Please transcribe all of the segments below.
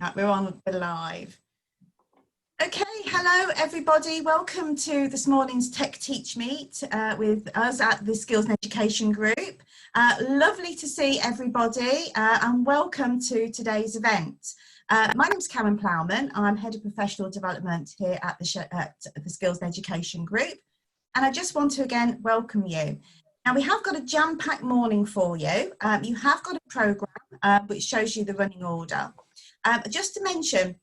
Right, we're on the live. Okay, hello everybody. Welcome to this morning's Tech TeachMeet with us at the Skills and Education Group. Lovely to see everybody and welcome to today's event. My name's Karen Plowman. I'm Head of Professional Development here at the Skills and Education Group. And I just want to again welcome you. Now we have got a jam-packed morning for you. You have got a programme which shows you the running order. Just to mention,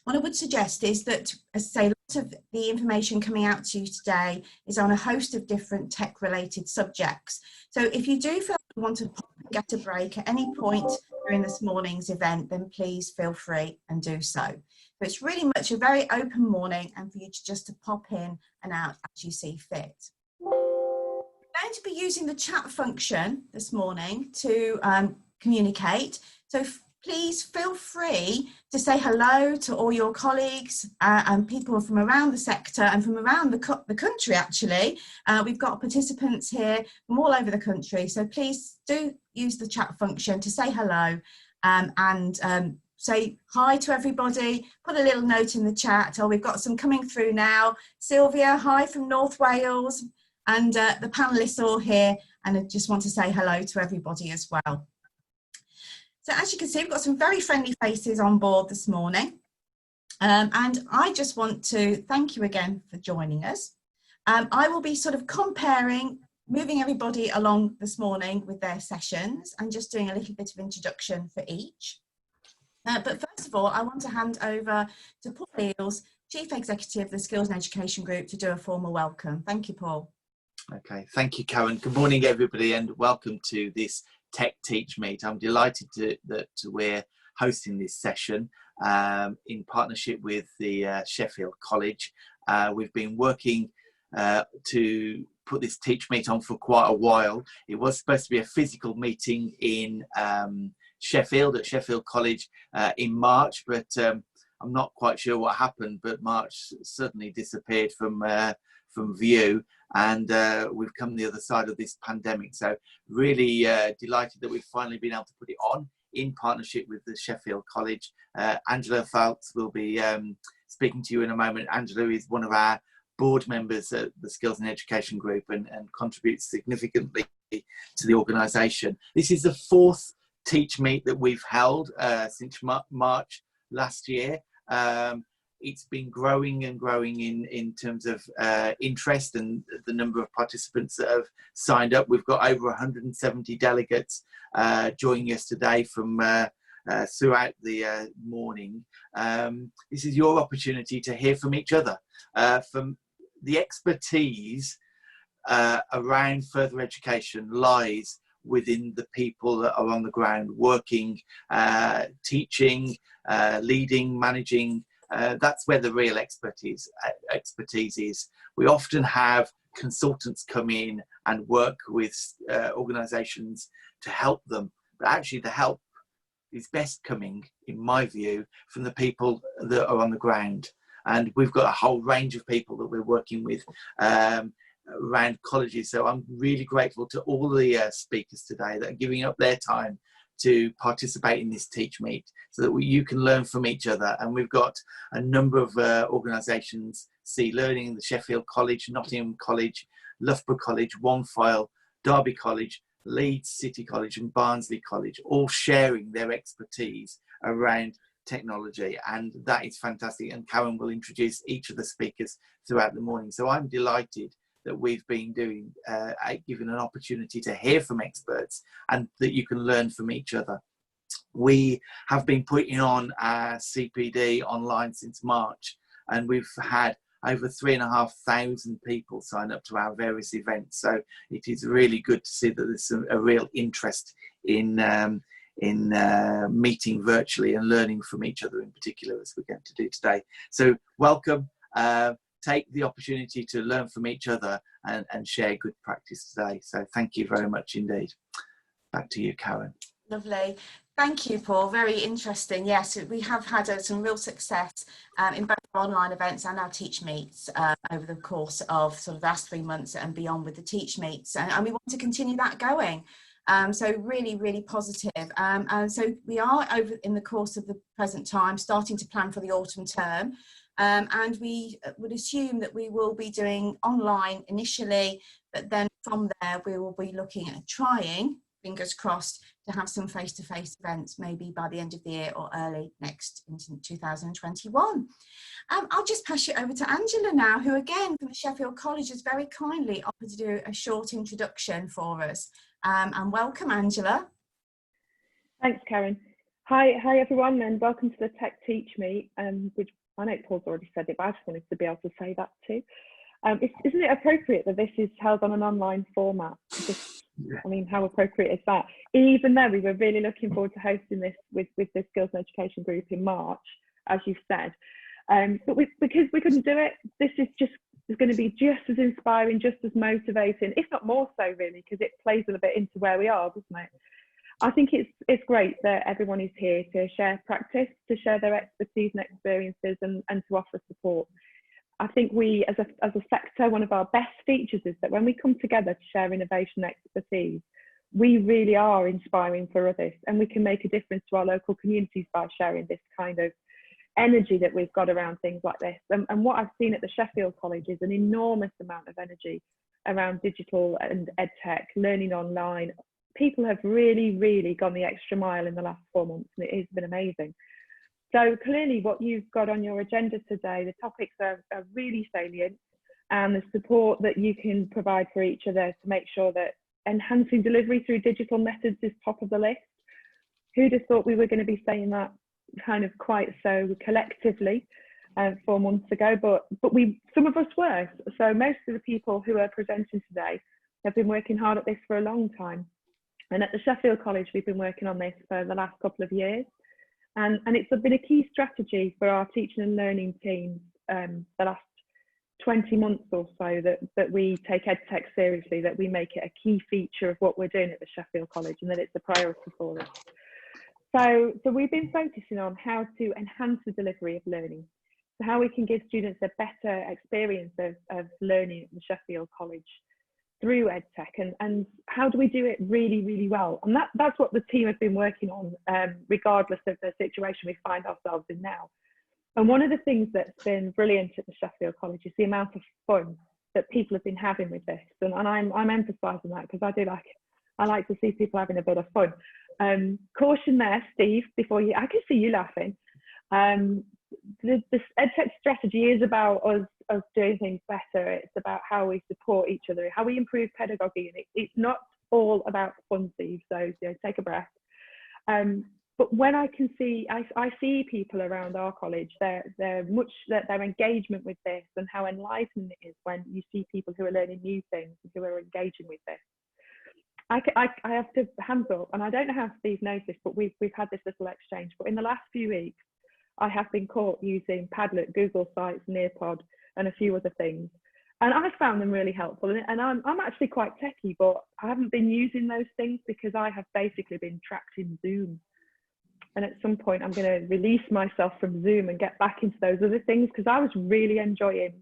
what I would suggest is that, as I say, lots of the information coming out to you today is on a host of different tech-related subjects. So if you do feel you want to get a break at any point during this morning's event, then please feel free and do so. So it's really much a very open morning and for you to just to pop in and out as you see fit. We're going to be using the chat function this morning to communicate. So please feel free to say hello to all your colleagues and people from around the sector and from around the country actually. We've got participants here from all over the country, so please do use the chat function to say hello and say hi to everybody. Put a little note in the chat. Oh, we've got some coming through now. Sylvia, hi from North Wales, and the panellists are all here, and I just want to say hello to everybody as well. So as you can see, we've got some very friendly faces on board this morning. And I just want to thank you again for joining us. I will be sort of moving everybody along this morning with their sessions and just doing a little bit of introduction for each. But first of all, I want to hand over to Paul Eales, Chief Executive of the Skills and Education Group, to do a formal welcome. Thank you, Paul. Okay, thank you, Karen. Good morning, everybody, and welcome to this Tech TeachMeet. I'm delighted that we're hosting this session in partnership with the Sheffield College. We've been working to put this TeachMeet on for quite a while. It was supposed to be a physical meeting in Sheffield, at Sheffield College in March, but I'm not quite sure what happened, but March certainly disappeared from view, and we've come the other side of this pandemic. So really delighted that we've finally been able to put it on in partnership with the Sheffield College. Angela Falks will be speaking to you in a moment. Angela is one of our board members at the Skills and Education Group and contributes significantly to the organisation. This is the fourth TeachMeet that we've held since March last year. It's been growing and growing in terms of interest and the number of participants that have signed up. We've got over 170 delegates joining us today from throughout the morning. This is your opportunity to hear from each other, from the expertise around further education lies within the people that are on the ground working, teaching, leading, managing. That's where the real expertise is. We often have consultants come in and work with organisations to help them, but actually the help is best coming, in my view, from the people that are on the ground. And we've got a whole range of people that we're working with around colleges. So I'm really grateful to all the speakers today that are giving up their time to participate in this TeachMeet so that you can learn from each other. And we've got a number of organisations, Sea Learning, the Sheffield College, Nottingham College, Loughborough College, One File, Derby College, Leeds City College and Barnsley College, all sharing their expertise around technology, and that is fantastic. And Karen will introduce each of the speakers throughout the morning. So I'm delighted that we've been doing, given an opportunity to hear from experts and that you can learn from each other. We have been putting on our CPD online since March, and we've had over 3,500 people sign up to our various events. So it is really good to see that there's a real interest in meeting virtually and learning from each other in particular, as we're going to do today. So welcome. Take the opportunity to learn from each other and share good practice today. So thank you very much indeed. Back to you, Karen. Lovely. Thank you, Paul. Very interesting. Yes, we have had some real success in both our online events and our TeachMeets over the course of sort of the last 3 months and beyond with the TeachMeets. And we want to continue that going. So really, really positive. And so we are over in the course of the present time starting to plan for the autumn term. And we would assume that we will be doing online initially, but then from there we will be looking at trying, fingers crossed, to have some face-to-face events maybe by the end of the year or early next into 2021. I'll just pass you over to Angela now, who again from the Sheffield College has very kindly offered to do a short introduction for us. And welcome, Angela. Thanks, Karen. Hi everyone, and welcome to the Tech TeachMeet, which I know Paul's already said it, but I just wanted to be able to say that too. Isn't it appropriate that this is held on an online format? I mean, how appropriate is that? Even though we were really looking forward to hosting this with the Skills and Education group in March, as you've said. But because we couldn't do it, this is going to be just as inspiring, just as motivating, if not more so really, because it plays a little bit into where we are, doesn't it? I think it's great that everyone is here to share practice, to share their expertise and experiences, and to offer support. I think we, as a sector, one of our best features is that when we come together to share innovation and expertise, we really are inspiring for others, and we can make a difference to our local communities by sharing this kind of energy that we've got around things like this. And what I've seen at the Sheffield College is an enormous amount of energy around digital and edtech, learning online. People have really, really gone the extra mile in the last 4 months, and it has been amazing. So clearly what you've got on your agenda today, the topics are really salient, and the support that you can provide for each other to make sure that enhancing delivery through digital methods is top of the list. Who'd have thought we were going to be saying that kind of quite so collectively 4 months ago, but some of us were. So most of the people who are presenting today have been working hard at this for a long time. And at the Sheffield College, we've been working on this for the last couple of years. And it's been a key strategy for our teaching and learning teams the last 20 months or so, that we take EdTech seriously, that we make it a key feature of what we're doing at the Sheffield College, and that it's a priority for us. So we've been focusing on how to enhance the delivery of learning, so how we can give students a better experience of learning at the Sheffield College through EdTech, and how do we do it really, really well? And that's what the team have been working on, regardless of the situation we find ourselves in now. And one of the things that's been brilliant at the Sheffield College is the amount of fun that people have been having with this. And I'm emphasising that because I like to see people having a bit of fun. Caution there, Steve, I can see you laughing. The EdTech strategy is about us doing things better. It's about how we support each other, how we improve pedagogy, and it's not all about fun, Steve, so take a breath. But when I see people around our college, their engagement with this, and how enlightening it is when you see people who are learning new things and who are engaging with this. I have to hands up, and I don't know how Steve knows this, but we've had this little exchange. But in the last few weeks, I have been caught using Padlet, Google Sites, Nearpod, and a few other things, and I found them really helpful. And I'm actually quite techie, but I haven't been using those things because I have basically been trapped in Zoom. And at some point, I'm going to release myself from Zoom and get back into those other things, because I was really enjoying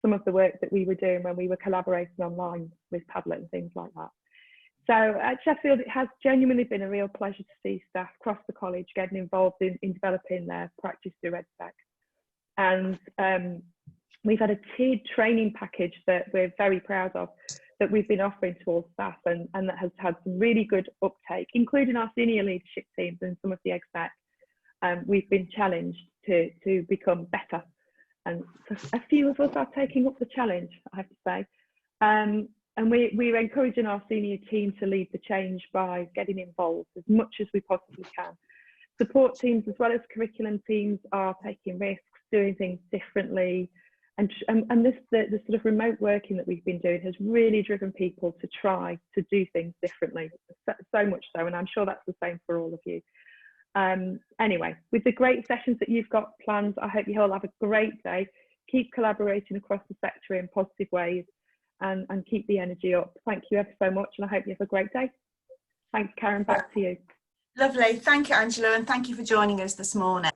some of the work that we were doing when we were collaborating online with Padlet and things like that. So at Sheffield, it has genuinely been a real pleasure to see staff across the college getting involved in developing their practice through EdTech. And we've had a tiered training package that we're very proud of, that we've been offering to all staff, and that has had some really good uptake, including our senior leadership teams and some of the exec. We've been challenged to become better, and a few of us are taking up the challenge, I have to say. And we're encouraging our senior team to lead the change by getting involved as much as we possibly can. Support teams as well as curriculum teams are taking risks, doing things differently. And the sort of remote working that we've been doing has really driven people to try to do things differently, so much so, and I'm sure that's the same for all of you. Anyway, with the great sessions that you've got planned, I hope you all have a great day. Keep collaborating across the sector in positive ways, and keep the energy up. Thank you ever so much, and I hope you have a great day. Thanks, Karen, back to you. Lovely, thank you, Angela, and thank you for joining us this morning.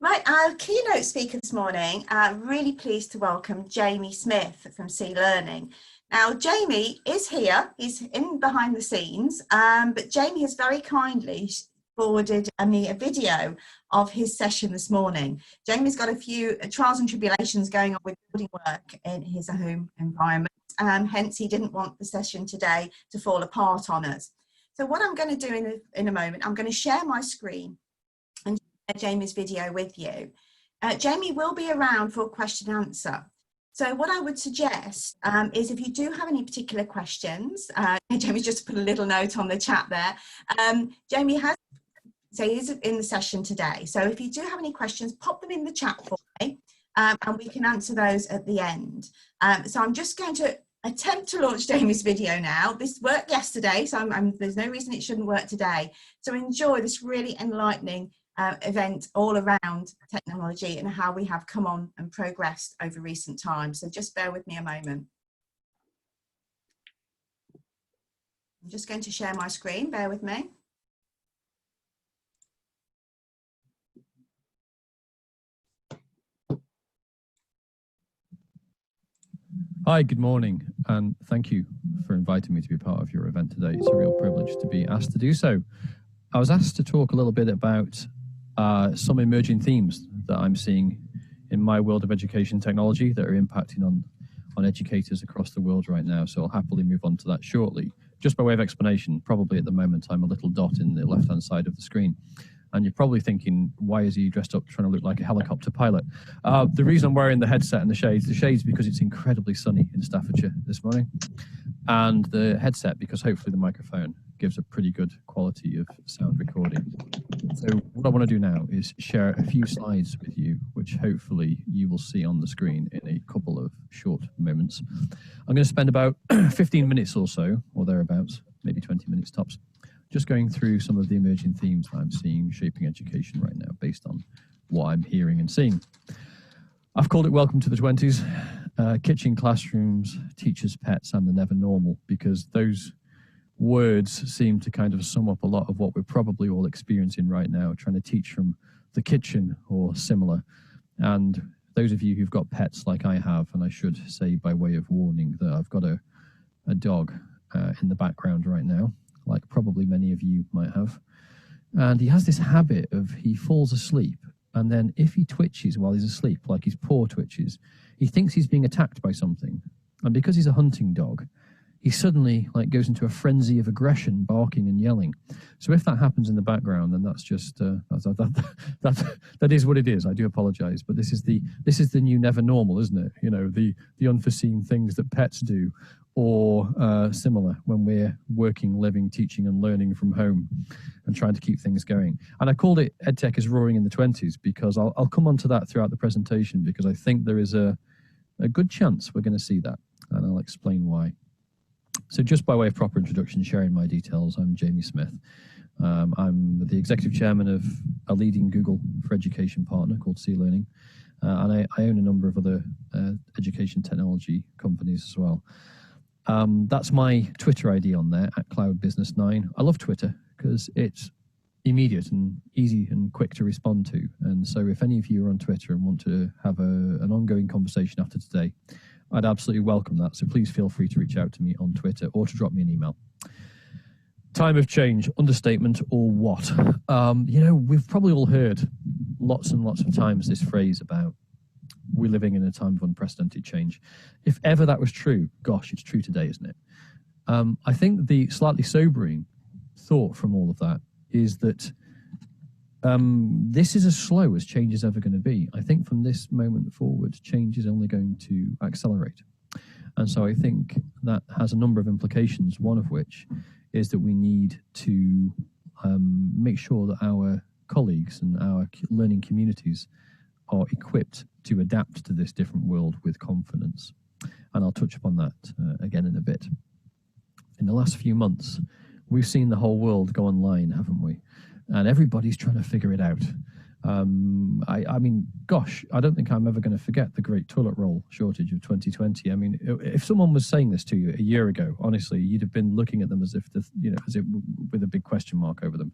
Right, our keynote speaker this morning, really pleased to welcome Jamie Smith from C Learning. Now, Jamie is here. He's in behind the scenes, but Jamie has very kindly forwarded me a video of his session this morning. Jamie's got a few trials and tribulations going on with building work in his home environment, hence he didn't want the session today to fall apart on us. So what I'm going to do in a moment, I'm going to share my screen and share Jamie's video with you. Jamie will be around for question and answer. So what I would suggest is if you do have any particular questions, Jamie's just put a little note on the chat there. Jamie is in the session today. So if you do have any questions, pop them in the chat for me and we can answer those at the end. So I'm just going to attempt to launch Jamie's video now. This worked yesterday, so there's no reason it shouldn't work today. So enjoy this really enlightening event all around technology and how we have come on and progressed over recent times. So just bear with me a moment. I'm just going to share my screen, bear with me. Hi, good morning, and thank you for inviting me to be part of your event today. It's a real privilege to be asked to do so. I was asked to talk a little bit about some emerging themes that I'm seeing in my world of education technology that are impacting on educators across the world right now. So I'll happily move on to that shortly. Just by way of explanation, probably at the moment I'm a little dot in the left-hand side of the screen. And you're probably thinking, why is he dressed up trying to look like a helicopter pilot? The reason I'm wearing the headset and the shades because it's incredibly sunny in Staffordshire this morning. And the headset because hopefully the microphone gives a pretty good quality of sound recording. So what I want to do now is share a few slides with you, which hopefully you will see on the screen in a couple of short moments. I'm going to spend about 15 minutes or so, or thereabouts, maybe 20 minutes tops, just going through some of the emerging themes I'm seeing shaping education right now based on what I'm hearing and seeing. I've called it Welcome to the 20s, kitchen classrooms, teachers' pets, and the never normal, because those words seem to kind of sum up a lot of what we're probably all experiencing right now, trying to teach from the kitchen or similar. And those of you who've got pets like I have, and I should say by way of warning that I've got a dog in the background right now, like probably many of you might have. And he has this habit of he falls asleep, and then if he twitches while he's asleep, like his paw twitches, he thinks he's being attacked by something. And because he's a hunting dog, he suddenly goes into a frenzy of aggression, barking and yelling. So if that happens in the background, then that's just that is what it is. I do apologize, but this is the new never normal, isn't it? You know, the unforeseen things that pets do, or similar when we're working, living, teaching and learning from home and trying to keep things going. And I called it EdTech is roaring in the 20s because I'll come on to that throughout the presentation, because I think there is a good chance we're going to see that, and I'll explain why. So just by way of proper introduction, sharing my details, I'm Jamie Smith. I'm the executive chairman of a leading Google for Education partner called C Learning, and I own a number of other education technology companies as well. That's my Twitter ID on there, @CloudBusiness9. I love Twitter because it's immediate and easy and quick to respond to. And so if any of you are on Twitter and want to have an ongoing conversation after today, I'd absolutely welcome that. So please feel free to reach out to me on Twitter or to drop me an email. Time of change, understatement or what? You know, we've probably all heard lots and lots of times this phrase about we're living in a time of unprecedented change. If ever that was true, gosh, it's true today, isn't it? I think the slightly sobering thought from all of that is that this is as slow as change is ever going to be. I think from this moment forward, change is only going to accelerate. And so I think that has a number of implications, one of which is that we need to make sure that our colleagues and our learning communities are equipped to adapt to this different world with confidence. And I'll touch upon that again in a bit. In the last few months, we've seen the whole world go online, haven't we? And everybody's trying to figure it out. I mean, gosh, I don't think I'm ever going to forget the great toilet roll shortage of 2020. I mean, if someone was saying this to you a year ago, honestly, you'd have been looking at them as if, with a big question mark over them.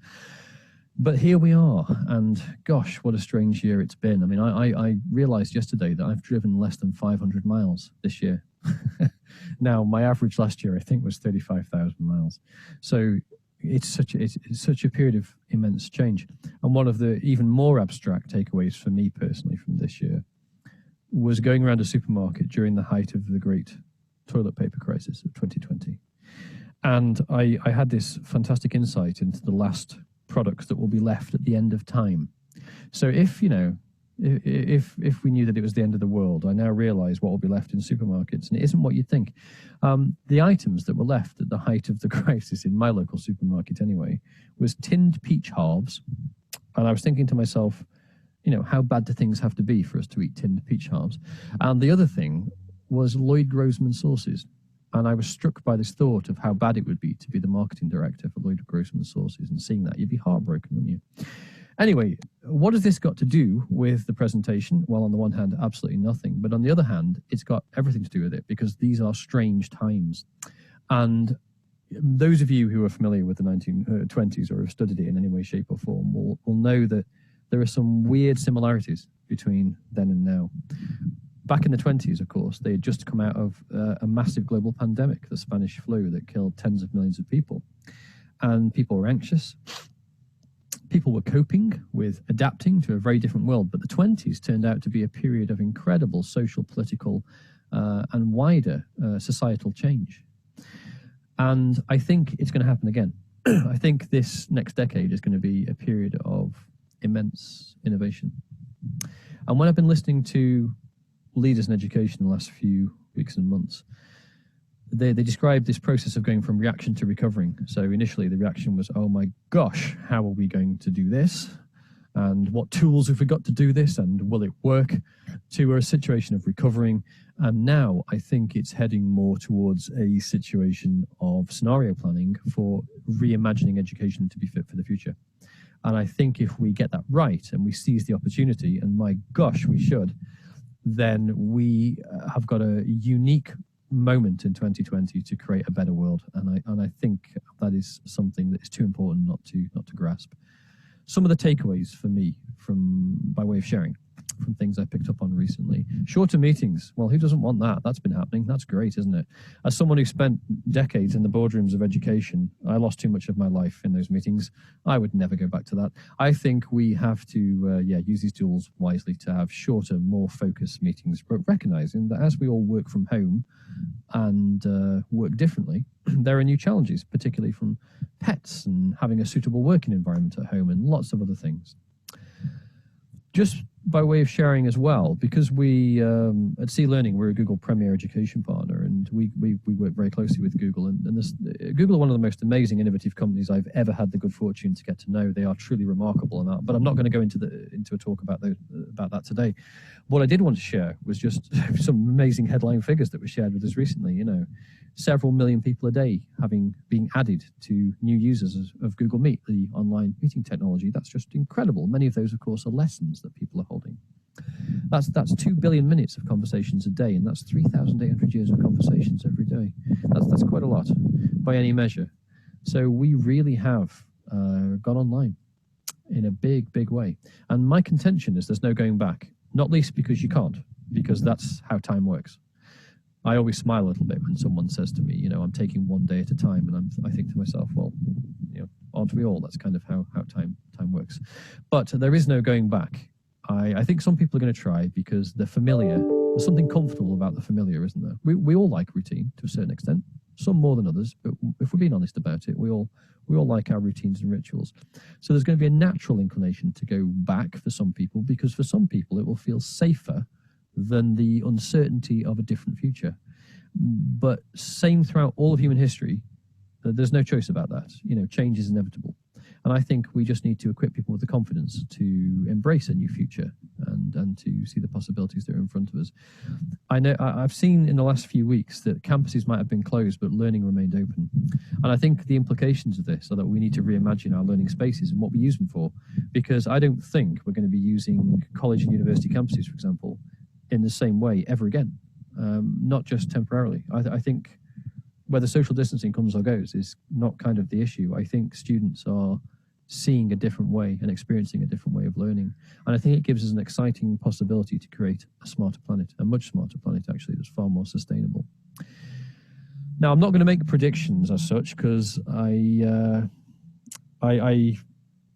But here we are, and gosh, what a strange year it's been. I mean, I realized yesterday that I've driven less than 500 miles this year. Now, my average last year, I think, was 35,000 miles. So it's such a period of immense change. And one of the even more abstract takeaways for me personally from this year was going around a supermarket during the height of the great toilet paper crisis of 2020. And I had this fantastic insight into the last products that will be left at the end of time. So if we knew that it was the end of the world, I now realize what will be left in supermarkets, and it isn't what you'd think. The items that were left at the height of the crisis in my local supermarket anyway was tinned peach halves. And I was thinking to myself, how bad do things have to be for us to eat tinned peach halves? And the other thing was Lloyd Grossman sauces. And I was struck by this thought of how bad it would be to be the marketing director for Lloyd Grossman sauces, and seeing that, you'd be heartbroken, wouldn't you? Anyway, what has this got to do with the presentation? Well, on the one hand, absolutely nothing. But on the other hand, it's got everything to do with it, because these are strange times. And those of you who are familiar with the 1920s or have studied it in any way, shape or form will know that there are some weird similarities between then and now. Back in the 20s, of course, they had just come out of a massive global pandemic, the Spanish flu, that killed tens of millions of people. And people were anxious. People were coping with adapting to a very different world. But the 20s turned out to be a period of incredible social, political, and wider societal change. And I think it's going to happen again. I think this next decade is going to be a period of immense innovation. And when I've been listening to leaders in education in the last few weeks and months, they described this process of going from reaction to recovering. So initially the reaction was, oh my gosh, how are we going to do this? And what tools have we got to do this? And will it work? To a situation of recovering. And now I think it's heading more towards a situation of scenario planning for reimagining education to be fit for the future. And I think if we get that right and we seize the opportunity, and my gosh, we should, then we have got a unique moment in 2020 to create a better world. And I think that is something that is too important not to grasp. Some of the takeaways for me by way of sharing from things I picked up on recently. Shorter meetings. Well, who doesn't want that? That's been happening. That's great, isn't it? As someone who spent decades in the boardrooms of education, I lost too much of my life in those meetings. I would never go back to that. I think we have to use these tools wisely to have shorter, more focused meetings, but recognizing that as we all work from home and work differently, there are new challenges, particularly from pets and having a suitable working environment at home and lots of other things. Just by way of sharing as well, because we at C Learning, we're a Google Premier Education partner, and we work very closely with Google. And Google are one of the most amazing, innovative companies I've ever had the good fortune to get to know. They are truly remarkable in that. But I'm not going to go into a talk about that today. What I did want to share was just some amazing headline figures that were shared with us recently. Several million people a day being added to new users of Google Meet, the online meeting technology. That's just incredible. Many of those, of course, are lessons that people are holding. That's 2 billion minutes of conversations a day, and that's 3,800 years of conversations every day. That's quite a lot by any measure. So we really have gone online in a big, big way. And my contention is there's no going back, not least because you can't, because that's how time works. I always smile a little bit when someone says to me, I'm taking one day at a time, and I think to myself, well, aren't we all? That's kind of how time works. But there is no going back. I think some people are going to try because they're familiar. There's something comfortable about the familiar, isn't there? We all like routine to a certain extent, some more than others, but if we're being honest about it, we all like our routines and rituals. So there's going to be a natural inclination to go back for some people, because for some people it will feel safer than the uncertainty of a different future. But same throughout all of human history, there's no choice about that. Change is inevitable. And I think we just need to equip people with the confidence to embrace a new future and to see the possibilities that are in front of us. I know I've seen in the last few weeks that campuses might have been closed, but learning remained open. And I think the implications of this are that we need to reimagine our learning spaces and what we use them for, because I don't think we're going to be using college and university campuses, for example, in the same way ever again, not just temporarily. I think whether social distancing comes or goes is not kind of the issue. I think students are seeing a different way and experiencing a different way of learning. And I think it gives us an exciting possibility to create a smarter planet, a much smarter planet, actually, that's far more sustainable. Now, I'm not going to make predictions as such, because I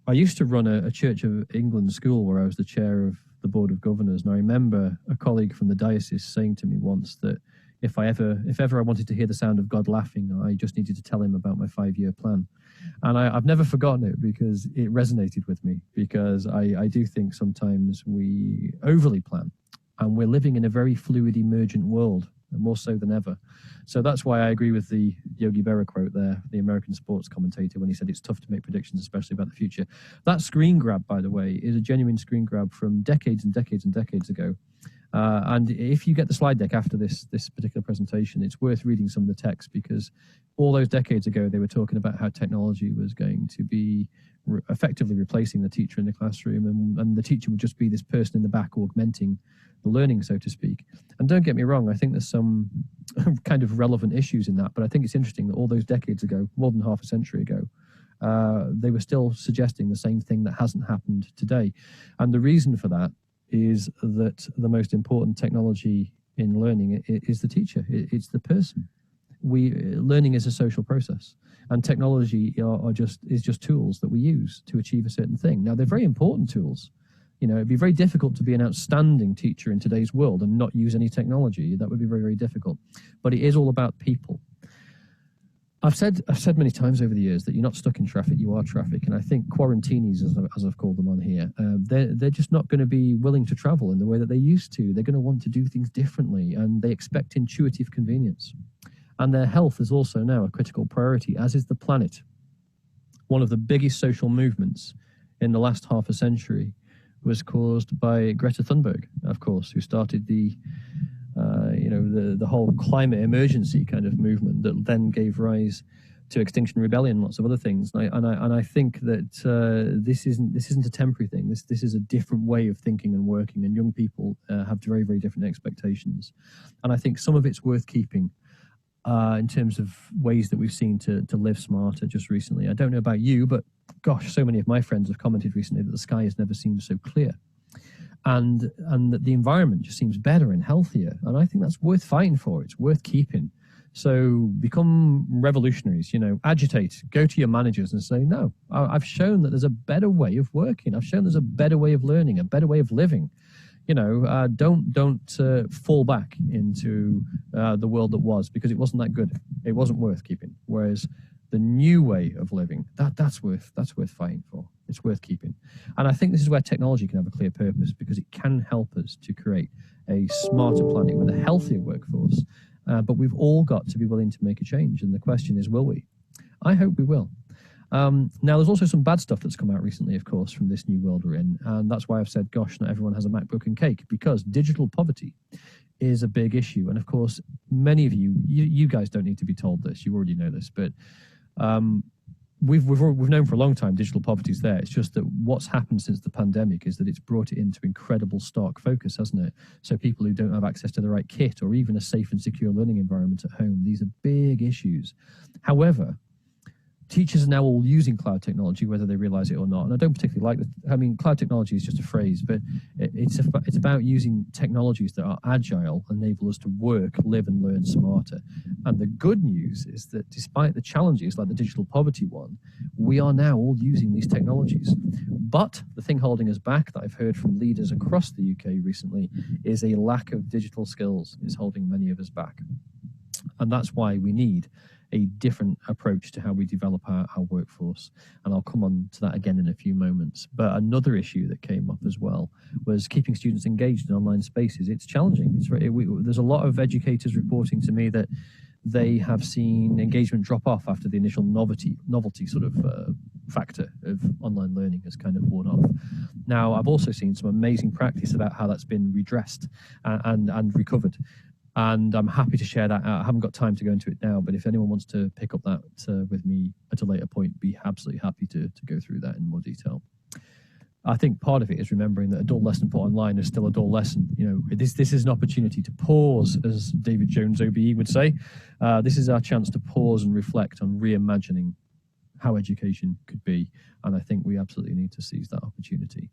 used to run a Church of England school where I was the chair of the Board of Governors. And I remember a colleague from the diocese saying to me once that if ever I wanted to hear the sound of God laughing, I just needed to tell him about my 5-year plan. And I've never forgotten it, because it resonated with me, because I do think sometimes we overly plan, and we're living in a very fluid, emergent world, and more so than ever. So that's why I agree with the Yogi Berra quote there, the American sports commentator, when he said it's tough to make predictions, especially about the future. That screen grab, by the way, is a genuine screen grab from decades and decades and decades ago. And if you get the slide deck after this particular presentation, it's worth reading some of the text, because all those decades ago, they were talking about how technology was going to be effectively replacing the teacher in the classroom, and the teacher would just be this person in the back augmenting the learning, so to speak. And don't get me wrong, I think there's some kind of relevant issues in that, but I think it's interesting that all those decades ago, more than half a century ago, they were still suggesting the same thing that hasn't happened today. And the reason for that is that the most important technology in learning is the teacher. It's the person. Learning is a social process, and technology is just tools that we use to achieve a certain thing. Now, they're very important tools. It'd be very difficult to be an outstanding teacher in today's world and not use any technology. That would be very, very difficult. But it is all about people. I've said many times over the years that you're not stuck in traffic, you are traffic. And I think quarantinis, as I've called them on here, they're just not going to be willing to travel in the way that they used to. They're going to want to do things differently, and they expect intuitive convenience. And their health is also now a critical priority, as is the planet. One of the biggest social movements in the last half a century was caused by Greta Thunberg, of course, who started the whole climate emergency kind of movement that then gave rise to Extinction Rebellion and lots of other things. And I think that this isn't a temporary thing. This is a different way of thinking and working, and young people have very, very different expectations. And I think some of it's worth keeping in terms of ways that we've seen to live smarter just recently. I don't know about you, but gosh, so many of my friends have commented recently that the sky has never seemed so clear. And that the environment just seems better and healthier. And I think that's worth fighting for. It's worth keeping. So become revolutionaries, agitate, go to your managers and say, no, I've shown that there's a better way of working. I've shown there's a better way of learning, a better way of living. Don't fall back into the world that was, because it wasn't that good. It wasn't worth keeping. Whereas the new way of living, that's worth fighting for. It's worth keeping. And I think this is where technology can have a clear purpose, because it can help us to create a smarter planet with a healthier workforce. But we've all got to be willing to make a change. And the question is, will we? I hope we will. Now, there's also some bad stuff that's come out recently, of course, from this new world we're in. And that's why I've said, gosh, not everyone has a MacBook and cake, because digital poverty is a big issue. And of course, many of you guys don't need to be told this. You already know this, but we've known for a long time digital poverty is there. It's just that what's happened since the pandemic is that it's brought it into incredible stark focus, hasn't it? So people who don't have access to the right kit or even a safe and secure learning environment at home, these are big issues. However, teachers are now all using cloud technology, whether they realize it or not. And I don't particularly like cloud technology is just a phrase, but it's about using technologies that are agile, enable us to work, live and learn smarter. And the good news is that despite the challenges like the digital poverty one, we are now all using these technologies. But the thing holding us back that I've heard from leaders across the UK recently is a lack of digital skills is holding many of us back. And that's why we need a different approach to how we develop our workforce. And I'll come on to that again in a few moments. But another issue that came up as well was keeping students engaged in online spaces. It's challenging. There's a lot of educators reporting to me that they have seen engagement drop off after the initial novelty sort of factor of online learning has kind of worn off. Now, I've also seen some amazing practice about how that's been redressed and recovered. And I'm happy to share that out. I haven't got time to go into it now, but if anyone wants to pick up that with me at a later point, be absolutely happy to go through that in more detail. I think part of it is remembering that a dull lesson put online is still a dull lesson. This is an opportunity to pause, as David Jones OBE would say. This is our chance to pause and reflect on reimagining how education could be. And I think we absolutely need to seize that opportunity.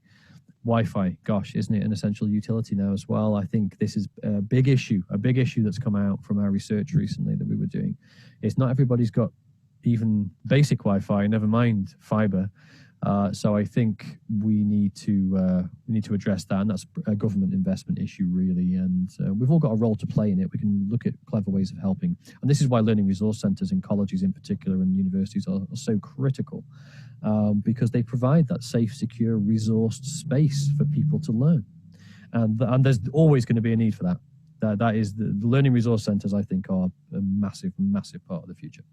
Wi-Fi, gosh, isn't it an essential utility now as well? I think this is a big issue that's come out from our research recently that we were doing. Is not everybody's got even basic Wi-Fi, never mind fiber. So I think we need to address that, and that's a government investment issue really. And we've all got a role to play in it. We can look at clever ways of helping, and this is why learning resource centres in colleges in particular and universities are so critical, because they provide that safe, secure, resourced space for people to learn, and there's always going to be a need for that. That is the learning resource centres, I think, are a massive part of the future.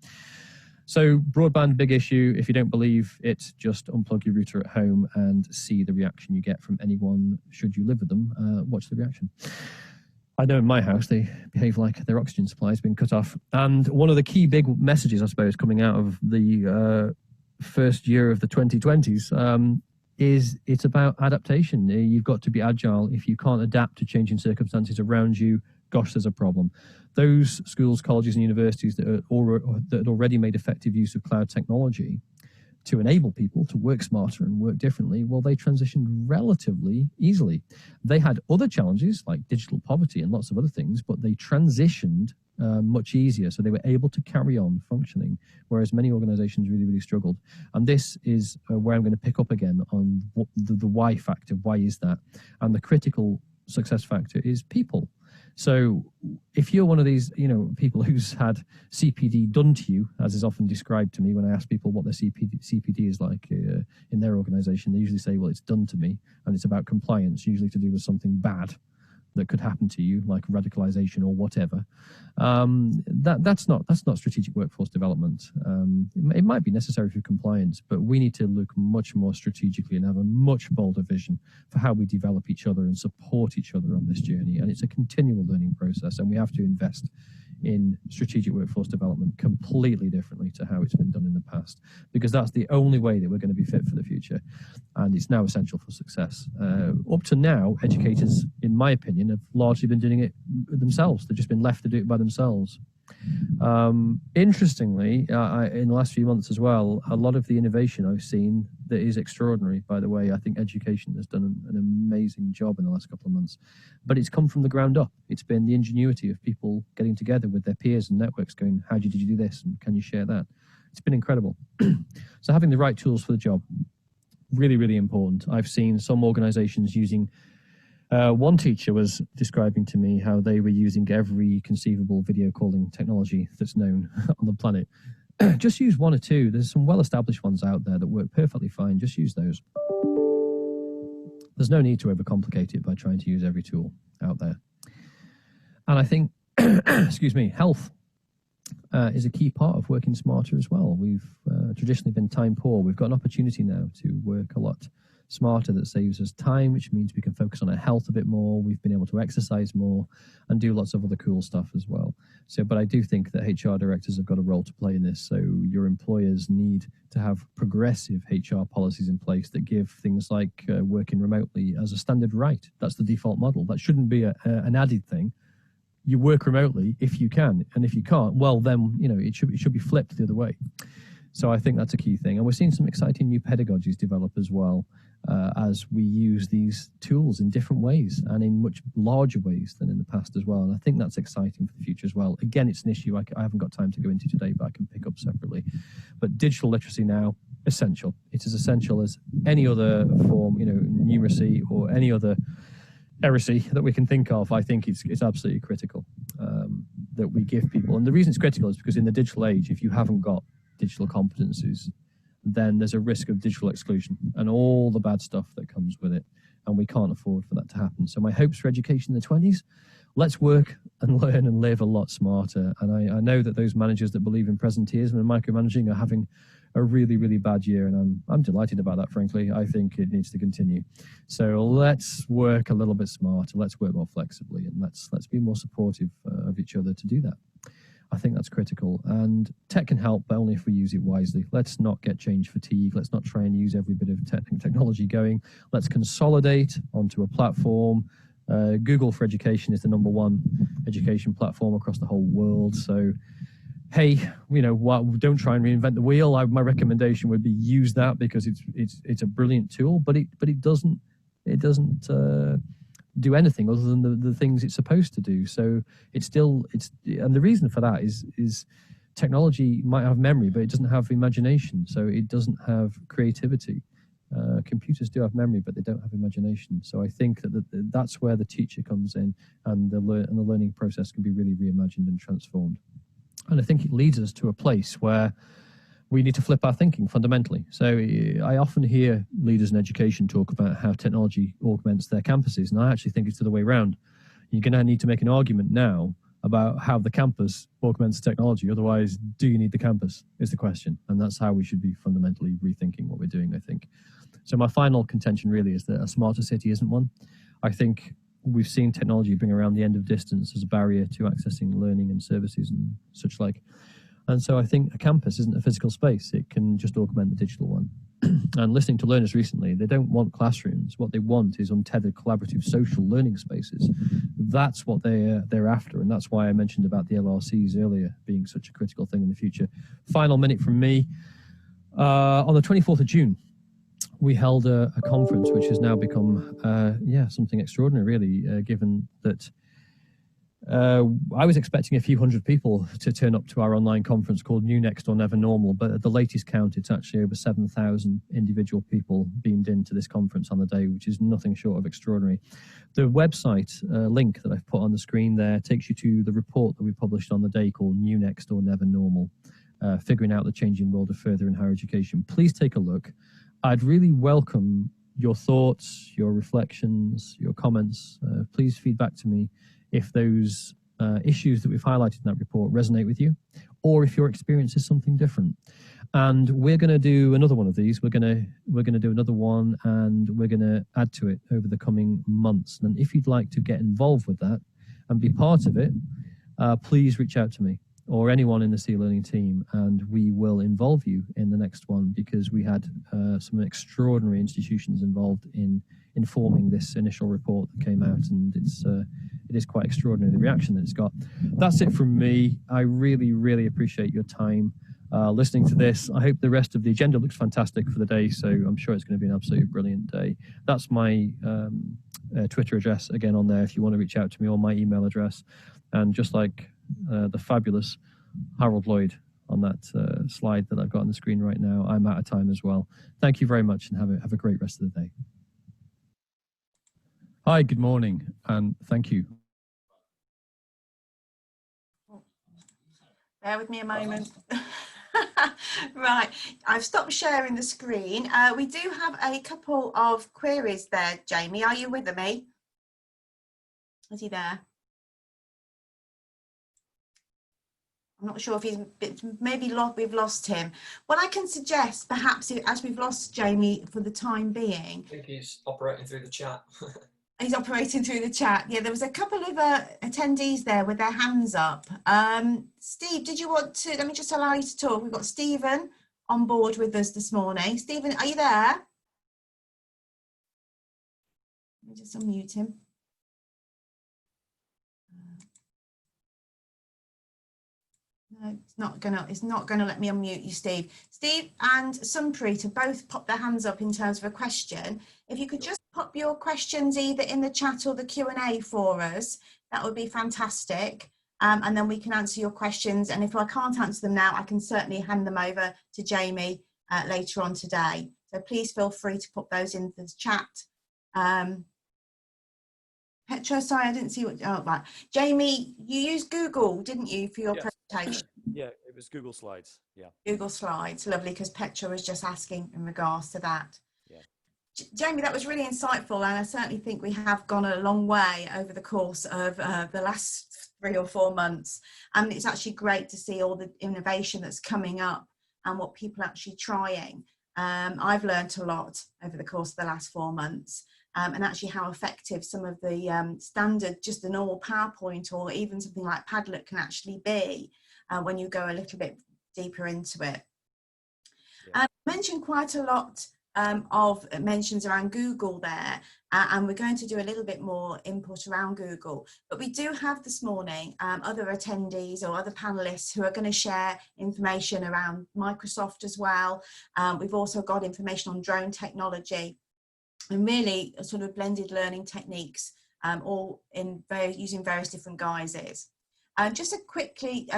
So broadband, big issue. If you don't believe it, just unplug your router at home and see the reaction you get from anyone should you live with them. Watch the reaction. I know in my house they behave like their oxygen supply has been cut off. And one of the key big messages, I suppose, coming out of the first year of the 2020s is it's about adaptation. You've got to be agile. If you can't adapt to changing circumstances around you, gosh, there's a problem. Those schools, colleges and universities that had already made effective use of cloud technology to enable people to work smarter and work differently, well, they transitioned relatively easily. They had other challenges like digital poverty and lots of other things, but they transitioned much easier. So they were able to carry on functioning, whereas many organizations really struggled. And this is where I'm going to pick up again on the why factor. Why is that? And the critical success factor is people. So if you're one of these, people who's had CPD done to you, as is often described to me when I ask people what their CPD is like in their organization, they usually say, well, it's done to me, and it's about compliance, usually to do with something bad that could happen to you, like radicalization or whatever. That's not strategic workforce development. It might be necessary for compliance, but we need to look much more strategically and have a much bolder vision for how we develop each other and support each other on this journey. And it's a continual learning process, and we have to invest in strategic workforce development completely differently to how it's been done in the past, because that's the only way that we're going to be fit for the future, and it's now essential for success. Up to now, educators, in my opinion, have largely been doing it themselves. They've just been left to do it by themselves. Interestingly, in the last few months as well, a lot of the innovation I've seen that is extraordinary, by the way. I think education has done an amazing job in the last couple of months, but it's come from the ground up. It's been the ingenuity of people getting together with their peers and networks going, how did you do this? And can you share that? It's been incredible. So having the right tools for the job, really important. I've seen some organizations using one teacher was describing to me how they were using every conceivable video calling technology that's known on the planet. Just use one or two. There's some well-established ones out there that work perfectly fine. Just use those. There's no need to overcomplicate it by trying to use every tool out there. And I think, health is a key part of working smarter as well. We've traditionally been time poor. We've got an opportunity now to work a lot smarter that saves us time, which means we can focus on our health a bit more. We've been able to exercise more and do lots of other cool stuff as well. But I do think that HR directors have got a role to play in this. So your employers need to have progressive HR policies in place that give things like working remotely as a standard right. That's the default model. That shouldn't be an added thing. You work remotely if you can, and if you can't, well, then it should be flipped the other way. So I think that's a key thing. And we're seeing some exciting new pedagogies develop as well as we use these tools in different ways and in much larger ways than in the past as well. And I think that's exciting for the future as well. Again, it's an issue I haven't got time to go into today, but I can pick up separately. But digital literacy now, essential. It's as essential as any other form, numeracy or any other heresy that we can think of. I think it's absolutely critical that we give people. And the reason it's critical is because in the digital age, if you haven't got digital competencies, then there's a risk of digital exclusion and all the bad stuff that comes with it. And we can't afford for that to happen. So my hopes for education in the 20s, let's work and learn and live a lot smarter. And I know that those managers that believe in presenteeism and micromanaging are having a really bad year. And I'm delighted about that, frankly. I think it needs to continue. So let's work a little bit smarter. Let's work more flexibly, and let's be more supportive of each other to do that. I think that's critical, and tech can help, but only if we use it wisely. Let's not get change fatigue. Let's not try and use every bit of technology going. Let's consolidate onto a platform. Google for Education is the #1 education platform across the whole world. So hey, don't try and reinvent the wheel. My recommendation would be use that because it's a brilliant tool, but it doesn't do anything other than the things it's supposed to do. So and the reason for that is technology might have memory, but it doesn't have imagination. So it doesn't have creativity. Computers do have memory, but they don't have imagination. So I think that's where the teacher comes in, and the learning process can be really reimagined and transformed. And I think it leads us to a place where we need to flip our thinking fundamentally. So I often hear leaders in education talk about how technology augments their campuses, and I actually think it's the other way around. You're going to need to make an argument now about how the campus augments technology. Otherwise, do you need the campus is the question. And that's how we should be fundamentally rethinking what we're doing, I think. So my final contention really is that a smarter city isn't one. I think we've seen technology bring around the end of distance as a barrier to accessing learning and services and such like. And so I think a campus isn't a physical space. It can just augment the digital one. And listening to learners recently, they don't want classrooms. What they want is untethered, collaborative, social learning spaces. That's what they're after. And that's why I mentioned about the LRCs earlier being such a critical thing in the future. Final minute from me. On the 24th of June, we held a conference which has now become something extraordinary, really, given that I was expecting a few hundred people to turn up to our online conference called New Next or Never Normal, but at the latest count, it's actually over 7,000 individual people beamed into this conference on the day, which is nothing short of extraordinary. The website link that I've put on the screen there takes you to the report that we published on the day called New Next or Never Normal, Figuring Out the Changing World of Further and Higher Education. Please take a look. I'd really welcome your thoughts, your reflections, your comments. Please feed back to me if those issues that we've highlighted in that report resonate with you, or if your experience is something different. And we're going to do another one of these. We're going to do another one, and we're going to add to it over the coming months. And if you'd like to get involved with that and be part of it, please reach out to me or anyone in the C-Learning team, and we will involve you in the next one, because we had some extraordinary institutions involved in informing this initial report that came out, and it is quite extraordinary, the reaction that it's got. That's it from me. I really, really appreciate your time listening to this. I hope the rest of the agenda looks fantastic for the day, so I'm sure it's going to be an absolutely brilliant day. That's my Twitter address again on there if you want to reach out to me, or my email address. And just like the fabulous Harold Lloyd on that slide that I've got on the screen right now, I'm out of time as well. Thank you very much, and have a great rest of the day. Hi, good morning, and thank you. Bear with me a moment. Right, I've stopped sharing the screen. We do have a couple of queries there. Jamie, are you with me? Is he there? I'm not sure if he's, maybe we've lost him. What I can suggest, perhaps, as we've lost Jamie for the time being. I think he's operating through the chat. He's operating through the chat. Yeah, there was a couple of attendees there with their hands up. Steve, did you want to, let me just allow you to talk. We've got Stephen on board with us this morning. Stephen, are you there? Let me just unmute him. No, it's not gonna let me unmute you, Steve. Steve and Sunpreet have both popped their hands up in terms of a question. If you could just pop your questions either in the chat or the Q&A for us, that would be fantastic. And then we can answer your questions. And if I can't answer them now, I can certainly hand them over to Jamie later on today. So please feel free to put those in the chat. Petra, sorry, I didn't see what, oh, right. Jamie, you used Google, didn't you, for your presentation? Yeah, it was Google Slides, yeah. Google Slides, lovely, because Petra was just asking in regards to that. Yeah. Jamie, that was really insightful, and I certainly think we have gone a long way over the course of the last 3 or 4 months. And it's actually great to see all the innovation that's coming up and what people are actually trying. I've learned a lot over the course of the last 4 months. And actually how effective some of the standard, just the normal PowerPoint or even something like Padlet can actually be when you go a little bit deeper into it. Yeah. You mentioned quite a lot of mentions around Google there, and we're going to do a little bit more input around Google. But we do have this morning other attendees or other panelists who are going to share information around Microsoft as well. We've also got information on drone technology and really sort of blended learning techniques, all in using various different guises. Just a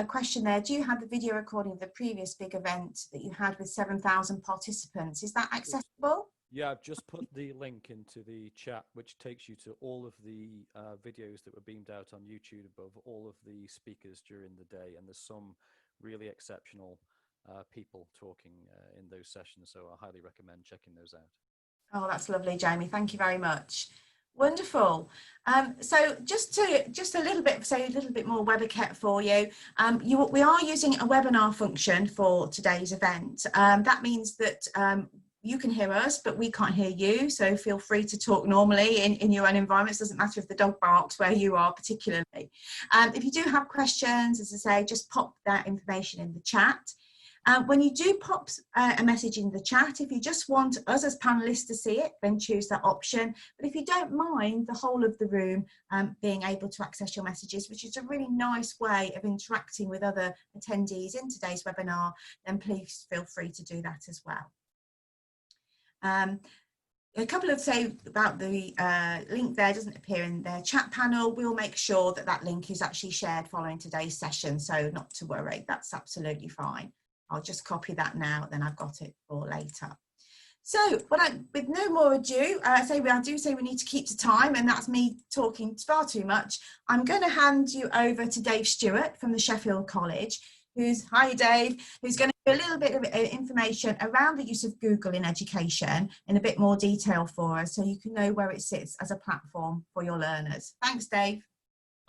question there. Do you have the video recording of the previous big event that you had with 7,000 participants? Is that accessible? Yeah, I've just put the link into the chat, which takes you to all of the videos that were beamed out on YouTube above all of the speakers during the day. And there's some really exceptional people talking in those sessions. So I highly recommend checking those out. Oh, that's lovely, Jamie. Thank you very much. Wonderful. So just a little bit more web etiquette for you. We are using a webinar function for today's event. That means that you can hear us, but we can't hear you. So feel free to talk normally in your own environments. Doesn't matter if the dog barks where you are particularly. If you do have questions, as I say, just pop that information in the chat. When you do pop a message in the chat, if you just want us as panelists to see it, then choose that option. But if you don't mind the whole of the room being able to access your messages, which is a really nice way of interacting with other attendees in today's webinar, then please feel free to do that as well. A couple of say about the link there doesn't appear in their chat panel. We'll make sure that that link is actually shared following today's session, so not to worry, that's absolutely fine. I'll just copy that now, then I've got it for later. So, with no more ado, I do say we need to keep to time, and that's me talking far too much. I'm going to hand you over to Dave Stewart from the Sheffield College, hi Dave, who's going to give a little bit of information around the use of Google in education in a bit more detail for us, so you can know where it sits as a platform for your learners. Thanks, Dave.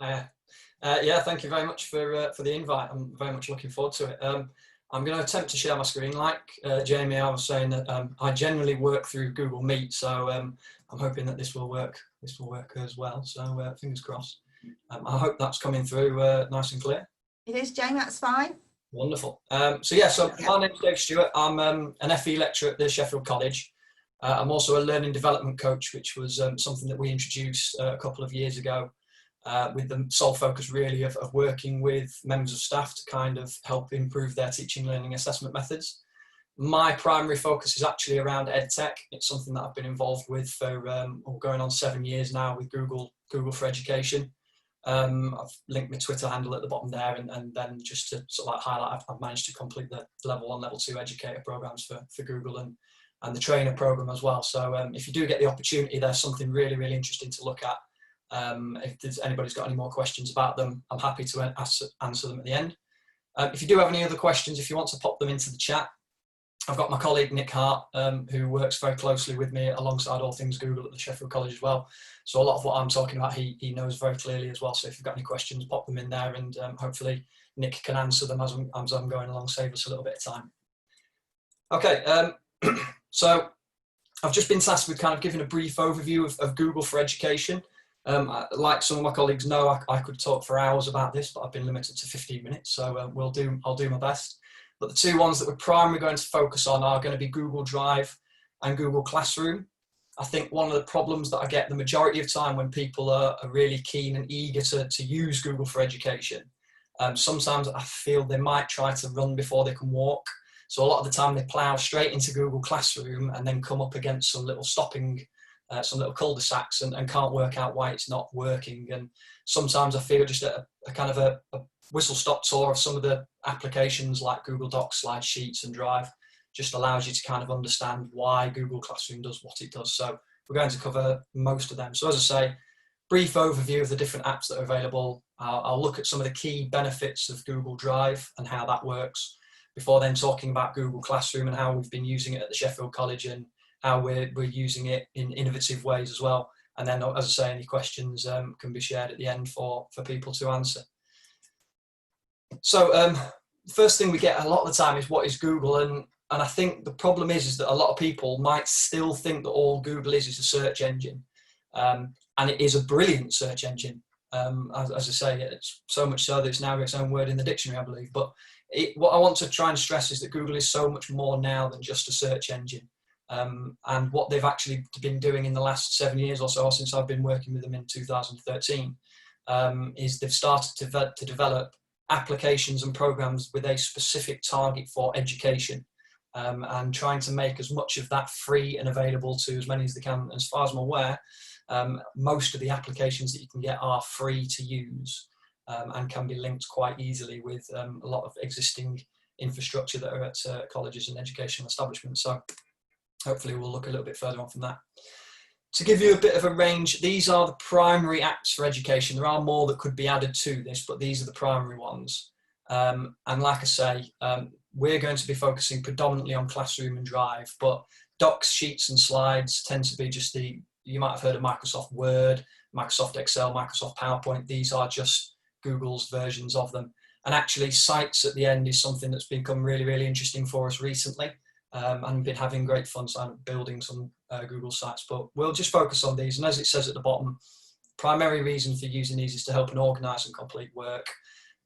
Yeah, thank you very much for the invite. I'm very much looking forward to it. I'm going to attempt to share my screen. Like Jamie, I was saying that I generally work through Google Meet, so I'm hoping that this will work as well. So fingers crossed. I hope that's coming through nice and clear. It is, Jamie. That's fine. Wonderful. So my name's Dave Stewart. I'm an FE lecturer at the Sheffield College. I'm also a learning development coach, which was something that we introduced a couple of years ago. With the sole focus really of working with members of staff to kind of help improve their teaching, learning, assessment methods. My primary focus is actually around EdTech. It's something that I've been involved with for going on 7 years now with Google for Education. I've linked my Twitter handle at the bottom there, and then just to sort of like highlight, I've managed to complete the level 1, level 2 educator programs for Google and the trainer program as well. So if you do get the opportunity, there's something really, really interesting to look at. If anybody's got any more questions about them, I'm happy to answer them at the end. If you do have any other questions, if you want to pop them into the chat, I've got my colleague Nick Hart, who works very closely with me alongside all things Google at the Sheffield College as well. So a lot of what I'm talking about, he knows very clearly as well. So if you've got any questions, pop them in there, and hopefully Nick can answer them as I'm going along, save us a little bit of time. Okay, so I've just been tasked with kind of giving a brief overview of Google for Education. Like some of my colleagues know, I could talk for hours about this, but I've been limited to 15 minutes, so I'll do my best. But the two ones that we're primarily going to focus on are going to be Google Drive and Google Classroom. I think one of the problems that I get the majority of time when people are really keen and eager to use Google for Education, sometimes I feel they might try to run before they can walk. So a lot of the time they plough straight into Google Classroom and then come up against some little some little cul-de-sacs and can't work out why it's not working. And sometimes I feel just a kind of a whistle-stop tour of some of the applications like Google Docs, Slide Sheets and Drive just allows you to kind of understand why Google Classroom does what it does. So we're going to cover most of them. So as I say, brief overview of the different apps that are available. I'll look at some of the key benefits of Google Drive and how that works, before then talking about Google Classroom and how we've been using it at the Sheffield College and how we're using it in innovative ways as well. And then, as I say, any questions can be shared at the end for people to answer. So first thing we get a lot of the time is what is Google? And I think the problem is that a lot of people might still think that all Google is a search engine. And it is a brilliant search engine. As I say, it's so much so that it's now its own word in the dictionary, I believe. But what I want to try and stress is that Google is so much more now than just a search engine. And what they've actually been doing in the last 7 years or so, since I've been working with them in 2013, is they've started to develop applications and programs with a specific target for education, and trying to make as much of that free and available to as many as they can. As far as I'm aware, most of the applications that you can get are free to use, and can be linked quite easily with a lot of existing infrastructure that are at colleges and educational establishments. So hopefully we'll look a little bit further on from that. To give you a bit of a range, these are the primary apps for education. There are more that could be added to this, but these are the primary ones. And like I say, we're going to be focusing predominantly on Classroom and Drive, but docs, sheets and slides tend to be just you might have heard of Microsoft Word, Microsoft Excel, Microsoft PowerPoint. These are just Google's versions of them. And actually sites at the end is something that's become really, really interesting for us recently. And been having great fun building some Google sites, but we'll just focus on these. And as it says at the bottom, primary reason for using these is to help and organise and complete work.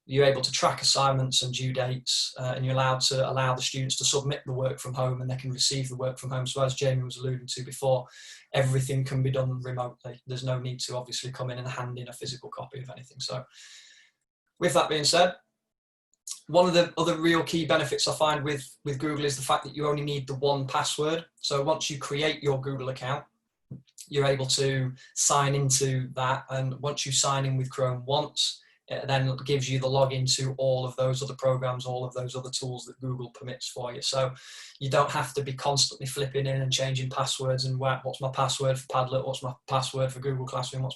You're able to track assignments and due dates, and you're allowed to allow the students to submit the work from home, and they can receive the work from home. So as Jamie was alluding to before, everything can be done remotely. There's no need to obviously come in and hand in a physical copy of anything. So with that being said, one of the other real key benefits I find with Google is the fact that you only need the one password. So once you create your Google account, you're able to sign into that. And once you sign in with Chrome once, it then gives you the login to all of those other programs, all of those other tools that Google permits for you. So you don't have to be constantly flipping in and changing passwords and what's my password for Padlet, what's my password for Google Classroom,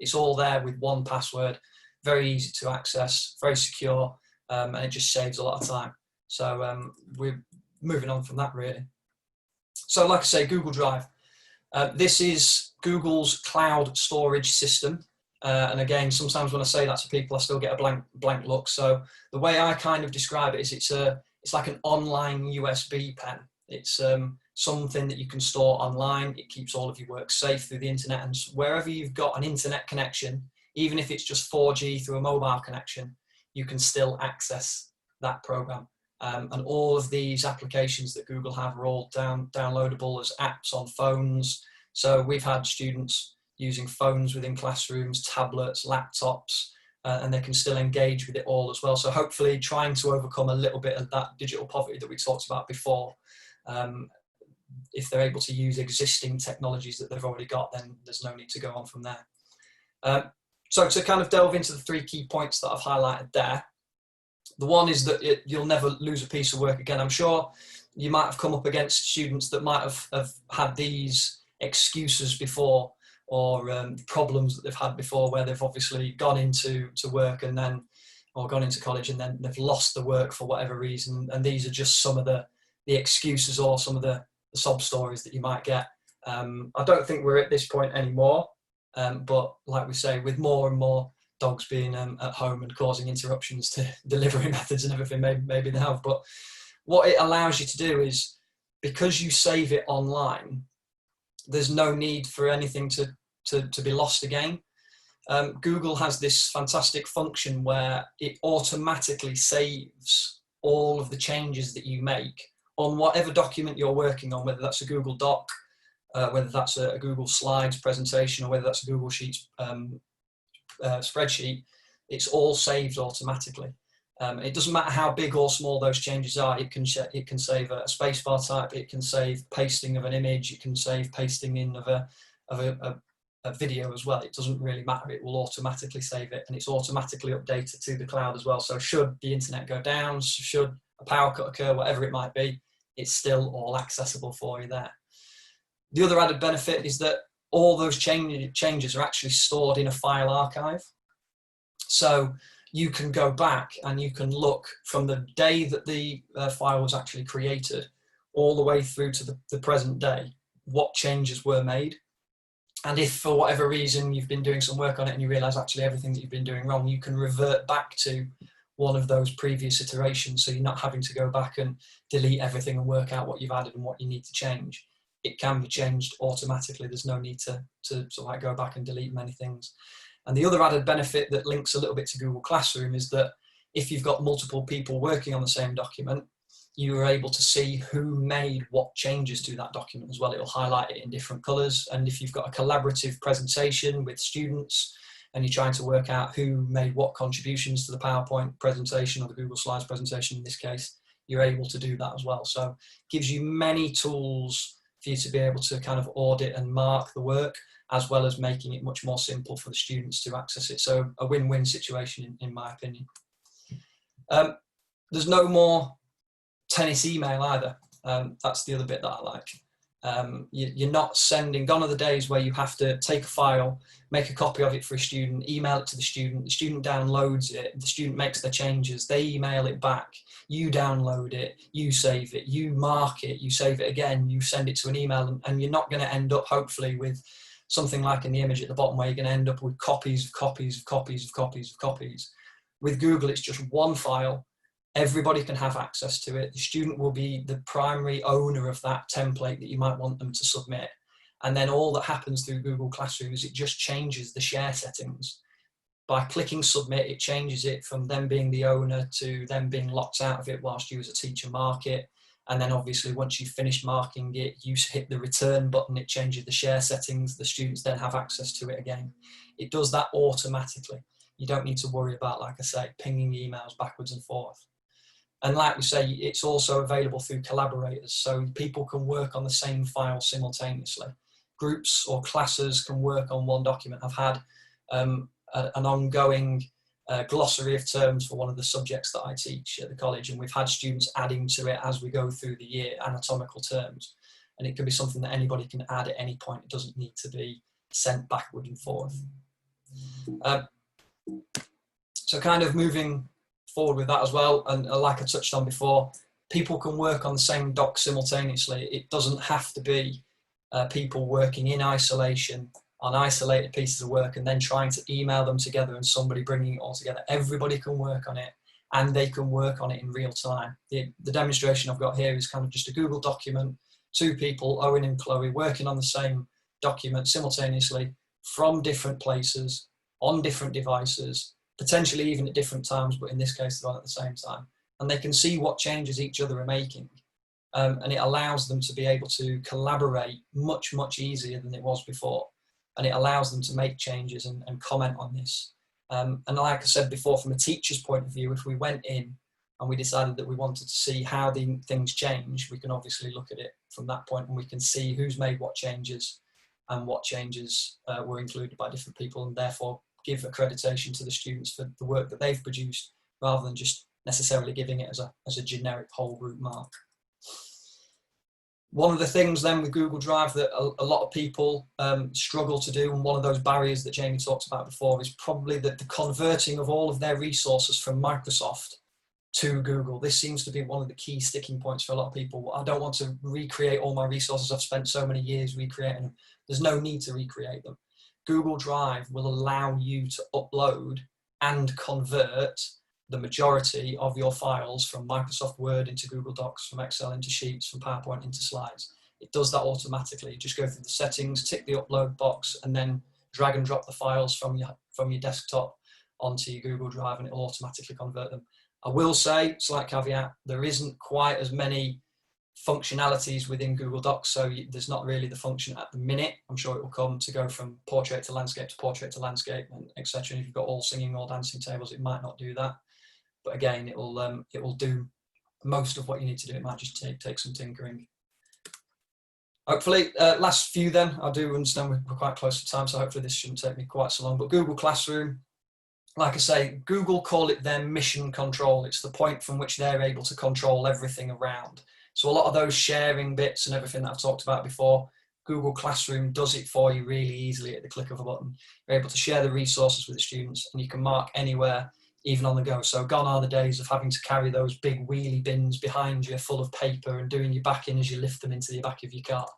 it's all there with one password, very easy to access, very secure. And it just saves a lot of time. So we're moving on from that really. So like I say, Google Drive. This is Google's cloud storage system. And again, sometimes when I say that to people, I still get a blank look. So the way I kind of describe it is it's like an online USB pen. It's something that you can store online. It keeps all of your work safe through the internet, and wherever you've got an internet connection, even if it's just 4G through a mobile connection, you can still access that program. And all of these applications that Google have are all downloadable as apps on phones. So we've had students using phones within classrooms, tablets, laptops, and they can still engage with it all as well. So hopefully trying to overcome a little bit of that digital poverty that we talked about before. If they're able to use existing technologies that they've already got, then there's no need to go on from there. So to kind of delve into the 3 key points that I've highlighted there, the one is that you'll never lose a piece of work again. I'm sure you might have come up against students that might have had these excuses before, or problems that they've had before, where they've obviously gone into work and then, or gone into college and then they've lost the work for whatever reason. And these are just some of the excuses or some of the sob stories that you might get. I don't think we're at this point anymore. But like we say, with more and more dogs being at home and causing interruptions to delivery methods and everything, maybe they have. But what it allows you to do is, because you save it online, there's no need for anything to be lost again. Google has this fantastic function where it automatically saves all of the changes that you make on whatever document you're working on, whether that's a Google Doc, whether that's a Google Slides presentation, or whether that's a Google Sheets spreadsheet. It's all saved automatically. It doesn't matter how big or small those changes are. It can save a spacebar type. It can save pasting of an image. It can save pasting in of a video as well. It doesn't really matter. It will automatically save it, and it's automatically updated to the cloud as well. So should the internet go down, should a power cut occur, whatever it might be, it's still all accessible for you there. The other added benefit is that all those changes are actually stored in a file archive. So you can go back and you can look from the day that the file was actually created all the way through to the present day, what changes were made. And if for whatever reason you've been doing some work on it and you realize actually everything that you've been doing wrong, you can revert back to one of those previous iterations. So you're not having to go back and delete everything and work out what you've added and what you need to change. It can be changed automatically. There's no need to sort of like go back and delete many things. And the other added benefit that links a little bit to Google Classroom is that if you've got multiple people working on the same document, you are able to see who made what changes to that document as well. It'll highlight it in different colours. And if you've got a collaborative presentation with students and you're trying to work out who made what contributions to the PowerPoint presentation or the Google Slides presentation in this case, you're able to do that as well. So it gives you many tools for you to be able to kind of audit and mark the work, as well as making it much more simple for the students to access it. So a win-win situation in my opinion. There's no more tennis email either. That's the other bit that I like. You're not sending, gone are the days where you have to take a file, make a copy of it for a student, email it to the student downloads it, the student makes the changes, they email it back, you download it, you save it, you mark it, you save it again, you send it to an email, and you're not going to end up hopefully with something like in the image at the bottom where you're going to end up with copies of copies of copies of copies of copies. With Google, it's just one file. Everybody can have access to it. The student will be the primary owner of that template that you might want them to submit. And then all that happens through Google Classroom is it just changes the share settings. By clicking submit, it changes it from them being the owner to them being locked out of it whilst you as a teacher mark it. And then obviously once you've finished marking it, you hit the return button, it changes the share settings. The students then have access to it again. It does that automatically. You don't need to worry about, like I say, pinging emails backwards and forth. And like we say, it's also available through collaborators, so people can work on the same file simultaneously. Groups or classes can work on one document. I've had an ongoing glossary of terms for one of the subjects that I teach at the college, and we've had students adding to it as we go through the year, anatomical terms. And it can be something that anybody can add at any point. It doesn't need to be sent backward and forth. So kind of moving forward with that as well, and like I touched on before, people can work on the same doc simultaneously. It doesn't have to be people working in isolation on isolated pieces of work and then trying to email them together and somebody bringing it all together. Everybody can work on it, and they can work on it in real time. The demonstration I've got here is kind of just a Google document, two people, Owen and Chloe, working on the same document simultaneously from different places, on different devices, potentially even at different times, but in this case they're on at the same time. And they can see what changes each other are making. And it allows them to be able to collaborate much, much easier than it was before. And it allows them to make changes and comment on this. And like I said before, from a teacher's point of view, if we went in and we decided that we wanted to see how the things change, we can obviously look at it from that point, and we can see who's made what changes and what changes were included by different people, and therefore give accreditation to the students for the work that they've produced, rather than just necessarily giving it as a generic whole group mark. One of the things then with Google Drive that a lot of people struggle to do, and one of those barriers that Jamie talked about before, is probably that the converting of all of their resources from Microsoft to Google. This seems to be one of the key sticking points for a lot of people. I don't want to recreate all my resources. I've spent so many years recreating them. There's no need to recreate them. Google Drive will allow you to upload and convert the majority of your files from Microsoft Word into Google Docs, from Excel into Sheets, from PowerPoint into Slides. It does that automatically. You just go through the settings, tick the upload box, and then drag and drop the files from your desktop onto your Google Drive, and it will automatically convert them. I will say, slight caveat, there isn't quite as many functionalities within Google Docs, so there's not really the function at the minute. I'm sure it will come to go from portrait to landscape, and etc. If you've got all singing or dancing tables, it might not do that. But again, it will do most of what you need to do. It might just take some tinkering. Hopefully, last few then, I do understand we're quite close to time, so hopefully this shouldn't take me quite so long. But Google Classroom, like I say, Google call it their mission control. It's the point from which they're able to control everything around. So a lot of those sharing bits and everything that I've talked about before, Google Classroom does it for you really easily at the click of a button. You're able to share the resources with the students, and you can mark anywhere, even on the go. So gone are the days of having to carry those big wheelie bins behind you full of paper and doing your back in as you lift them into the back of your car.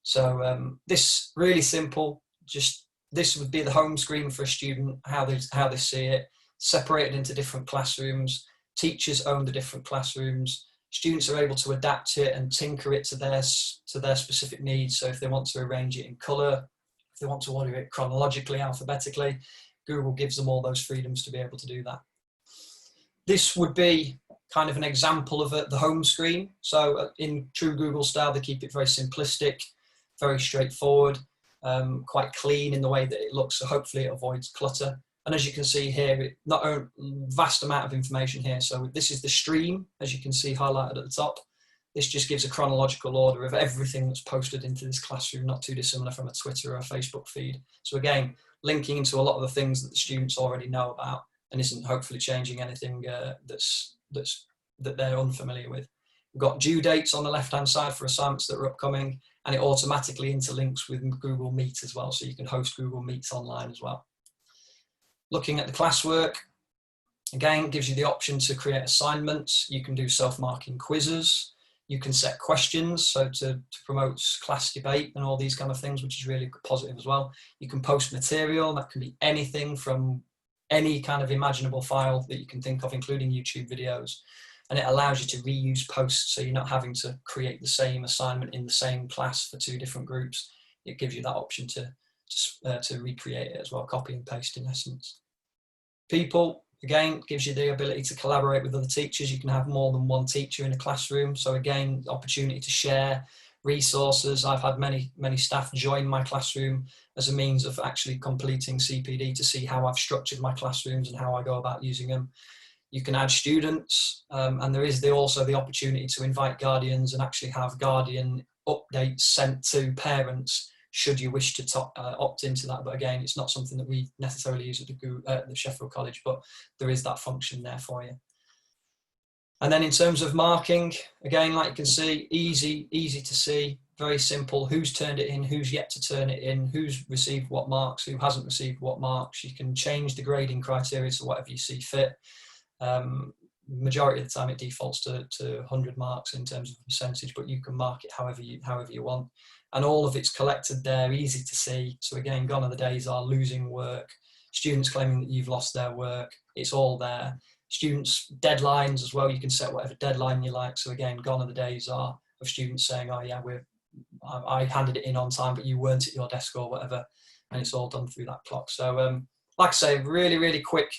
So this really simple, just this would be the home screen for a student, how they see it, separated into different classrooms. Teachers own the different classrooms. Students are able to adapt it and tinker it to their specific needs. So if they want to arrange it in colour, if they want to order it chronologically, alphabetically, Google gives them all those freedoms to be able to do that. This would be kind of an example of the home screen. So in true Google style, they keep it very simplistic, very straightforward, quite clean in the way that it looks. So hopefully it avoids clutter. And as you can see here, it not a vast amount of information here. So this is the stream, as you can see highlighted at the top. This just gives a chronological order of everything that's posted into this classroom, not too dissimilar from a Twitter or a Facebook feed. So again, linking into a lot of the things that the students already know about and isn't hopefully changing anything that they're unfamiliar with. We've got due dates on the left-hand side for assignments that are upcoming, and it automatically interlinks with Google Meet as well, so you can host Google Meets online as well. Looking at the classwork, again, gives you the option to create assignments. You can do self-marking quizzes. You can set questions, so to promote class debate and all these kind of things, which is really positive as well. You can post material. That can be anything from any kind of imaginable file that you can think of, including YouTube videos. And it allows you to reuse posts, so you're not having to create the same assignment in the same class for 2 different groups. It gives you that option to recreate it as well, copy and paste in essence. People, again, gives you the ability to collaborate with other teachers. You can have more than one teacher in a classroom. So again, opportunity to share resources. I've had many staff join my classroom as a means of actually completing CPD to see how I've structured my classrooms and how I go about using them. You can add students, and there is also the opportunity to invite guardians and actually have guardian updates sent to parents should you wish to opt into that. But again, it's not something that we necessarily use at the Sheffield College, but there is that function there for you. And then in terms of marking, again, like you can see, easy to see, very simple. Who's turned it in, who's yet to turn it in, who's received what marks, who hasn't received what marks. You can change the grading criteria to whatever you see fit. Majority of the time it defaults to 100 marks in terms of percentage, but you can mark it however you want. And all of it's collected there, easy to see. So again, gone are the days are losing work, students claiming that you've lost their work. It's all there. Students' deadlines as well, you can set whatever deadline you like. So again, gone are the days are of students saying, oh yeah, I handed it in on time, but you weren't at your desk or whatever. And it's all done through that clock. So like I say, really quick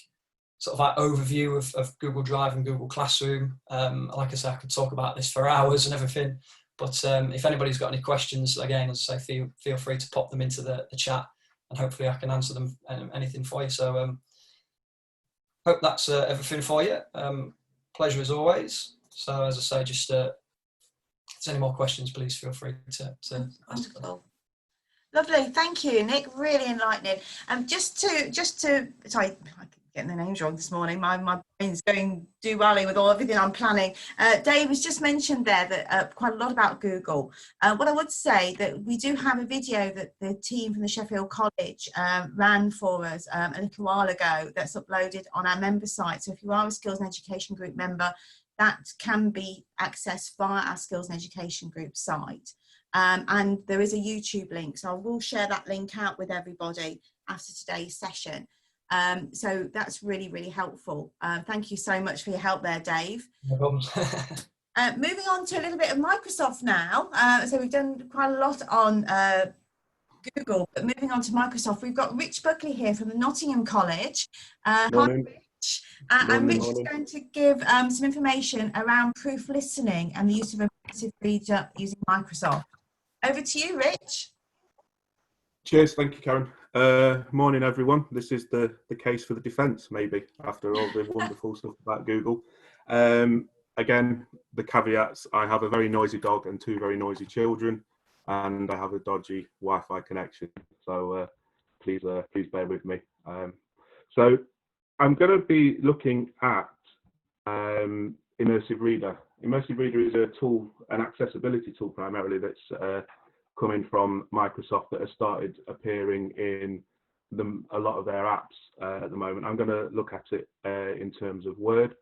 sort of like overview of Google Drive and Google Classroom. Like I say, I could talk about this for hours and everything. But if anybody's got any questions, again, as I say, feel free to pop them into the chat, and hopefully I can answer them, anything for you. So hope that's everything for you. Pleasure as always. So as I say, just if there's any more questions, please feel free to ask them. Lovely, thank you, Nick. Really enlightening. Just to sorry, I'm getting the names wrong this morning. My brain's going do-wally with everything I'm planning. Dave has just mentioned there that quite a lot about Google. What I would say that we do have a video that the team from the Sheffield College ran for us a little while ago that's uploaded on our member site. So if you are a Skills and Education Group member, that can be accessed via our Skills and Education Group site. And there is a YouTube link, so I will share that link out with everybody after today's session. So that's really helpful. Thank you so much for your help there, Dave. No problems. Moving on to a little bit of Microsoft now. So we've done quite a lot on Google, but moving on to Microsoft, we've got Rich Buckley here from the Nottingham College. Morning. Hi, Rich. And Rich is going to give some information around proof listening and the use of immersive reader using Microsoft. Over to you, Rich. Cheers, thank you, Karen. Morning, everyone. This is the case for the defence, maybe, after all the wonderful stuff about Google. Again, the caveats, I have a very noisy dog and 2 very noisy children, and I have a dodgy Wi-Fi connection, so please bear with me. So I'm going to be looking at Immersive Reader. Immersive Reader is a tool, an accessibility tool primarily, that's coming from Microsoft, that has started appearing in a lot of their apps at the moment. I'm going to look at it in terms of Word.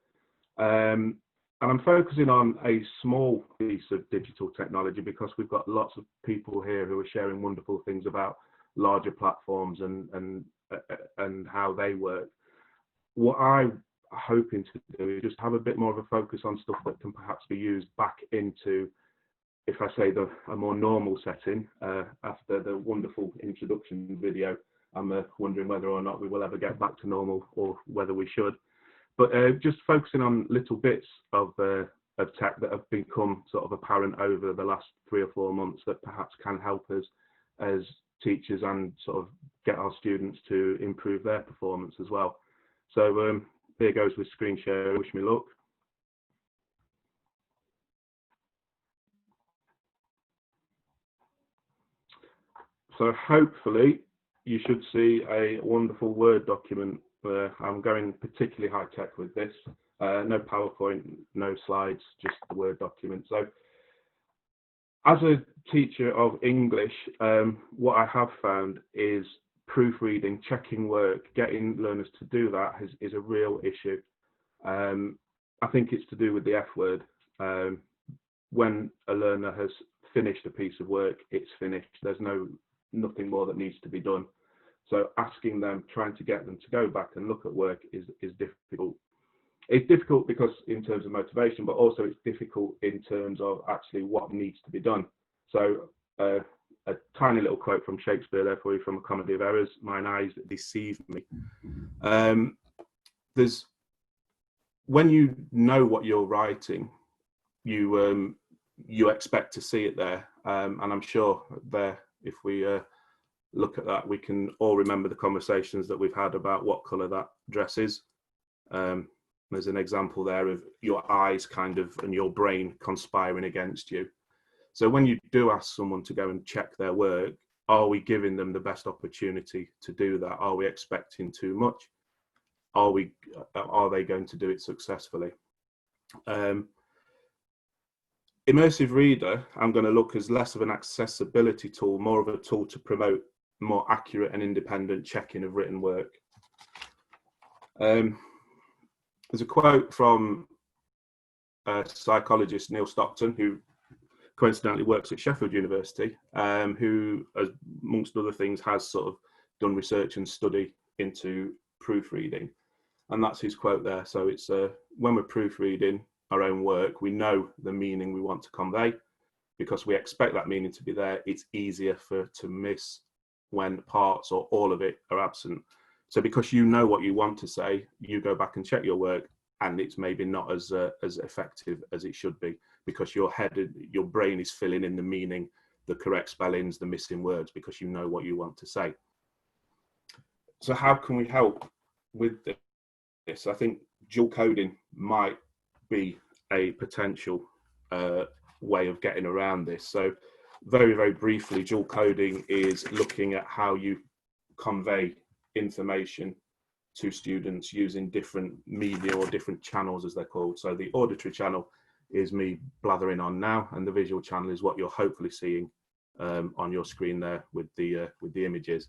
And I'm focusing on a small piece of digital technology because we've got lots of people here who are sharing wonderful things about larger platforms and how they work. What I'm hoping to do is just have a bit more of a focus on stuff that can perhaps be used back into, if I say a more normal setting. After the wonderful introduction video, I'm wondering whether or not we will ever get back to normal or whether we should. But just focusing on little bits of tech that have become sort of apparent over the last 3 or 4 months that perhaps can help us as teachers and sort of get our students to improve their performance as well. So here goes with screen share. Wish me luck. So hopefully you should see a wonderful Word document. I'm going particularly high tech with this. No PowerPoint, no slides, just the Word document. So as a teacher of English, what I have found is proofreading, checking work, getting learners to do that is a real issue. I think it's to do with the F word. When a learner has finished a piece of work, it's finished. There's nothing more that needs to be done. So asking them, trying to get them to go back and look at work is difficult. It's difficult because in terms of motivation, but also it's difficult in terms of actually what needs to be done. So a tiny little quote from Shakespeare there for you from A Comedy of Errors: "Mine eyes deceive me." When you know what you're writing, you expect to see it there, and I'm sure there, if we look at that, we can all remember the conversations that we've had about what colour that dress is. There's an example there of your eyes kind of and your brain conspiring against you. So when you do ask someone to go and check their work, are we giving them the best opportunity to do that? Are we expecting too much? Are they going to do it successfully? Immersive Reader, I'm going to look as less of an accessibility tool, more of a tool to promote more accurate and independent checking of written work. There's a quote from psychologist Neil Stockton, who coincidentally works at Sheffield University, who, amongst other things, has sort of done research and study into proofreading. And that's his quote there. So it's when we're proofreading our own work, we know the meaning we want to convey. Because we expect that meaning to be there, it's easier to miss when parts or all of it are absent. So because you know what you want to say, you go back and check your work, and it's maybe not as effective as it should be, because your brain is filling in the meaning, the correct spellings, the missing words, because you know what you want to say. So how can we help with this? I think dual coding might be a potential way of getting around this. So very, very briefly, dual coding is looking at how you convey information to students using different media or different channels, as they're called. So the auditory channel is me blathering on now, and the visual channel is what you're hopefully seeing on your screen there with the images.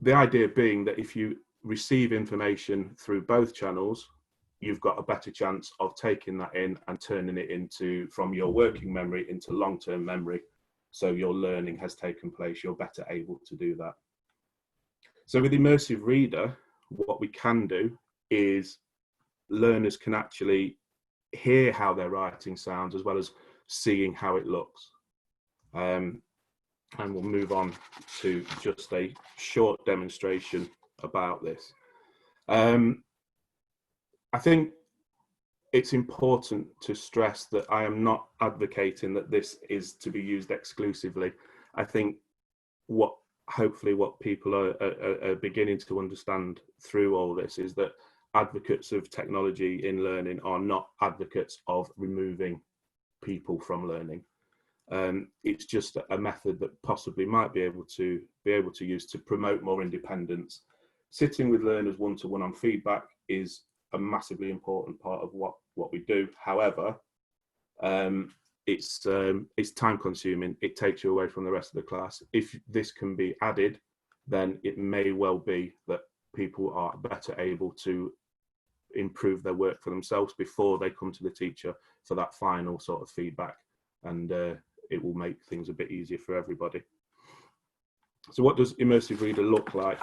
The idea being that if you receive information through both channels, you've got a better chance of taking that in and turning it from your working memory into long-term memory. So your learning has taken place, you're better able to do that. So with Immersive Reader, what we can do is learners can actually hear how their writing sounds as well as seeing how it looks. And we'll move on to just a short demonstration about this. I think it's important to stress that I am not advocating that this is to be used exclusively. I think hopefully what people are beginning to understand through all this is that advocates of technology in learning are not advocates of removing people from learning. It's just a method that possibly might be able to use to promote more independence. Sitting with learners one-to-one on feedback is a massively important part of what we do. However, it's time consuming. It takes you away from the rest of the class. If this can be added, then it may well be that people are better able to improve their work for themselves before they come to the teacher for that final sort of feedback, and it will make things a bit easier for everybody. So what does Immersive Reader look like?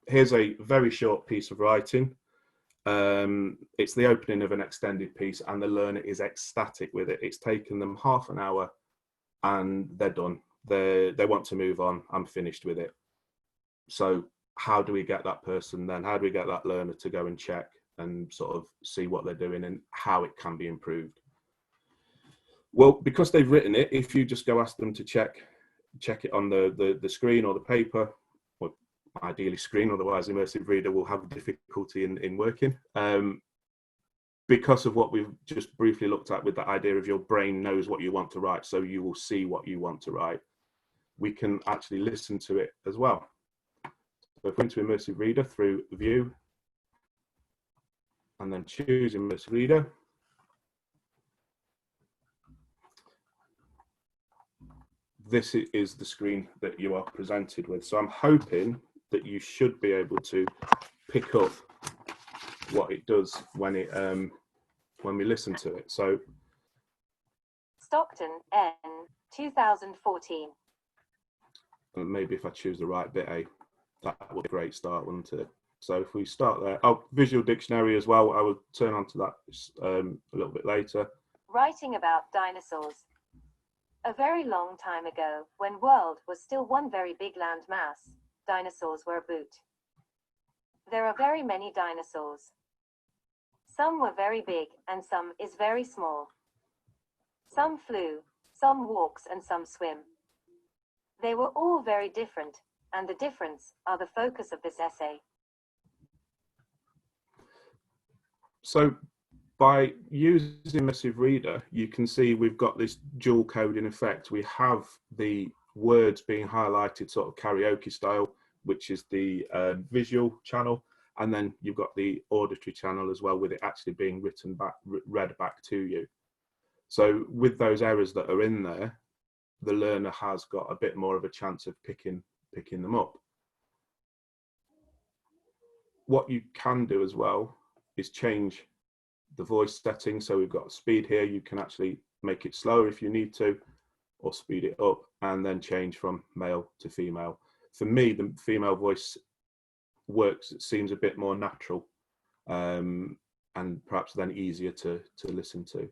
Here's a very short piece of writing. It's the opening of an extended piece, and the learner is ecstatic with it. It's taken them half an hour and they're done. They want to move on. I'm finished with it. So how do we get that person then? How do we get that learner to go and check and sort of see what they're doing and how it can be improved? Well, because they've written it, if you just go ask them to check it on the screen or the paper, or ideally screen, otherwise immersive reader will have difficulty in working. Because of what we've just briefly looked at with the idea of your brain knows what you want to write, so you will see what you want to write, we can actually listen to it as well. So if we go into immersive reader through view and then choose immersive reader, this is the screen that you are presented with. So I'm hoping that you should be able to pick up what it does when it when we listen to it. So Stockton, N, 2014. Maybe if I choose the right bit, that would be a great start, wouldn't it? So if we start there, oh, visual dictionary as well. I will turn on to that a little bit later. Writing about dinosaurs. A very long time ago, when world was still one very big land mass, dinosaurs were about. There are very many dinosaurs. Some were very big and some is very small. Some flew, some walks and some swim. They were all very different, and the difference are the focus of this essay. So by using immersive reader, you can see we've got this dual coding effect. We have the words being highlighted sort of karaoke style, which is the visual channel, and then you've got the auditory channel as well, with it actually being written back, read back to you. So with those errors that are in there, the learner has got a bit more of a chance of picking them up. What you can do as well is change the voice setting. So we've got speed here. You can actually make it slower if you need to, or speed it up, and then change from male to female. For me, the female voice works. It seems a bit more natural, and perhaps then easier to listen to.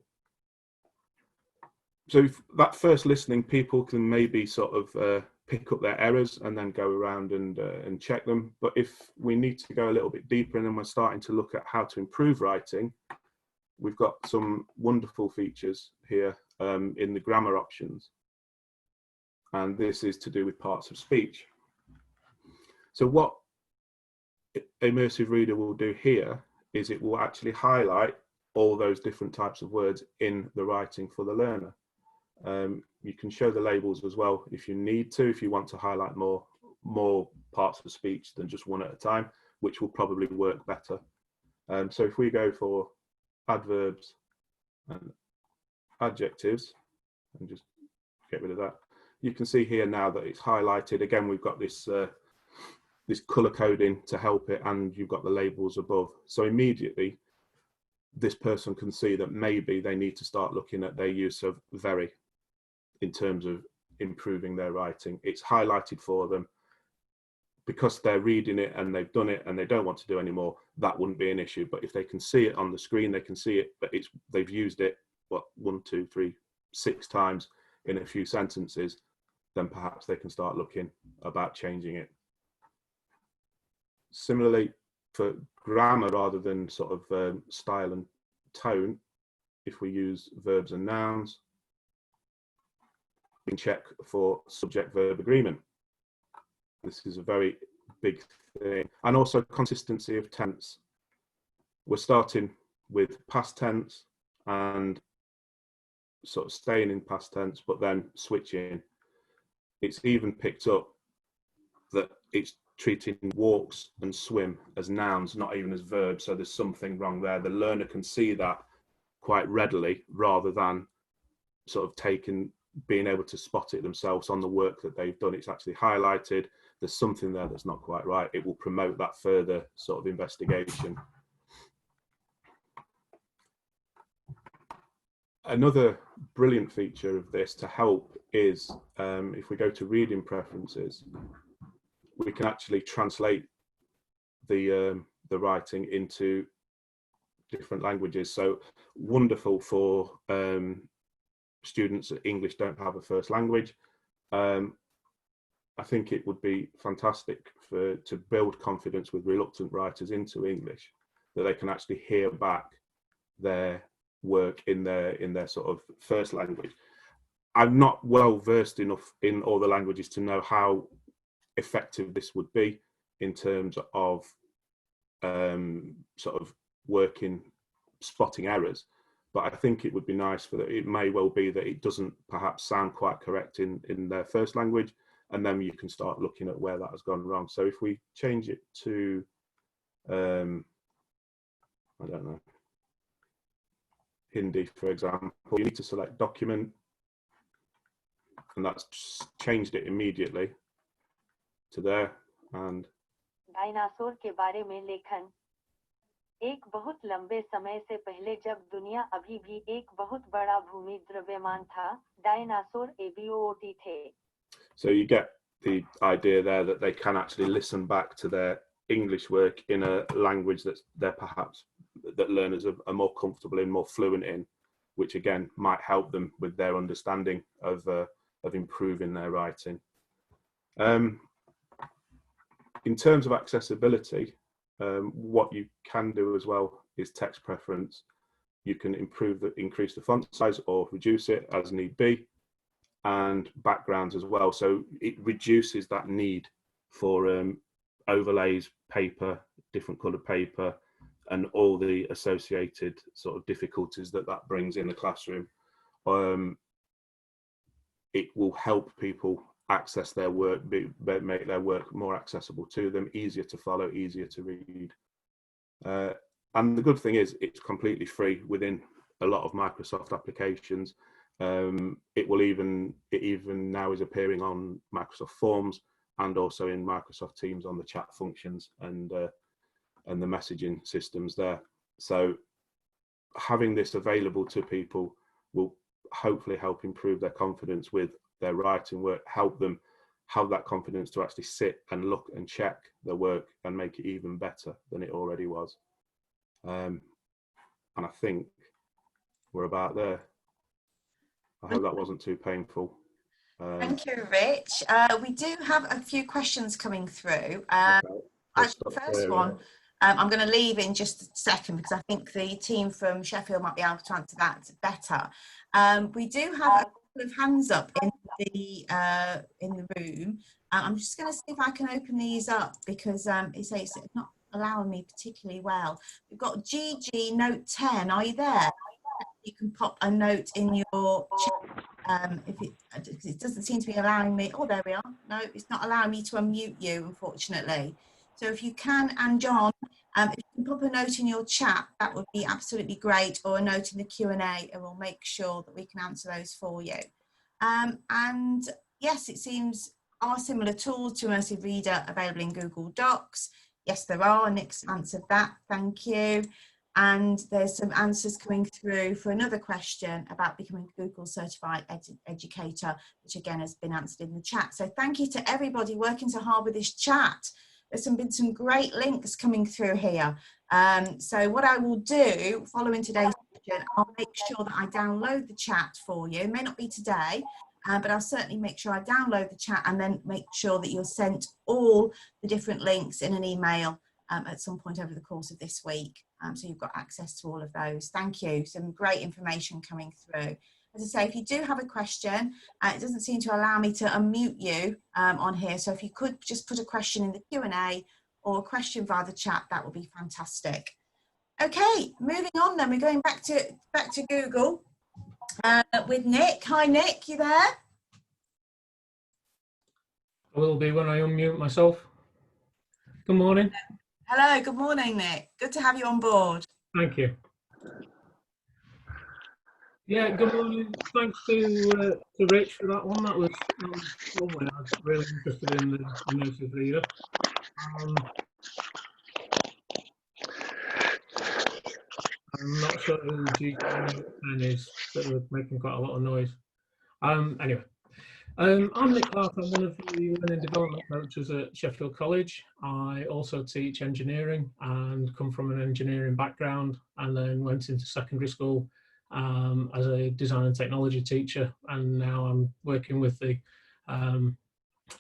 So that first listening, people can maybe sort of pick up their errors and then go around and check them. But if we need to go a little bit deeper and then we're starting to look at how to improve writing, we've got some wonderful features here in the grammar options. And this is to do with parts of speech. So what Immersive Reader will do here is it will actually highlight all those different types of words in the writing for the learner. You can show the labels as well if you need to, if you want to highlight more parts of speech than just one at a time, which will probably work better. So if we go for adverbs and adjectives and just get rid of that, you can see here now that it's highlighted. Again, we've got this this color coding to help it, and you've got the labels above. So immediately this person can see that maybe they need to start looking at their use of very in terms of improving their writing. It's highlighted for them. Because they're reading it and they've done it and they don't want to do any more, that wouldn't be an issue. But if they can see it on the screen, they can see it, but they've used it, what, 1, 2, 3, 6 times in a few sentences, then perhaps they can start looking about changing it. Similarly, for grammar, rather than sort of style and tone, if we use verbs and nouns, we can check for subject-verb agreement. This is a very big thing. And also consistency of tense. We're starting with past tense and sort of staying in past tense, but then switching. It's even picked up that it's treating walks and swim as nouns, not even as verbs. So there's something wrong there. The learner can see that quite readily, rather than sort of being able to spot it themselves on the work that they've done. It's actually highlighted. There's something there that's not quite right. It will promote that further sort of investigation. Another brilliant feature of this to help is if we go to reading preferences, we can actually translate the writing into different languages. So wonderful for students that English don't have a first language. I think it would be fantastic to build confidence with reluctant writers into English, that they can actually hear back their work in their sort of first language. I'm not well versed enough in all the languages to know how effective this would be in terms of sort of spotting errors, but I think it would be nice for that. It may well be that it doesn't perhaps sound quite correct in their first language, and then you can start looking at where that has gone wrong. So if we change it to I don't know, Hindi, for example, you need to select document, and that's changed it immediately to there. And dinosaur के बारे में लेखन। एक बहुत लंबे समय से पहले जब दुनिया अभी भी एक बहुत बड़ा भूमि द्रव्यमान था, डायनासोर एबीओटी थे। So you get the idea there that they can actually listen back to their English work in a language that learners are more comfortable in, more fluent in, which again might help them with their understanding of improving their writing. In terms of accessibility, what you can do as well is text preference. You can increase the font size or reduce it as need be, and backgrounds as well. So it reduces that need for overlays, paper, different coloured paper, and all the associated sort of difficulties that brings in the classroom. It will help people access their work, make their work more accessible to them, easier to follow, easier to read. And the good thing is it's completely free within a lot of Microsoft applications. It even now is appearing on Microsoft Forms and also in Microsoft Teams on the chat functions and the messaging systems there. So having this available to people will hopefully help improve their confidence with their writing work, help them have that confidence to actually sit and look and check their work and make it even better than it already was. And I think we're about there. I hope that wasn't too painful. Thank you, Rich. We do have a few questions coming through. The first one, I'm going to leave in just a second because I think the team from Sheffield might be able to answer that better. We do have a couple of hands up in the room. I'm just going to see if I can open these up because it's not allowing me particularly well. We've got GG Note 10. Are you there? You can pop a note in your chat. If it doesn't seem to be allowing me. Oh, there we are. No, it's not allowing me to unmute you, unfortunately. So if you can, and John, if you can pop a note in your chat, that would be absolutely great, or a note in the Q&A, and we'll make sure that we can answer those for you. And yes, it seems, are similar tools to Immersive Reader available in Google Docs? Yes, there are. Nick's answered that. Thank you. And there's some answers coming through for another question about becoming a Google certified educator, which again has been answered in the chat. So thank you to everybody working so hard with this chat. There's been some great links coming through here. So what I will do following today's session, I'll make sure that I download the chat for you. It may not be today, but I'll certainly make sure I download the chat and then make sure that you're sent all the different links in an email at some point over the course of this week. So you've got access to all of those. Thank you. Some great information coming through. As I say, if you do have a question, it doesn't seem to allow me to unmute you on here. So if you could just put a question in the Q&A or a question via the chat, that would be fantastic. Okay, moving on then. We're going back to Google with Nick. Hi, Nick, you there? I will be when I unmute myself. Good morning. Hello, good morning, Nick. Good to have you on board. Thank you. Yeah, good morning. Thanks to Rich for that one. That was lovely. I was really interested in the Immersive Reader. I'm not sure who GG10 is, but they're making quite a lot of noise. Anyway. I'm Nick Clark. I'm one of the learning development coaches at Sheffield College. I also teach engineering and come from an engineering background, and then went into secondary school as a design and technology teacher, and now I'm working with the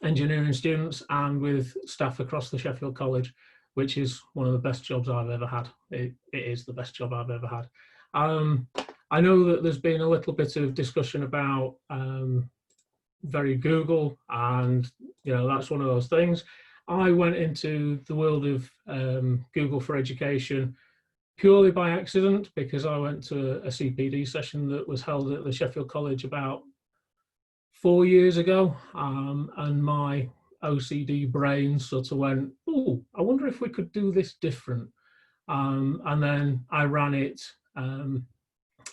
engineering students and with staff across the Sheffield College, which is one of the best jobs I've ever had. It is the best job I've ever had. I know that there's been a little bit of discussion about very Google, and that's one of those things. I went into the world of Google for Education purely by accident, because I went to a CPD session that was held at the Sheffield College about 4 years ago, and my OCD brain sort of went, oh, I wonder if we could do this different. And then I ran it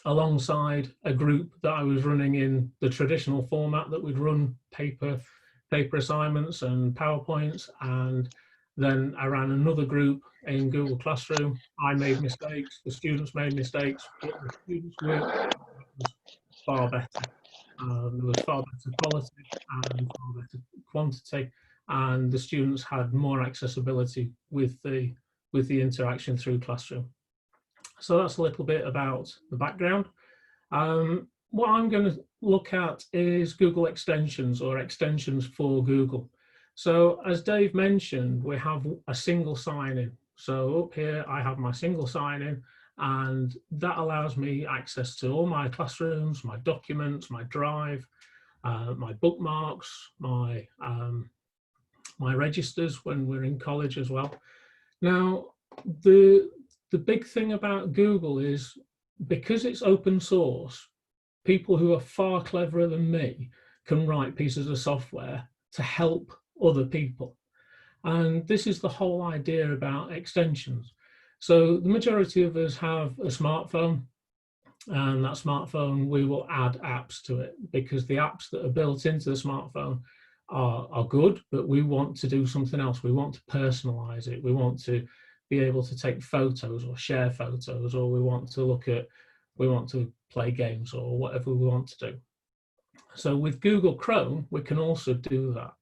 alongside a group that I was running in the traditional format that we'd run paper assignments and PowerPoints, and then I ran another group in Google Classroom. I made mistakes, the students made mistakes, but the students' work was far better. There was far better quality and far better quantity, and the students had more accessibility with the interaction through Classroom. So that's a little bit about the background. What I'm going to look at is Google extensions, or extensions for Google. So as Dave mentioned, we have a single sign-in. So up here, I have my single sign-in, and that allows me access to all my classrooms, my documents, my drive, my bookmarks, my registers when we're in college as well. Now, the big thing about Google is, because it's open source, people who are far cleverer than me can write pieces of software to help other people. And this is the whole idea about extensions. So the majority of us have a smartphone, and that smartphone, we will add apps to it, because the apps that are built into the smartphone are good, but we want to do something else. We want to personalize it. We want to be able to take photos or share photos, or we want to play games, or whatever we want to do. So with Google Chrome, we can also do that.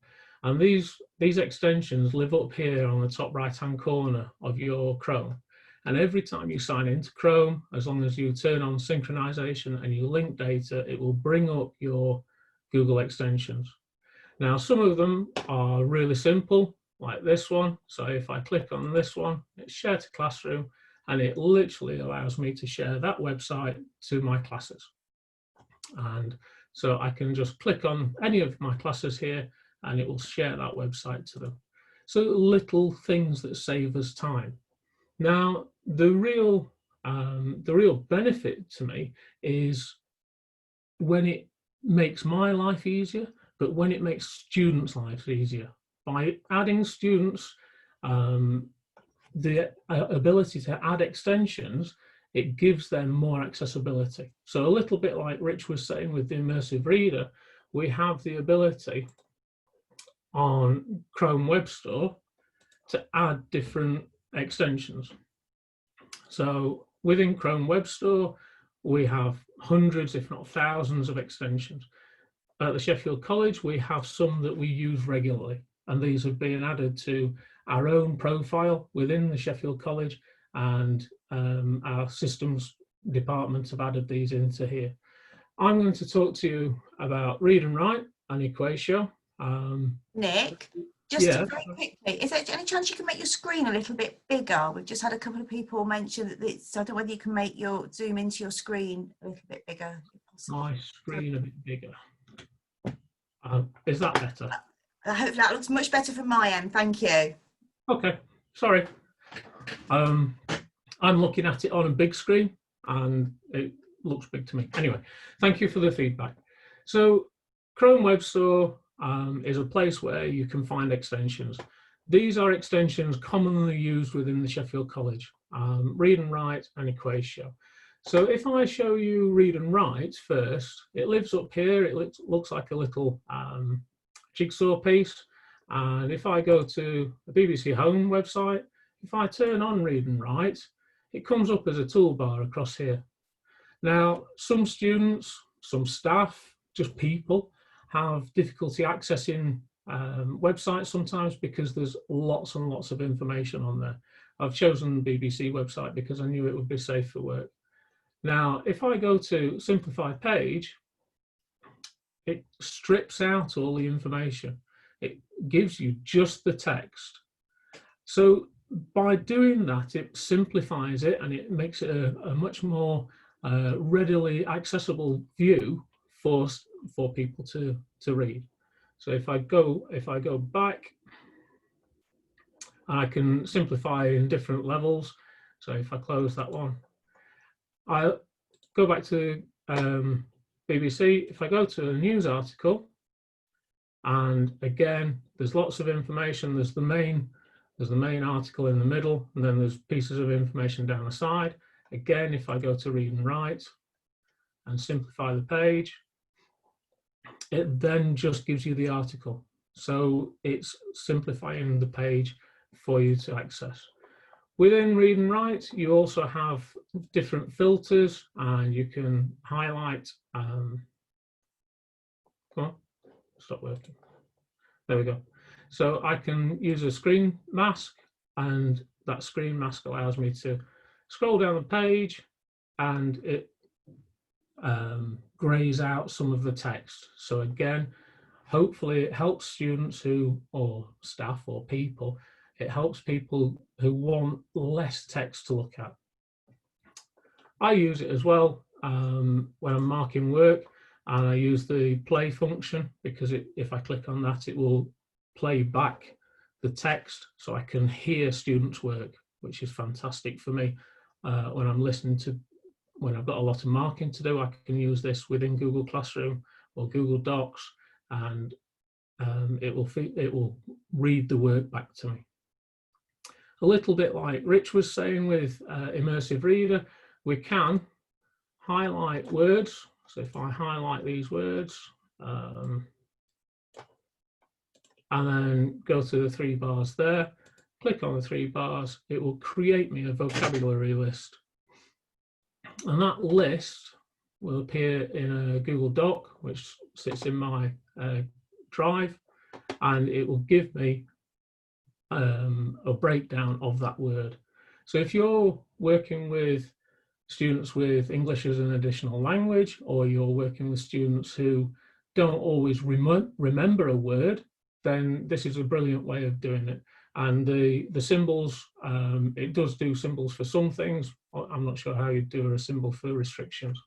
And these extensions live up here on the top right-hand corner of your Chrome. And every time you sign into Chrome, as long as you turn on synchronization and you link data, it will bring up your Google extensions. Now, some of them are really simple, like this one. So if I click on this one, it's share to Classroom, and it literally allows me to share that website to my classes. And so I can just click on any of my classes here, and it will share that website to them. So little things that save us time. Now, the real benefit to me is when it makes my life easier, but when it makes students' lives easier. By adding students the ability to add extensions, it gives them more accessibility. So a little bit like Rich was saying with the immersive reader, we have the ability on Chrome Web Store to add different extensions. So within Chrome Web Store, we have hundreds, if not thousands, of extensions. At the Sheffield College, we have some that we use regularly, and these have been added to our own profile within the Sheffield College, and our systems department have added these into here. I'm going to talk to you about read and write and Equatio. Nick, just very quickly, is there any chance you can make your screen a little bit bigger? We've just had a couple of people mention that it's, I don't know whether you can make your zoom into your screen a little bit bigger. My screen a bit bigger. Is that better? I hope that looks much better from my end. Thank you. Okay, sorry. I'm looking at it on a big screen and it looks big to me. Anyway, thank you for the feedback. So Chrome Web Store is a place where you can find extensions. These are extensions commonly used within the Sheffield College, read and write and Equatio. So if I show you read and write first, it lives up here. It looks like a little jigsaw piece. And if I go to the BBC Home website, if I turn on read and write, it comes up as a toolbar across here. Now, some students, some staff, just people have difficulty accessing websites sometimes because there's lots and lots of information on there. I've chosen the BBC website because I knew it would be safe for work. Now, if I go to simplified page, it strips out all the information. It gives you just the text. So by doing that, it simplifies it and it makes it a much more readily accessible view for people to read. So if I go back, I can simplify in different levels. So if I close that one, I'll go back to BBC. If I go to a news article, and again, there's lots of information. There's the main article in the middle, and then there's pieces of information down the side. Again, if I go to read and write and simplify the page, it then just gives you the article. So it's simplifying the page for you to access. Within read and write, you also have different filters, and you can highlight. Come on, stop working. There we go. So I can use a screen mask, and that screen mask allows me to scroll down the page, and it grays out some of the text. So again, hopefully it helps students or staff or people, it helps people who want less text to look at. I use it as well when I'm marking work, and I use the play function, because if I click on that, it will play back the text so I can hear students' work, which is fantastic for me when I'm listening to, when I've got a lot of marking to do. I can use this within Google Classroom or Google Docs, and it will read the work back to me. A little bit like Rich was saying with Immersive Reader, we can highlight words. So if I highlight these words and then go to the 3 bars there, click on the 3 bars, it will create me a vocabulary list. And that list will appear in a Google Doc, which sits in my drive, and it will give me a breakdown of that word. So if you're working with students with English as an additional language, or you're working with students who don't always remember a word, then this is a brilliant way of doing it. And the symbols, it does do symbols for some things. I'm not sure how you do a symbol for restrictions.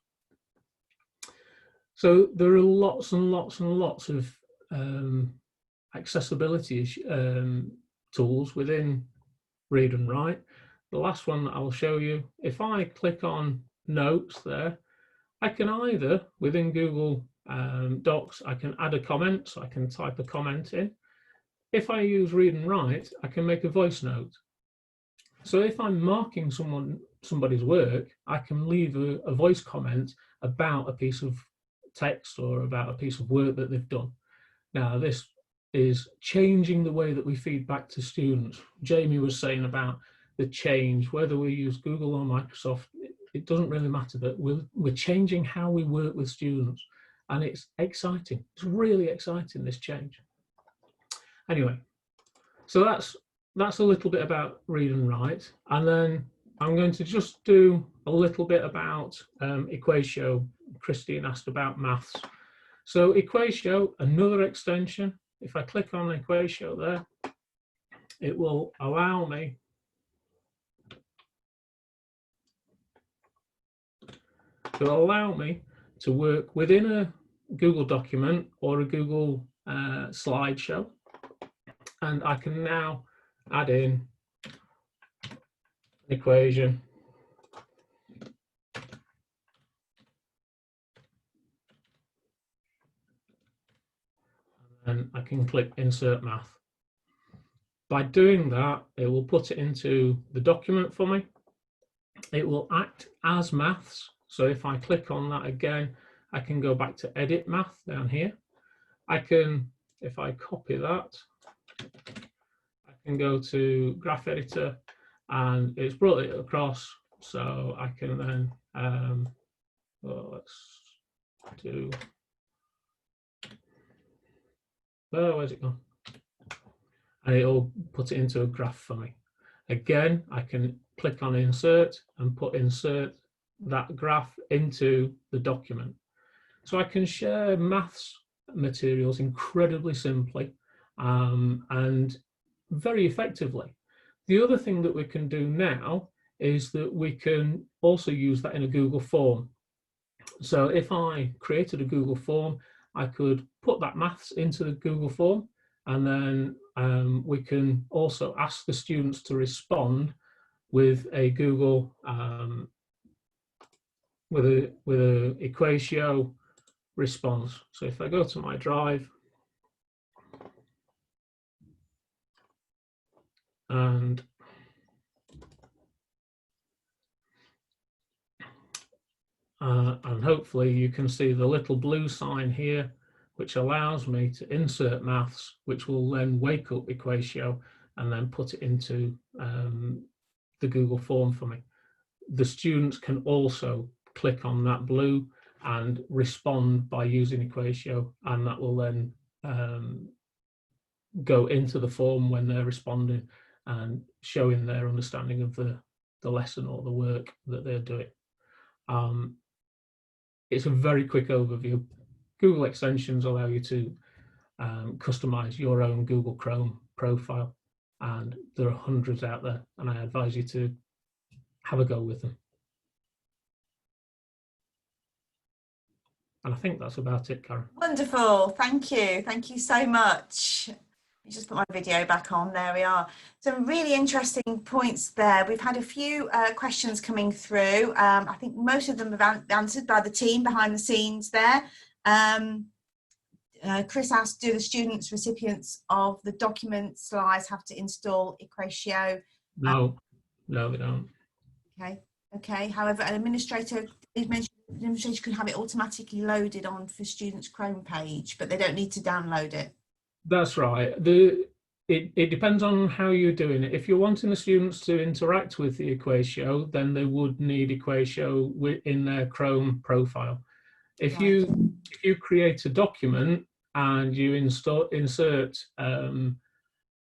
So there are lots and lots and lots of accessibility tools within Read and Write. The last one that I'll show you, if I click on notes there, I can either, within Google Docs, I can add a comment, so I can type a comment in. If I use Read and Write, I can make a voice note. So if I'm marking somebody's work, I can leave a voice comment about a piece of text or about a piece of work that they've done. Now, this is changing the way that we feed back to students. Jamie was saying about the change, whether we use Google or Microsoft, it doesn't really matter, but we're changing how we work with students, and it's exciting. It's really exciting, this change. Anyway, so that's a little bit about Read and Write, and then I'm going to just do a little bit about Equatio. Christine asked about maths. So Equatio, another extension. If I click on Equatio there, it will allow me to work within a Google document or a Google slideshow, and I can now add in an equation. And I can click Insert Math. By doing that, it will put it into the document for me. It will act as maths. So if I click on that again, I can go back to Edit Math down here. I can, if I copy that, I can go to Graph Editor, and it's brought it across. So I can then, let's do, oh, where's it gone? And it'll put it into a graph for me. Again, I can click on Insert and insert that graph into the document. So I can share maths materials incredibly simply, and very effectively. The other thing that we can do now is that we can also use that in a Google form. So if I created a Google form, I could put that maths into the Google form, and then we can also ask the students to respond with a Google with a Equatio response. So if I go to my drive and hopefully you can see the little blue sign here, which allows me to insert maths, which will then wake up Equatio and then put it into the Google form for me. The students can also click on that blue and respond by using Equatio, and that will then go into the form when they're responding and showing their understanding of the lesson or the work that they're doing. It's a very quick overview. Google extensions allow you to customize your own Google Chrome profile, and there are hundreds out there, and I advise you to have a go with them. And I think that's about it, Karen. Wonderful, thank you so much. Let me just put my video back on. There we are. Some really interesting points there. We've had a few questions coming through. I think most of them have answered by the team behind the scenes there. Chris asked, do the students recipients of the document slides have to install Equatio? No, they don't. Okay. However, an administrator can have it automatically loaded on for students' Chrome page, but they don't need to download it. That's right. It depends on how you're doing it. If you're wanting the students to interact with the Equatio, then they would need Equatio in their Chrome profile. If you create a document and you insert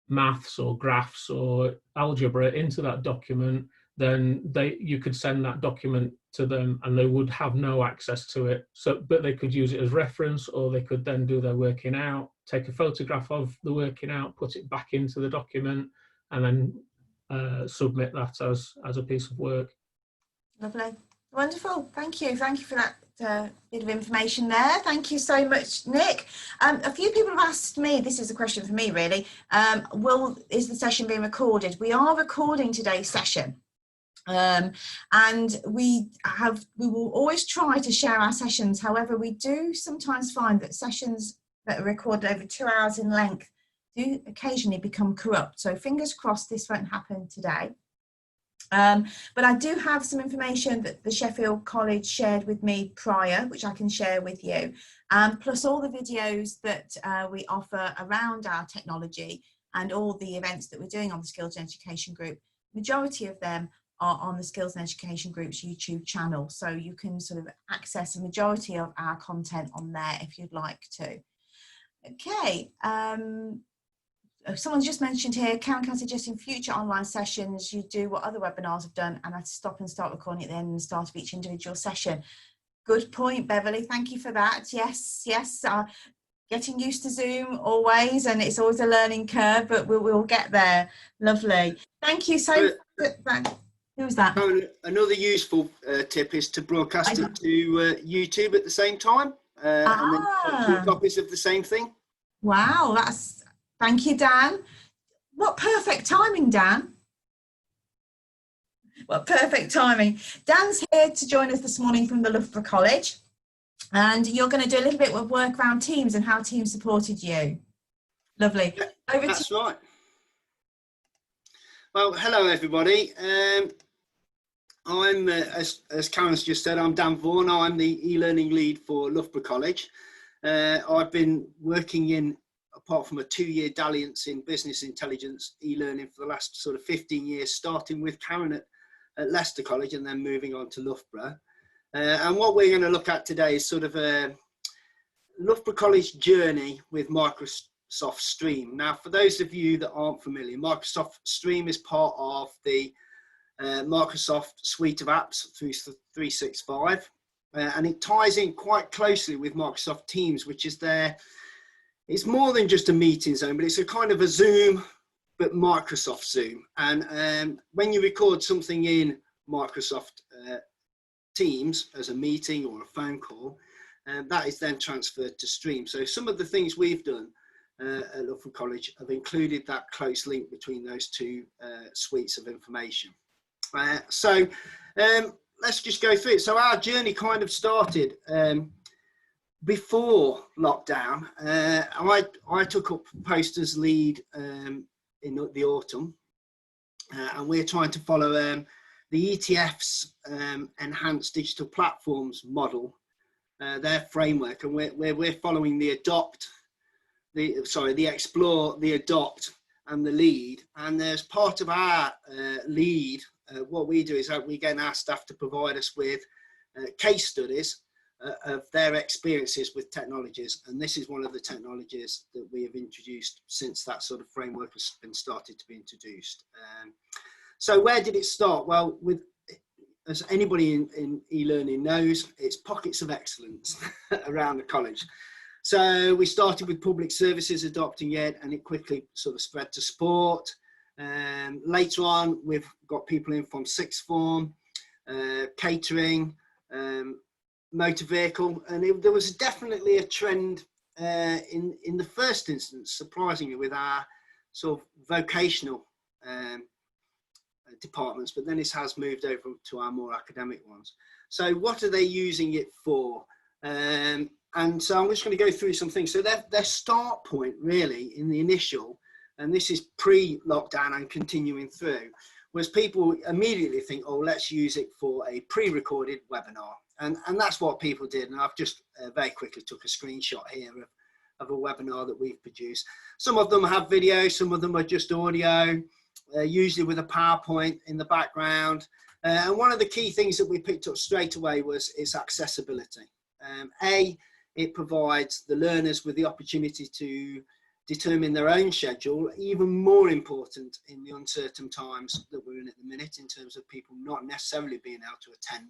maths or graphs or algebra into that document, then you could send that document to them and they would have no access to it. But they could use it as reference, or they could then do their working out, take a photograph of the working out, put it back into the document, and then submit that as a piece of work. Lovely, wonderful. Thank you for that bit of information there. Thank you so much, Nick. A few people have asked me, this is a question for me really, is the session being recorded? We are recording today's session. And we will always try to share our sessions. However, we do sometimes find that sessions that are recorded over 2 hours in length do occasionally become corrupt. So fingers crossed this won't happen today. But I do have some information that the Sheffield College shared with me prior, which I can share with you, plus all the videos that we offer around our technology and all the events that we're doing on the Skills and Education Group. Majority of them are on the Skills and Education Group's YouTube channel, so you can sort of access a majority of our content on there if you'd like to. Okay, someone's just mentioned here, Karen, can I suggest in future online sessions you do what other webinars have done and I stop and start recording at the end and start of each individual session? Good point, Beverly, thank you for that. Yes, getting used to Zoom always, and it's always a learning curve, but we'll get there. Lovely, thank you so much. Who's that? Another useful tip is to broadcast it to YouTube at the same time, and then 2 copies of the same thing. Wow, thank you, Dan. What perfect timing, Dan. What perfect timing. Dan's here to join us this morning from the Loughborough College, and you're going to do a little bit of work around Teams and how Teams supported you. Lovely. Yeah, that's right. Well, hello everybody. I'm, as Karen's just said, I'm Dan Vaughan. I'm the e-learning lead for Loughborough College. I've been working apart from a 2-year dalliance in business intelligence e-learning for the last sort of 15 years, starting with Karen at Leicester College and then moving on to Loughborough. And what we're going to look at today is sort of a Loughborough College journey with Microsoft Stream. Now, for those of you that aren't familiar, Microsoft Stream is part of the Microsoft suite of apps through 365, and it ties in quite closely with Microsoft Teams, which is their it's more than just a meeting zone, but it's a kind of a Zoom, but Microsoft Zoom. And when you record something in Microsoft Teams as a meeting or a phone call, that is then transferred to Stream. So some of the things we've done at Loughborough College have included that close link between those two suites of information. So let's just go through it. So our journey kind of started before lockdown. I took up post as lead in the autumn, and we're trying to follow the ETF's enhanced digital platforms model, their framework, and we're following the explore, the adopt, and the lead. And as part of our lead, what we do is that we get our staff to provide us with case studies of their experiences with technologies, and this is one of the technologies that we have introduced since that sort of framework has been started to be introduced. So where did it start? Well, with, as anybody in e-learning knows, it's pockets of excellence around the college. So we started with public services adopting it, and it quickly sort of spread to sport. Later on, we've got people in from sixth form, catering, motor vehicle, and there was definitely a trend in the first instance, surprisingly, with our sort of vocational departments, but then this has moved over to our more academic ones. So what are they using it for? And so I'm just going to go through some things. So their start point really in the initial, and this is pre-lockdown and continuing through, was people immediately think, oh, let's use it for a pre-recorded webinar. And that's what people did. And I've just very quickly took a screenshot here of a webinar that we've produced. Some of them have video, some of them are just audio, usually with a PowerPoint in the background. And one of the key things that we picked up straight away was its accessibility. It provides the learners with the opportunity to determine their own schedule, even more important in the uncertain times that we're in at the minute, in terms of people not necessarily being able to attend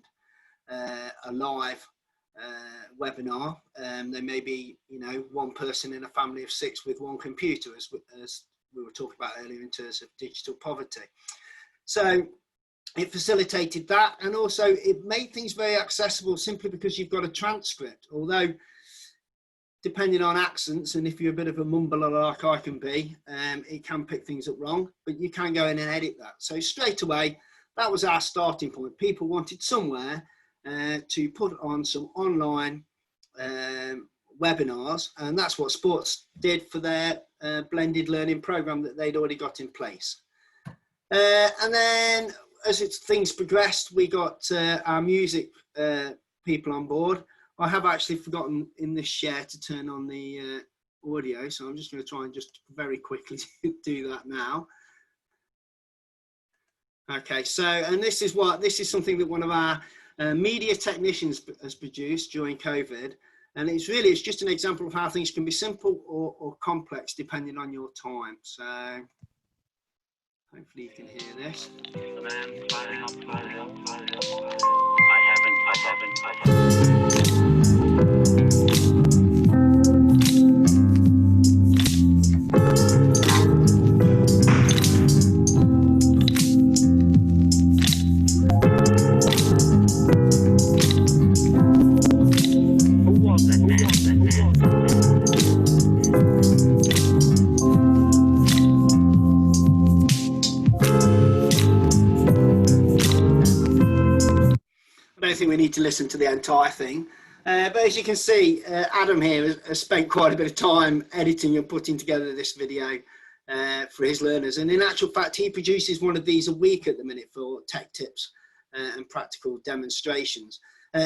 a live webinar. There may be, you know, one person in a family of 6 with one computer, as we were talking about earlier in terms of digital poverty. So it facilitated that, and also it made things very accessible simply because you've got a transcript, although depending on accents, and if you're a bit of a mumbler like I can be, it can pick things up wrong, but you can go in and edit that. So straight away, that was our starting point. People wanted somewhere to put on some online webinars, and that's what Sports did for their blended learning program that they'd already got in place. And then as things progressed, we got our music people on board. I have actually forgotten in this share to turn on the audio, so I'm just going to try and just very quickly do that now. Okay, so, and this is something that one of our media technicians has produced during COVID, and it's just an example of how things can be simple or complex depending on your time. So hopefully you can hear this. I don't think we need to listen to the entire thing, but as you can see, Adam here has spent quite a bit of time editing and putting together this video for his learners, and in actual fact he produces one of these a week at the minute for tech tips and practical demonstrations.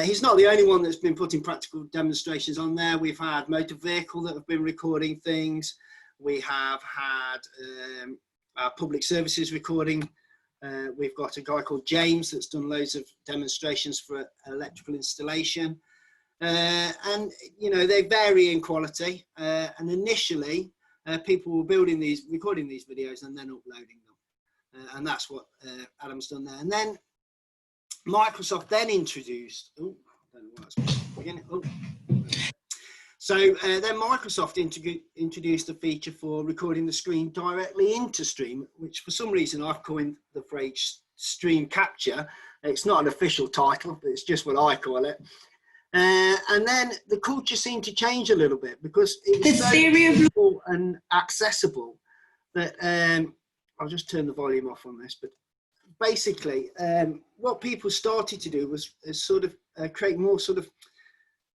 He's not the only one that's been putting practical demonstrations on there. We've had motor vehicle that have been recording things. We have had our public services recording. We've got a guy called James that's done loads of demonstrations for electrical installation. And, you know, they vary in quality. And initially, people were recording these videos and then uploading them. And that's what Adam's done there. And then Microsoft then introduced, So then Microsoft introduced a feature for recording the screen directly into Stream, which for some reason I've coined the phrase stream capture. It's not an official title, but it's just what I call it. And then the culture seemed to change a little bit because it was so simple and accessible that I'll just turn the volume off on this. But basically, what people started to do was sort of create more sort of,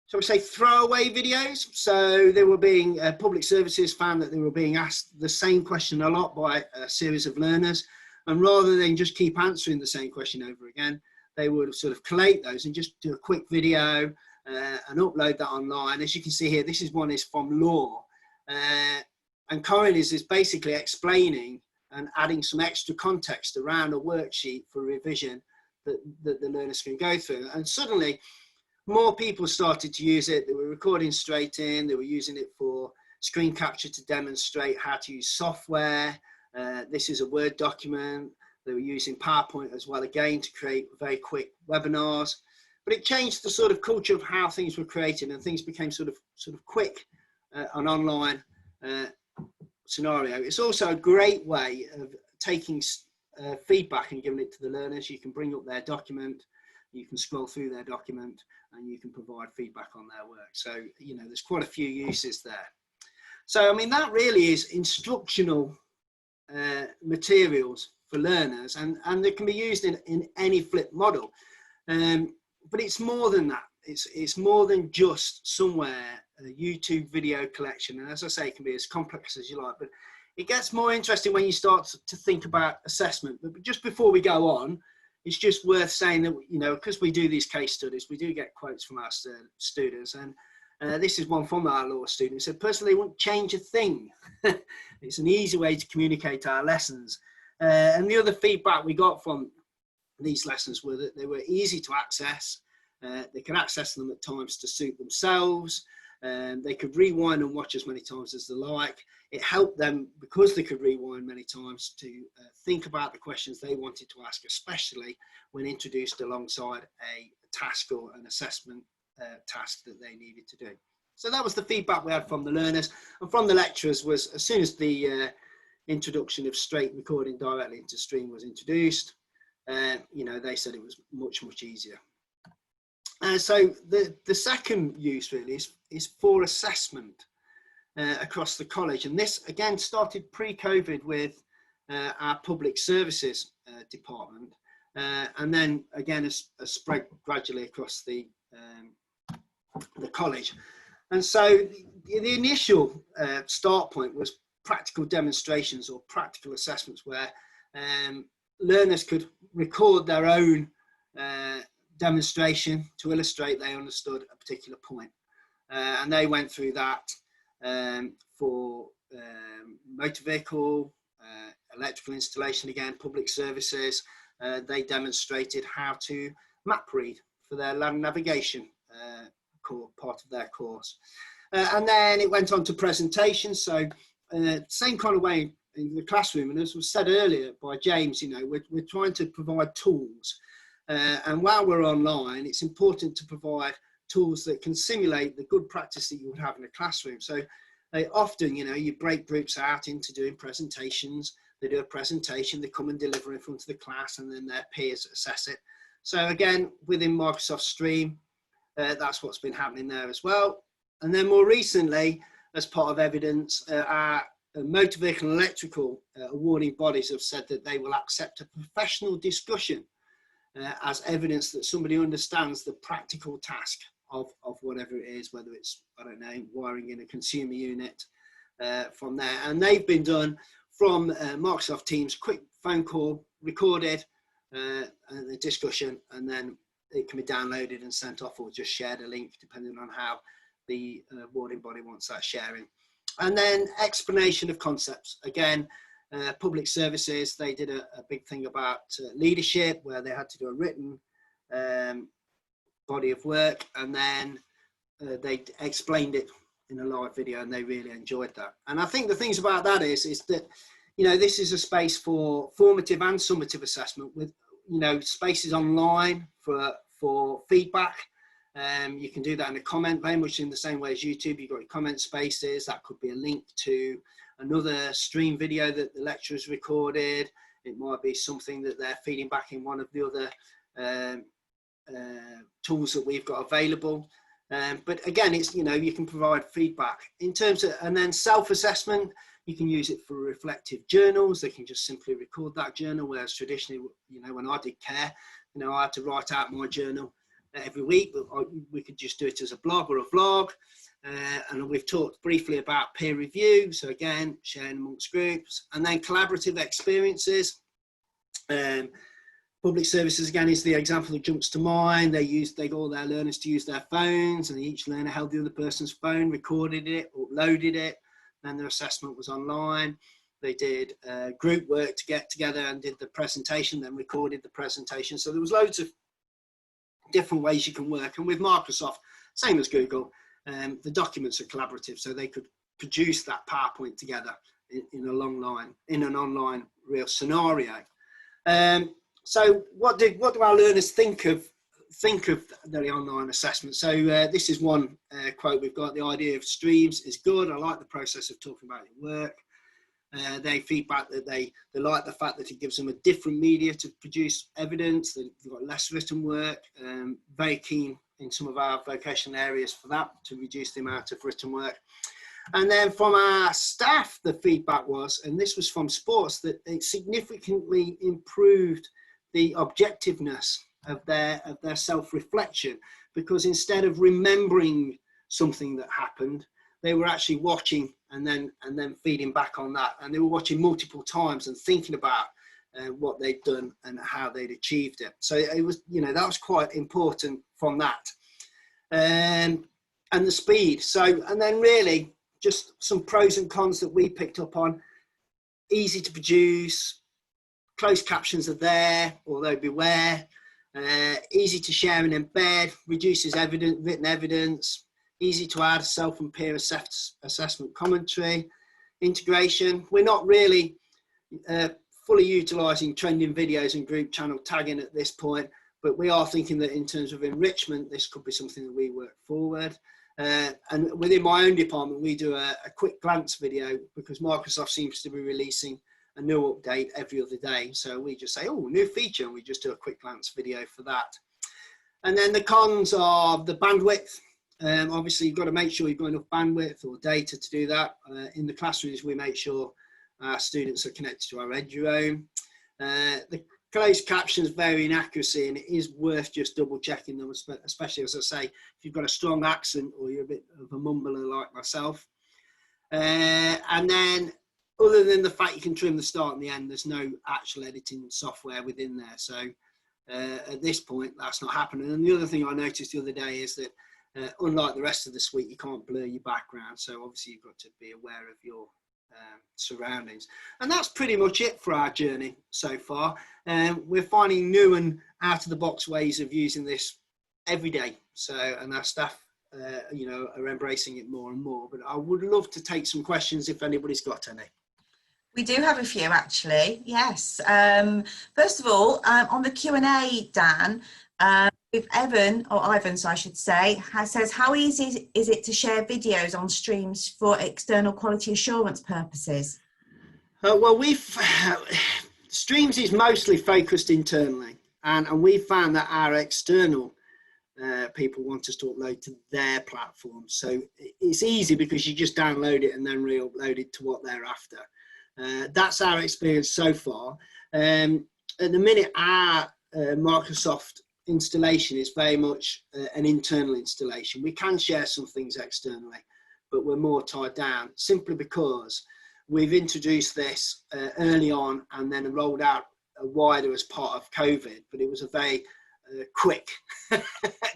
shall we say, throwaway videos. So they were being, public services found that they were being asked the same question a lot by a series of learners. And rather than just keep answering the same question over again, they would sort of collate those and just do a quick video and upload that online. As you can see here, this is one is from law. And Corinne is basically explaining and adding some extra context around a worksheet for revision that the learners can go through. And suddenly, more people started to use it. They were recording straight in. They were using it for screen capture to demonstrate how to use software. This is a Word document. They were using PowerPoint as well, again, to create very quick webinars. But it changed the sort of culture of how things were created, and things became sort of quick an online scenario. It's also a great way of taking feedback and giving it to the learners. You can bring up their document, you can scroll through their document, and you can provide feedback on their work. So, you know, there's quite a few uses there. So, I mean, that really is instructional materials for learners, and they can be used in any flipped model. But it's more than that. It's more than just somewhere a YouTube video collection. And as I say, it can be as complex as you like, but it gets more interesting when you start to think about assessment. But just before we go on, it's just worth saying that, you know, because we do these case studies, we do get quotes from our students. And this is one from our law student who said, personally, they won't change a thing. It's an easy way to communicate our lessons. And the other feedback we got from these lessons were that they were easy to access. They could access them at times to suit themselves. They could rewind and watch as many times as they like. It helped them, because they could rewind many times, to think about the questions they wanted to ask, especially when introduced alongside a task or an assessment task that they needed to do. So that was the feedback we had from the learners. And from the lecturers was, as soon as the introduction of straight recording directly into Stream was introduced, you know, they said it was much, much easier. So the second use really is for assessment across the college. And this, again, started pre-COVID with our public services department. And then, again, has spread gradually across the college. And so the initial start point was practical demonstrations or practical assessments where learners could record their own demonstration to illustrate they understood a particular point. And they went through that for motor vehicle, electrical installation, again, public services. They demonstrated how to map read for their land navigation part of their course. And then it went on to presentations. So same kind of way in the classroom, and as was said earlier by James, you know, we're trying to provide tools. And while we're online, it's important to provide tools that can simulate the good practice that you would have in a classroom. So often, you know, you break groups out into doing presentations. They do a presentation, they come and deliver in front of the class, and then their peers assess it. So again, within Microsoft Stream, that's what's been happening there as well. And then more recently, as part of evidence, our motor vehicle and electrical awarding bodies have said that they will accept a professional discussion as evidence that somebody understands the practical task of whatever it is, whether it's, I don't know, wiring in a consumer unit from there. And they've been done from Microsoft Teams, quick phone call, recorded, the discussion, and then it can be downloaded and sent off, or just shared a link, depending on how the awarding body wants that sharing. And then explanation of concepts. Again, public services, they did a big thing about leadership, where they had to do a written body of work, and then they explained it in a live video, and they really enjoyed that. And I think the things about that is that, you know, this is a space for formative and summative assessment, with, you know, spaces online for feedback, You can do that in a comment, very much in the same way as YouTube. You've got your comment spaces. That could be a link to another stream video that the lecturer's recorded. It might be something that they're feeding back in one of the other tools that we've got available. But again, it's, you know, you can provide feedback in terms of, and then self-assessment. You can use it for reflective journals. They can just simply record that journal, whereas traditionally, you know, when I did care, you know, I had to write out my journal every week, but we could just do it as a blog or a vlog. And we've talked briefly about peer review. So again, sharing amongst groups, and then collaborative experiences. Public services, again, is the example that jumps to mind. They got all their learners to use their phones, and each learner held the other person's phone, recorded it, uploaded it, and their assessment was online. They did group work to get together and did the presentation, then recorded the presentation. So there was loads of different ways you can work. And with Microsoft, same as Google, the documents are collaborative, so they could produce that PowerPoint together in an online real scenario. So what do our learners think of the online assessment? So this is one quote we've got: "The idea of streams is good. I like the process of talking about your work." They feedback that they like the fact that it gives them a different media to produce evidence. They've got less written work. Very keen in some of our vocational areas for that, to reduce the amount of written work. And then from our staff, the feedback was, and this was from sports, that it significantly improved the objectiveness of their self-reflection, because instead of remembering something that happened, they were actually watching and then feeding back on that, and they were watching multiple times and thinking about what they'd done and how they'd achieved it. So it was, you know, that was quite important from that, and the speed. So, and then really just some pros and cons that we picked up on: easy to produce, closed captions are there, although beware. Easy to share and embed, reduces written evidence, easy to add self and peer assessment commentary. Integration, we're not really fully utilising trending videos and group channel tagging at this point, but we are thinking that in terms of enrichment, this could be something that we work forward. And within my own department, we do a quick glance video, because Microsoft seems to be releasing a new update every other day. So we just say, oh, new feature, and we just do a quick glance video for that. And then the cons are the bandwidth. Obviously, you've got to make sure you've got enough bandwidth or data to do that. In the classrooms, we make sure our students are connected to our EduRoam. The closed captions vary in accuracy, and it is worth just double checking them, especially, as I say, if you've got a strong accent or you're a bit of a mumbler like myself. And then, other than the fact you can trim the start and the end, there's no actual editing software within there. So at this point, that's not happening. And the other thing I noticed the other day is that unlike the rest of the suite, you can't blur your background. So obviously you've got to be aware of your surroundings. And that's pretty much it for our journey so far. We're finding new and out of the box ways of using this every day. So, and our staff, you know, are embracing it more and more. But I would love to take some questions if anybody's got any. We do have a few, actually. Yes. First of all, on the Q&A, Dan, with Ivan, I should say, says, how easy is it to share videos on streams for external quality assurance purposes? Well, streams is mostly focused internally, and we found that our external people want us to upload to their platform. So it's easy because you just download it and then re-upload it to what they're after. That's our experience so far. At the minute, our Microsoft installation is very much an internal installation. We can share some things externally, but we're more tied down simply because we've introduced this early on and then rolled out wider as part of COVID, but it was a very quick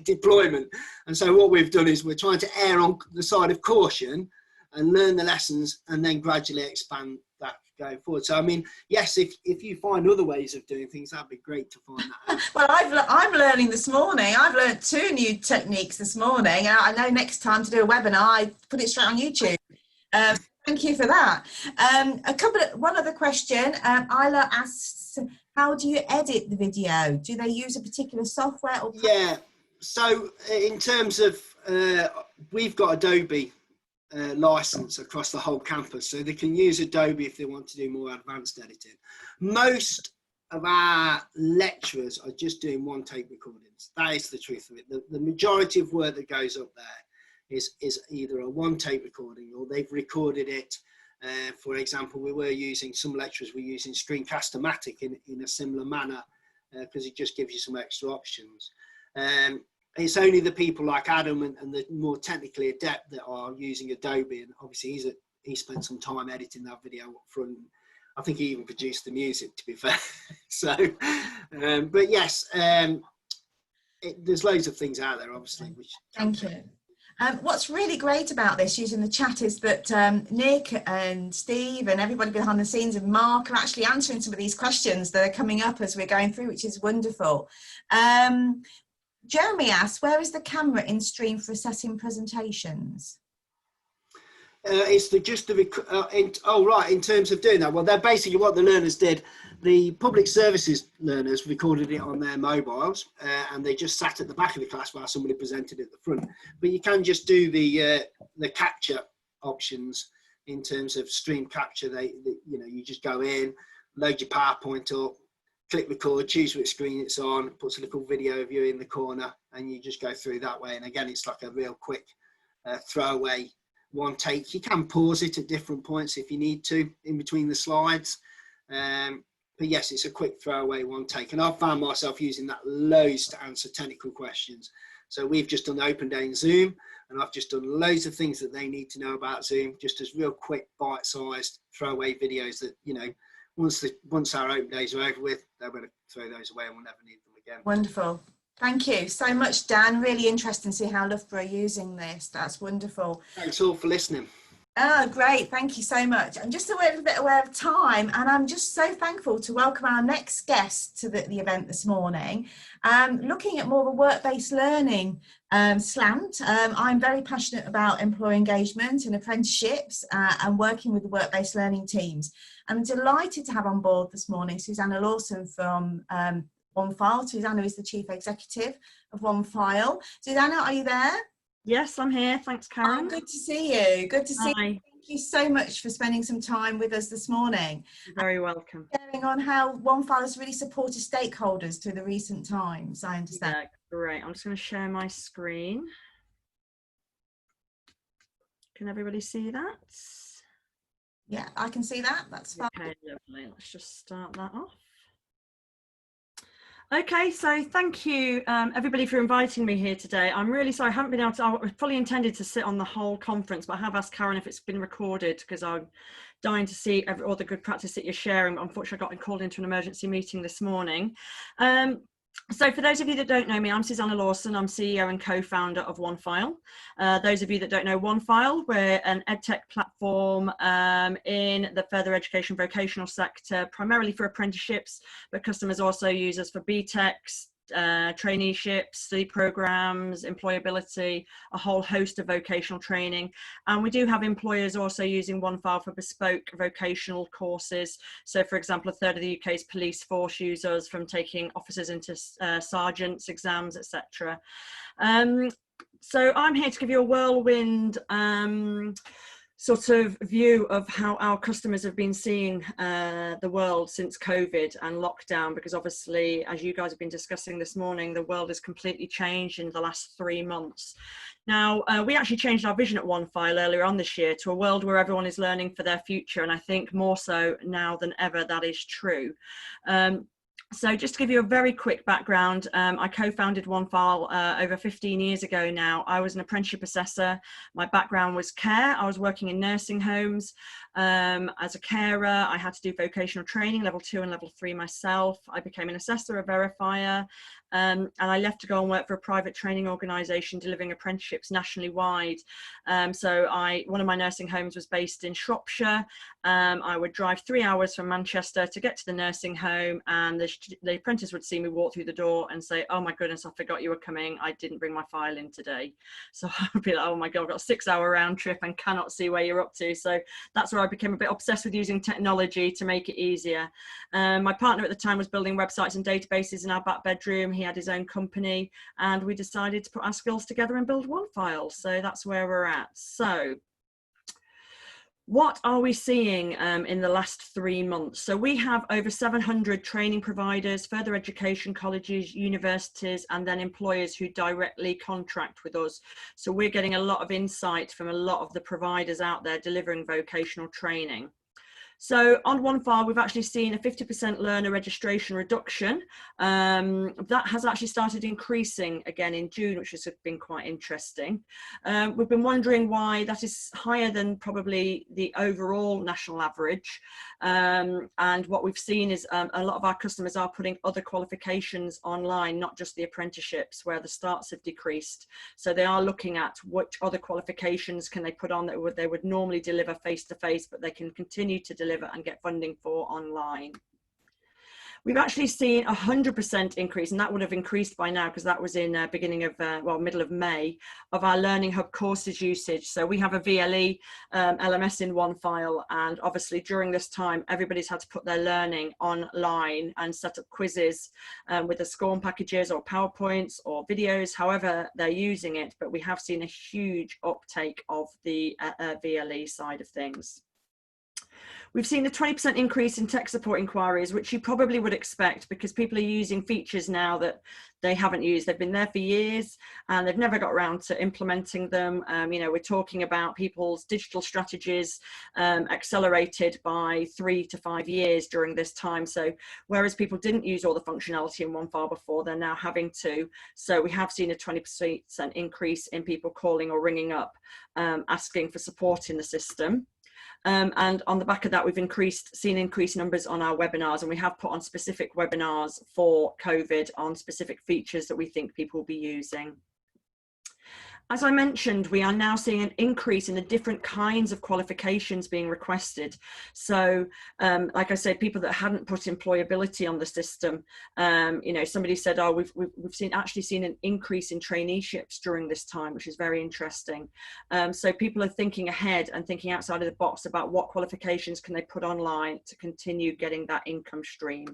deployment. And so what we've done is we're trying to err on the side of caution and learn the lessons and then gradually expand that going forward. So I mean, yes, if you find other ways of doing things, that'd be great to find that out. Well, I'm learning this morning. I've learned 2 new techniques this morning. I know next time to do a webinar, I put it straight on YouTube. Thank you for that. One other question. Isla asks, how do you edit the video? Do they use a particular software? Or Yeah. So in terms of, we've got Adobe license across the whole campus, so they can use Adobe if they want to do more advanced editing. Most of our lecturers are just doing one take recordings. That is the truth of it. The majority of work that goes up there is either a one take recording, or they've recorded it. For example, we were using, some lecturers were using Screencast-O-Matic in a similar manner, because it just gives you some extra options. It's only the people like Adam and the more technically adept that are using Adobe, and obviously he spent some time editing that video up front. I think he even produced the music, to be fair. So, but yes, there's loads of things out there, obviously. Which Thank you. What's really great about this using the chat is that Nick and Steve and everybody behind the scenes and Mark are actually answering some of these questions that are coming up as we're going through, which is wonderful. Jeremy asks, where is the camera in Stream for assessing presentations? It's in terms of doing that. Well, they're basically what the learners did. The public services learners recorded it on their mobiles, and they just sat at the back of the class while somebody presented at the front. But you can just do the capture options in terms of stream capture. You just go in, load your PowerPoint up, click record, choose which screen it's on, puts a little video of you in the corner, and you just go through that way. And again, it's like a real quick throwaway one take. You can pause it at different points if you need to in between the slides. But yes, it's a quick throwaway one take. And I've found myself using that loads to answer technical questions. So we've just done open day in Zoom, and I've just done loads of things that they need to know about Zoom, just as real quick bite-sized throwaway videos that, once our open days are over with, they're going to throw those away and we'll never need them again. Wonderful. Thank you so much, Dan. Really interesting to see how Loughborough are using this. That's wonderful. Thanks all for listening. Oh, great. Thank you so much. I'm just a little bit aware of time, and I'm just so thankful to welcome our next guest to the event this morning. Looking at more of a work-based learning slant. I'm very passionate about employee engagement and apprenticeships and working with the work-based learning teams. I'm delighted to have on board this morning Susanna Lawson from OneFile. Susanna is the Chief Executive of OneFile. Susanna, are you there? Yes, I'm here. Thanks, Karen. Oh, good to see you. Good to see you. Thank you so much for spending some time with us this morning. You're very welcome. Sharing on how OneFile has really supported stakeholders through the recent times, I understand. Yeah, great. I'm just going to share my screen. Can everybody see that? Yeah, I can see that. That's fine. Okay, lovely. Let's just start that off. Okay, so thank you everybody for inviting me here today. I'm really sorry I haven't been able to, I fully intended to sit on the whole conference, but I have asked Karen if it's been recorded because I'm dying to see all the good practice that you're sharing. But unfortunately, I got called into an emergency meeting this morning. So for those of you that don't know me, I'm Susanna Lawson. I'm CEO and co-founder of OneFile. Those of you that don't know OneFile, we're an edtech platform in the further education vocational sector, primarily for apprenticeships, but customers also use us for BTECs, traineeships, study programs, employability, a whole host of vocational training. And we do have employers also using OneFile for bespoke vocational courses. So for example, a third of the UK's police force use us from taking officers into sergeants exams, etc. So I'm here to give you a whirlwind sort of view of how our customers have been seeing the world since COVID and lockdown, because obviously, as you guys have been discussing this morning, the world has completely changed in the last 3 months. Now, we actually changed our vision at OneFile earlier on this year to a world where everyone is learning for their future, and I think more so now than ever that is true. So just to give you a very quick background, I co-founded OneFile over 15 years ago now. I was an apprenticeship assessor. My background was care. I was working in nursing homes. As a carer, I had to do vocational training, level 2 and level 3 myself. I became an assessor, a verifier, and I left to go and work for a private training organisation delivering apprenticeships nationally wide. So one of my nursing homes was based in Shropshire. I would drive 3 hours from Manchester to get to the nursing home, and the apprentice would see me walk through the door and say, "Oh my goodness, I forgot you were coming. I didn't bring my file in today." So I would be like, "Oh my God, I've got a 6-hour round trip and cannot see where you're up to." So that's where I became a bit obsessed with using technology to make it easier. My partner at the time was building websites and databases in our back bedroom. He had his own company, and we decided to put our skills together and build OneFile. So that's where we're at. So what are we seeing in the last 3 months? So we have over 700 training providers, further education colleges, universities, and then employers who directly contract with us. So we're getting a lot of insight from a lot of the providers out there delivering vocational training. So on OneFile, we've actually seen a 50% learner registration reduction. That has actually started increasing again in June, which has been quite interesting. We've been wondering why that is higher than probably the overall national average. And what we've seen is a lot of our customers are putting other qualifications online, not just the apprenticeships, where the starts have decreased. So they are looking at which other qualifications can they put on that they would normally deliver face-to-face, but they can continue to deliver and get funding for online. We've actually seen 100% increase, and that would have increased by now because that was in beginning of, middle of May, of our Learning Hub courses usage. So we have a VLE LMS in OneFile, and obviously during this time, everybody's had to put their learning online and set up quizzes with the SCORM packages or PowerPoints or videos, however they're using it. But we have seen a huge uptake of the VLE side of things. We've seen a 20% increase in tech support inquiries, which you probably would expect because people are using features now that they haven't used. They've been there for years and they've never got around to implementing them. We're talking about people's digital strategies accelerated by 3 to 5 years during this time. So whereas people didn't use all the functionality in OneFile before, they're now having to. So we have seen a 20% increase in people calling or ringing up asking for support in the system. And on the back of that, we've seen increased numbers on our webinars, and we have put on specific webinars for COVID on specific features that we think people will be using. As I mentioned, we are now seeing an increase in the different kinds of qualifications being requested. So, like I said, people that hadn't put employability on the system, somebody said, oh, we've actually seen an increase in traineeships during this time, which is very interesting. So people are thinking ahead and thinking outside of the box about what qualifications can they put online to continue getting that income stream.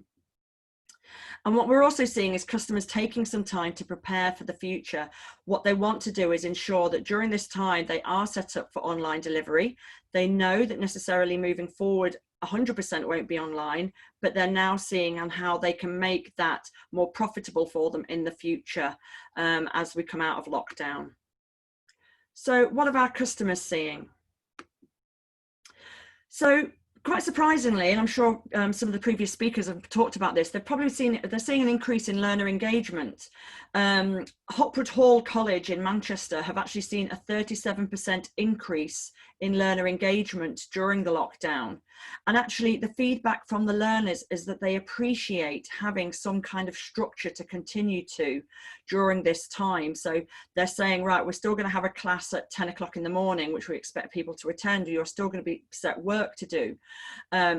And what we're also seeing is customers taking some time to prepare for the future. What they want to do is ensure that during this time they are set up for online delivery. They know that necessarily moving forward 100% won't be online, but they're now seeing on how they can make that more profitable for them in the future as we come out of lockdown. So what are our customers seeing? So quite surprisingly, and I'm sure some of the previous speakers have talked about this, they're seeing an increase in learner engagement. Hopwood Hall College in Manchester have actually seen a 37% increase in learner engagement during the lockdown. And actually the feedback from the learners is that they appreciate having some kind of structure to continue to during this time. So they're saying, right, we're still going to have a class at 10 o'clock in the morning, which we expect people to attend, or you're still going to be set work to do.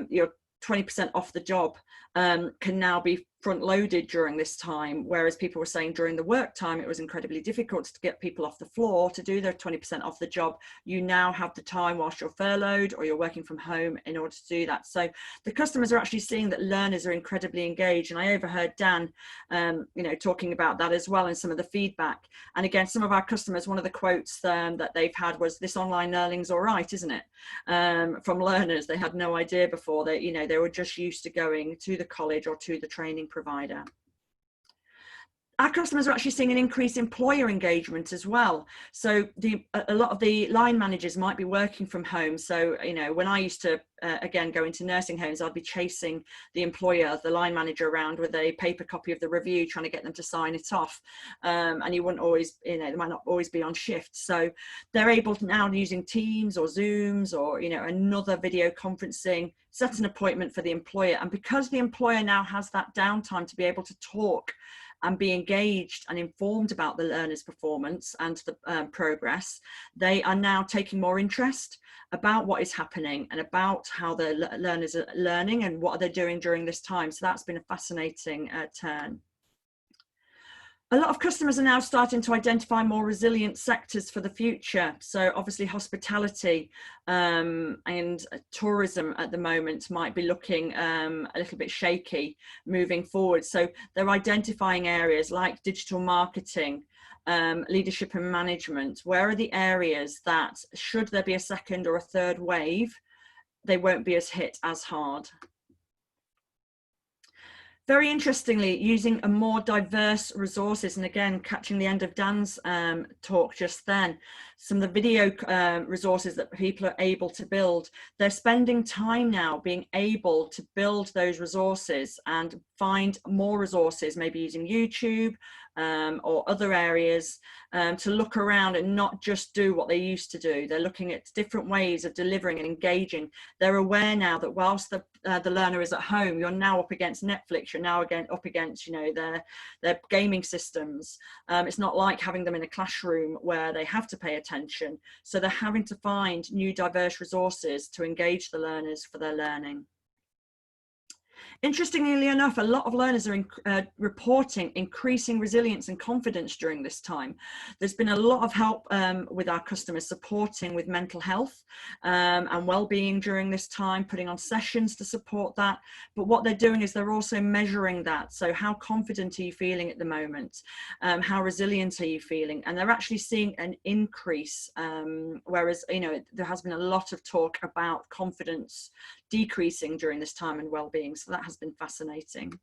You're 20% off the job can now be front loaded during this time, whereas people were saying during the work time it was incredibly difficult to get people off the floor to do their 20% off the job. You now have the time whilst you're furloughed or you're working from home in order to do that. So the customers are actually seeing that learners are incredibly engaged, and I overheard Dan talking about that as well in some of the feedback. And again, some of our customers, one of the quotes that they've had was, "This online learning's all right, isn't it?" From learners. They had no idea before. They were just used to going to the college or to the training provider. Our customers are actually seeing an increased employer engagement as well. So a lot of the line managers might be working from home. So, when I used to, again, go into nursing homes, I'd be chasing the employer, the line manager around with a paper copy of the review, trying to get them to sign it off. And you wouldn't always, they might not always be on shift. So they're able to now, using Teams or Zooms or, another video conferencing, set an appointment for the employer. And because the employer now has that downtime to be able to talk and be engaged and informed about the learner's performance and the progress, they are now taking more interest about what is happening and about how the learners are learning and what are they doing during this time. So that's been a fascinating turn. A lot of customers are now starting to identify more resilient sectors for the future. So obviously hospitality and tourism at the moment might be looking a little bit shaky moving forward. So they're identifying areas like digital marketing, leadership and management. Where are the areas that, should there be a second or a third wave, they won't be as hit as hard? Very interestingly, using a more diverse resources, and again, catching the end of Dan's talk just then, some of the video resources that people are able to build, they're spending time now being able to build those resources and find more resources, maybe using YouTube or other areas to look around and not just do what they used to do. They're looking at different ways of delivering and engaging. They're aware now that whilst the learner is at home, you're now up against Netflix, you're now again up against, you know, their gaming systems. It's not like having them in a classroom where they have to pay attention. So they're having to find new diverse resources to engage the learners for their learning. Interestingly enough, a lot of learners are reporting increasing resilience and confidence during this time. There's been a lot of help with our customers supporting with mental health and well-being during this time, putting on sessions to support that. But what they're doing is they're also measuring that. So how confident are you feeling at the moment? How resilient are you feeling? And they're actually seeing an increase, whereas, you know, there has been a lot of talk about confidence decreasing during this time and well-being. So that has been fascinating.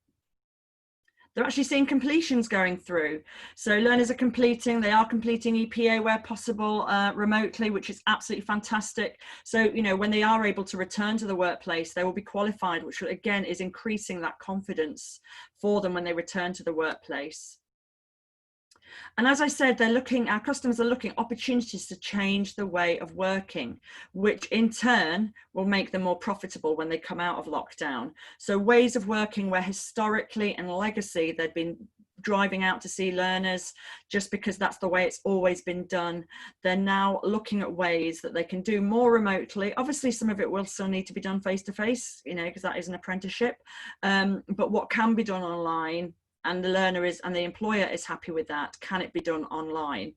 They're actually seeing completions going through. So learners are completing, they are completing EPA where possible remotely, which is absolutely fantastic. So, you know, when they are able to return to the workplace, they will be qualified, which again is increasing that confidence for them when they return to the workplace. And as I said, our customers are looking at opportunities to change the way of working, which in turn will make them more profitable when they come out of lockdown. So ways of working where historically and legacy they've been driving out to see learners just because that's the way it's always been done. They're now looking at ways that they can do more remotely. Obviously, some of it will still need to be done face-to-face, you know, because that is an apprenticeship. But what can be done online, and the learner is, and the employer is happy with that, can it be done online?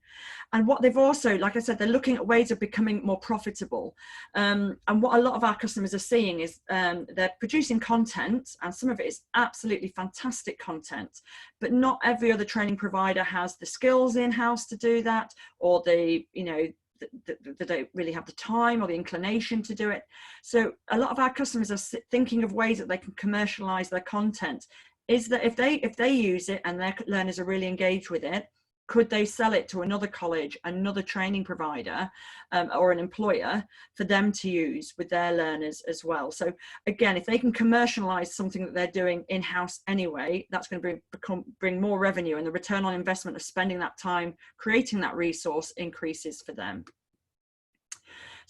And what they've also, like I said, they're looking at ways of becoming more profitable. And what a lot of our customers are seeing is they're producing content, and some of it is absolutely fantastic content, but not every other training provider has the skills in-house to do that, or they don't really have the time or the inclination to do it. So a lot of our customers are thinking of ways that they can commercialize their content. Is that if they use it and their learners are really engaged with it, could they sell it to another college, another training provider, or an employer for them to use with their learners as well? So again, if they can commercialize something that they're doing in-house anyway, that's going to bring more revenue, and the return on investment of spending that time creating that resource increases for them.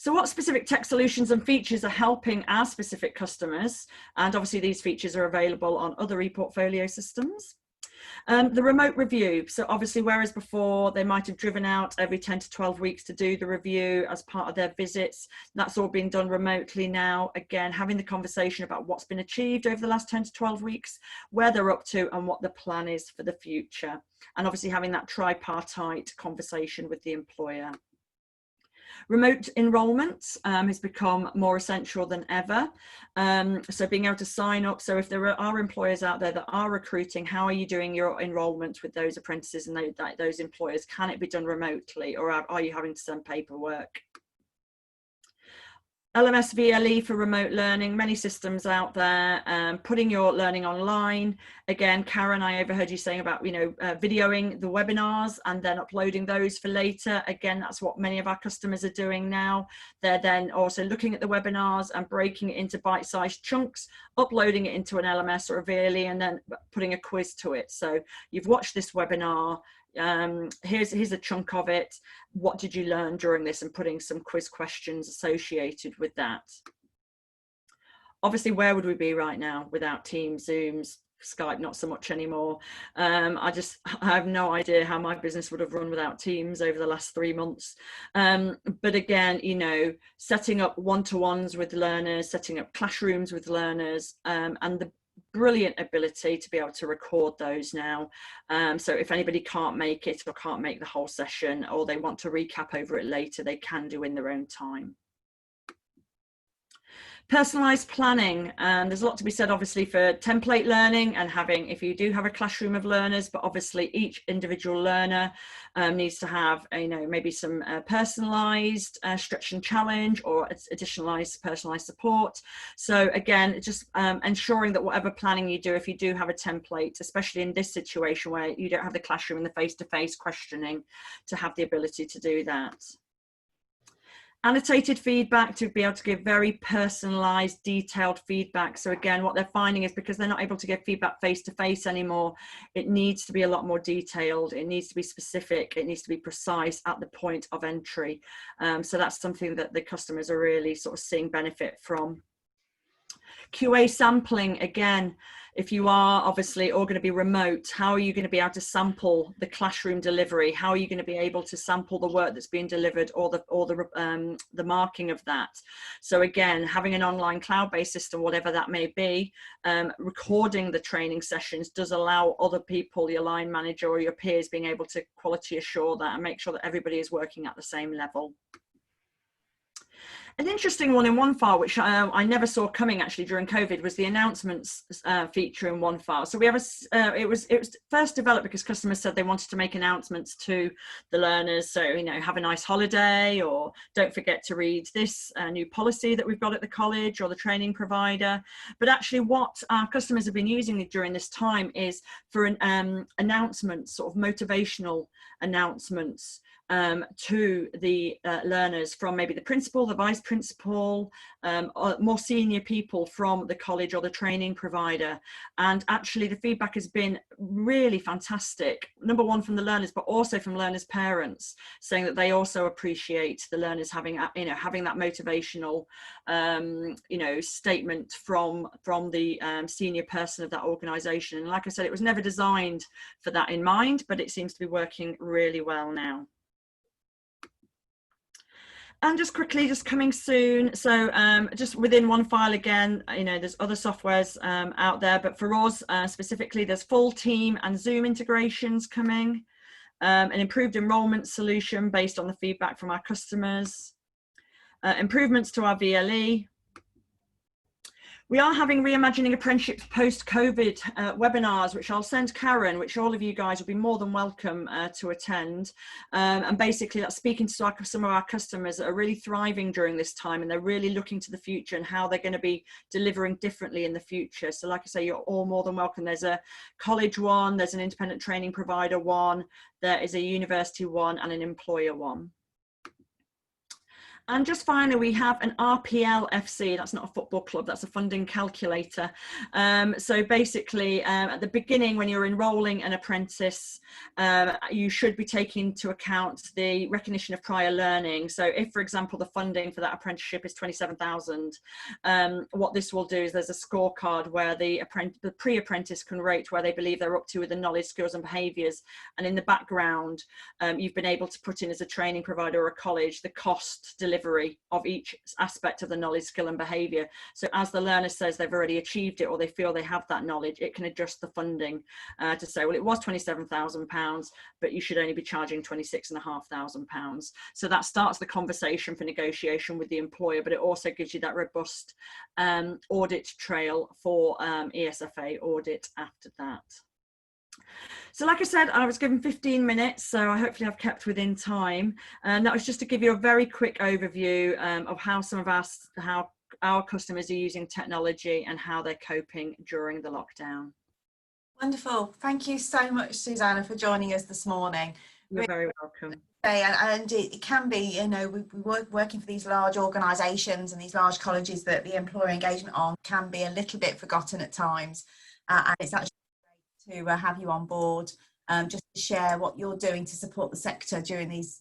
So what specific tech solutions and features are helping our specific customers? And obviously these features are available on other ePortfolio systems. The remote review. So obviously, whereas before they might have driven out every 10 to 12 weeks to do the review as part of their visits, that's all being done remotely now. Again, having the conversation about what's been achieved over the last 10 to 12 weeks, where they're up to and what the plan is for the future. And obviously having that tripartite conversation with the employer. Remote enrolment has become more essential than ever. So being able to sign up. So if there are employers out there that are recruiting, how are you doing your enrolment with those apprentices and those employers? Can it be done remotely, or are you having to send paperwork? LMS VLE for remote learning, many systems out there, putting your learning online. Again, Karen, I overheard you saying about, videoing the webinars and then uploading those for later. Again, that's what many of our customers are doing now. They're then also looking at the webinars and breaking it into bite-sized chunks, uploading it into an LMS or a VLE, and then putting a quiz to it. So you've watched this webinar, here's a chunk of it. What did you learn during this? And putting some quiz questions associated with that. Obviously, where would we be right now without Teams, Zooms, Skype? Not so much anymore. I have no idea how my business would have run without Teams over the last 3 months. But again, setting up one-to-ones with learners, setting up classrooms with learners, and brilliant ability to be able to record those now. So if anybody can't make it or can't make the whole session, or they want to recap over it later, they can do in their own time. Personalised planning, and there's a lot to be said obviously for template learning and having, if you do have a classroom of learners, but obviously each individual learner needs to have, maybe some personalised stretch and challenge, or personalised support. So again, just ensuring that whatever planning you do, if you do have a template, especially in this situation where you don't have the classroom and the face-to-face questioning, to have the ability to do that. Annotated feedback, to be able to give very personalised, detailed feedback. So again, what they're finding is because they're not able to give feedback face-to-face anymore, it needs to be a lot more detailed, it needs to be specific, it needs to be precise at the point of entry. So that's something that the customers are really sort of seeing benefit from. QA sampling, again, if you are obviously all going to be remote, how are you going to be able to sample the classroom delivery? How are you going to be able to sample the work that's being delivered, or the marking of that? So again, having an online cloud-based system, whatever that may be, recording the training sessions does allow other people, your line manager or your peers, being able to quality assure that and make sure that everybody is working at the same level. An interesting one in OneFile, which I never saw coming actually during COVID, was the announcements feature in OneFile. So we have it was first developed because customers said they wanted to make announcements to the learners. So, have a nice holiday, or don't forget to read this new policy that we've got at the college or the training provider. But actually what our customers have been using during this time is for an announcements, sort of motivational announcements to the learners from maybe the principal, the vice principal, or more senior people from the college or the training provider. And actually the feedback has been really fantastic. Number one, from the learners, but also from learners' parents, saying that they also appreciate the learners having, having that motivational, statement from the senior person of that organisation. And like I said, it was never designed for that in mind, but it seems to be working really well now. And just quickly, just coming soon. So just within OneFile again, there's other softwares out there, but for us specifically, there's full team and Zoom integrations coming, an improved enrollment solution based on the feedback from our customers, improvements to our VLE. We are having Reimagining Apprenticeships post-COVID webinars, which I'll send Karen, which all of you guys will be more than welcome to attend. And basically that's speaking to some of our customers that are really thriving during this time, and they're really looking to the future and how they're going to be delivering differently in the future. So like I say, you're all more than welcome. There's a college one, there's an independent training provider one, there is a university one, and an employer one. And just finally, we have an RPL FC. That's not a football club, that's a funding calculator. So basically, at the beginning, when you're enrolling an apprentice, you should be taking into account the recognition of prior learning. So if, for example, the funding for that apprenticeship is 27,000, what this will do is there's a scorecard where the pre-apprentice can rate where they believe they're up to with the knowledge, skills and behaviours. And in the background, you've been able to put in as a training provider or a college the cost delivery of each aspect of the knowledge, skill and behaviour. So as the learner says they've already achieved it, or they feel they have that knowledge, it can adjust the funding to say, well, it was £27,000, but you should only be charging £26,500. So that starts the conversation for negotiation with the employer, but it also gives you that robust audit trail for ESFA audit after that. So like I said, I was given 15 minutes, so I hopefully I've kept within time. And that was just to give you a very quick overview of how how our customers are using technology and how they're coping during the lockdown. Wonderful. Thank you so much, Susanna, for joining us this morning. You're very welcome. And it can be, we're working for these large organisations and these large colleges that the employer engagement on can be a little bit forgotten at times. And it's actually to have you on board, just to share what you're doing to support the sector during these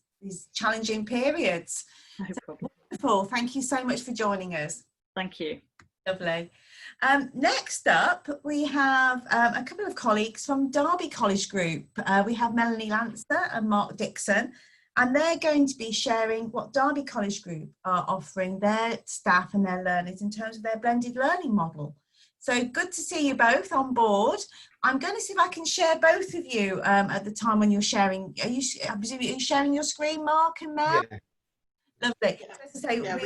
challenging periods. No problem. Wonderful. Thank you so much for joining us. Thank you. Lovely. Next up, we have a couple of colleagues from Derby College Group. We have Melanie Lancer and Mark Dixon, and they're going to be sharing what Derby College Group are offering their staff and their learners in terms of their blended learning model. So good to see you both on board. I'm going to see if I can share both of you at the time when you're sharing. Are you sharing your screen, Mark and Mel? Yeah. Lovely. Yeah. So, say, Yeah,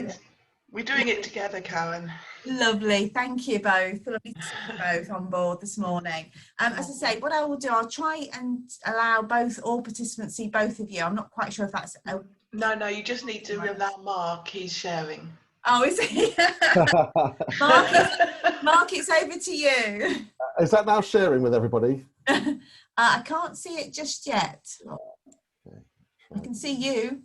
we're doing it together, Karen. Lovely. Thank you both. Lovely to see you both on board this morning. As I say, what I will do, I'll try and allow all participants see both of you. I'm not quite sure if that's... No, you just need to allow Mark. He's sharing. Oh, is he? Mark, it's over to you. Is that now sharing with everybody? I can't see it just yet. Okay. I can see you.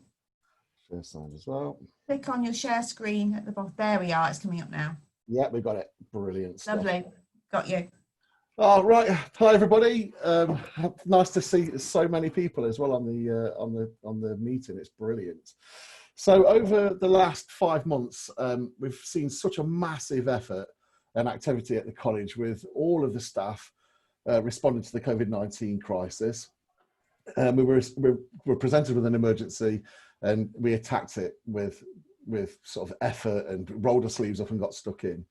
Share sign as well. Click on your share screen at the bottom. There we are. It's coming up now. Yeah, we got it. Brilliant stuff. Lovely. Got you. Oh, right. Hi, everybody. Nice to see so many people as well on the meeting. It's brilliant. So over the last 5 months, we've seen such a massive effort and activity at the college with all of the staff responding to the COVID-19 crisis. We were presented with an emergency, and we attacked it with sort of effort and rolled our sleeves up and got stuck in.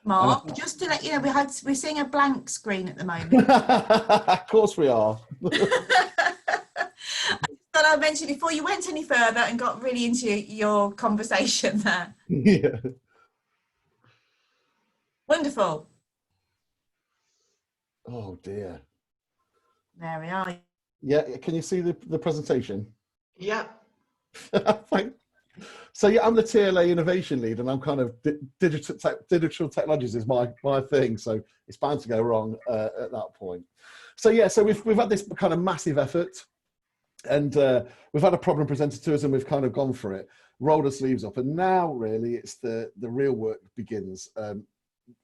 Mark, just to let you know, we're seeing a blank screen at the moment. Of course we are. But I mentioned before you went any further and got really into your conversation there. Yeah. Wonderful. Oh dear. There we are. Yeah, can you see the presentation? Yeah. So yeah, I'm the TLA innovation lead, and I'm kind of digital technologies is my thing. So it's bound to go wrong at that point. So yeah, so we've had this kind of massive effort, and we've had a problem presented to us, and we've kind of gone for it, rolled our sleeves up, and now really it's the real work begins.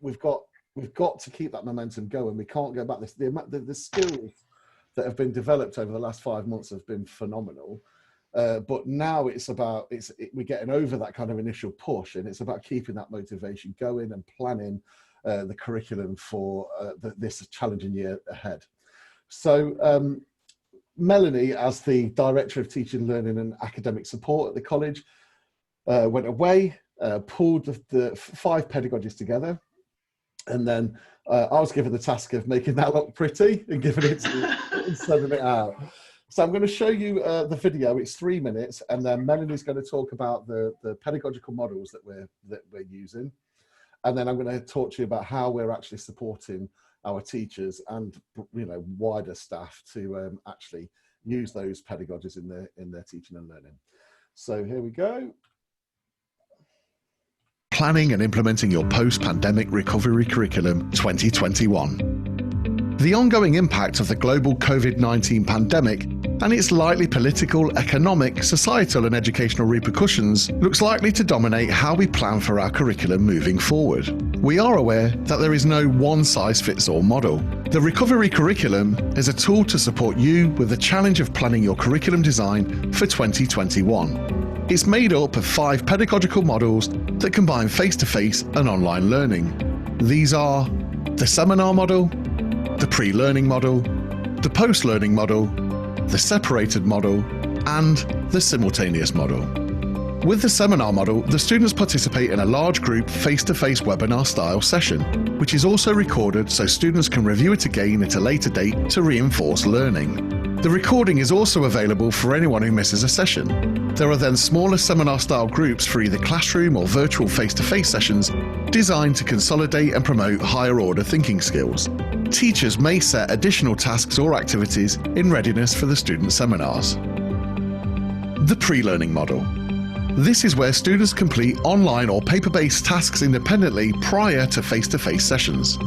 We've got to keep that momentum going. We can't go back. The skills that have been developed over the last 5 months have been phenomenal. But now we're getting over that kind of initial push, and it's about keeping that motivation going and planning the curriculum for this challenging year ahead. So Melanie, as the Director of Teaching, Learning and Academic Support at the college, went away, pulled the 5 pedagogies together, and then I was given the task of making that look pretty and giving it and sending it out. So I'm going to show you the video. It's 3 minutes, and then Melanie's going to talk about the pedagogical models that we're using, and then I'm going to talk to you about how we're actually supporting our teachers and wider staff to actually use those pedagogies in their teaching and learning. So here we go. Planning and implementing your post-pandemic recovery curriculum 2021. The ongoing impact of the global COVID-19 pandemic and its likely political, economic, societal and educational repercussions looks likely to dominate how we plan for our curriculum moving forward. We are aware that there is no one-size-fits-all model. The recovery curriculum is a tool to support you with the challenge of planning your curriculum design for 2021. It's made up of 5 pedagogical models that combine face-to-face and online learning. These are the seminar model, the pre-learning model, the post-learning model, the separated model, and the simultaneous model. With the seminar model, the students participate in a large group face-to-face webinar style session, which is also recorded so students can review it again at a later date to reinforce learning. The recording is also available for anyone who misses a session. There are then smaller seminar style groups for either classroom or virtual face-to-face sessions designed to consolidate and promote higher order thinking skills. Teachers may set additional tasks or activities in readiness for the student seminars. The pre-learning model. This is where students complete online or paper-based tasks independently prior to face-to-face sessions.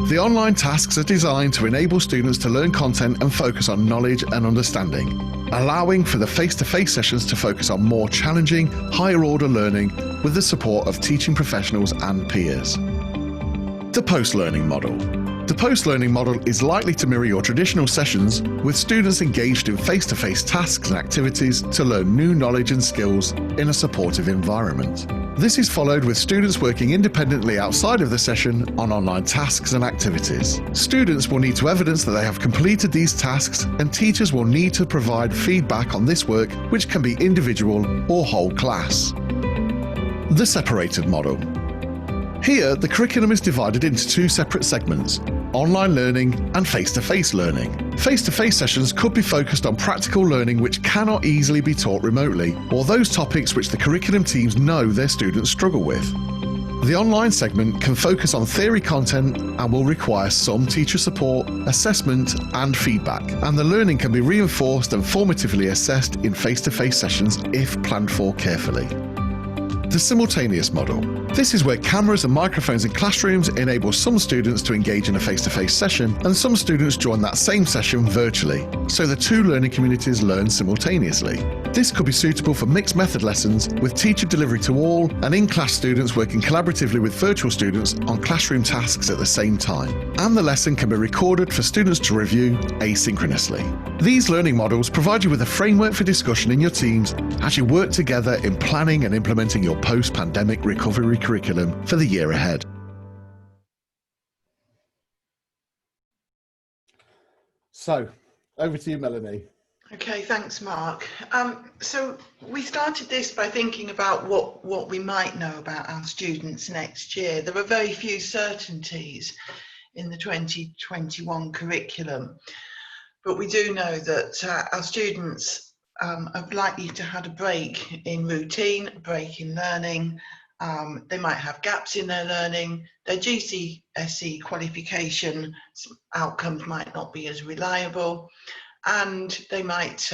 The online tasks are designed to enable students to learn content and focus on knowledge and understanding, allowing for the face-to-face sessions to focus on more challenging, higher-order learning with the support of teaching professionals and peers. The post-learning model. The post-learning model is likely to mirror your traditional sessions with students engaged in face-to-face tasks and activities to learn new knowledge and skills in a supportive environment. This is followed with students working independently outside of the session on online tasks and activities. Students will need to evidence that they have completed these tasks, and teachers will need to provide feedback on this work, which can be individual or whole class. The separated model. Here, the curriculum is divided into two separate segments: online learning and face-to-face learning. Face-to-face sessions could be focused on practical learning which cannot easily be taught remotely, or those topics which the curriculum teams know their students struggle with. The online segment can focus on theory content and will require some teacher support, assessment and feedback, and the learning can be reinforced and formatively assessed in face-to-face sessions if planned for carefully. The simultaneous model. This is where cameras and microphones in classrooms enable some students to engage in a face-to-face session and some students join that same session virtually, so the two learning communities learn simultaneously. This could be suitable for mixed method lessons with teacher delivery to all and in-class students working collaboratively with virtual students on classroom tasks at the same time. And the lesson can be recorded for students to review asynchronously. These learning models provide you with a framework for discussion in your teams as you work together in planning and implementing your post-pandemic recovery curriculum for the year ahead. So, over to you, Melanie. Okay, thanks, Mark. So we started this by thinking about what we might know about our students next year. There are very few certainties in the 2021 curriculum, but we do know that our students are likely to have a break in routine, a break in learning. They might have gaps in their learning. Their GCSE qualification outcomes might not be as reliable, and they might,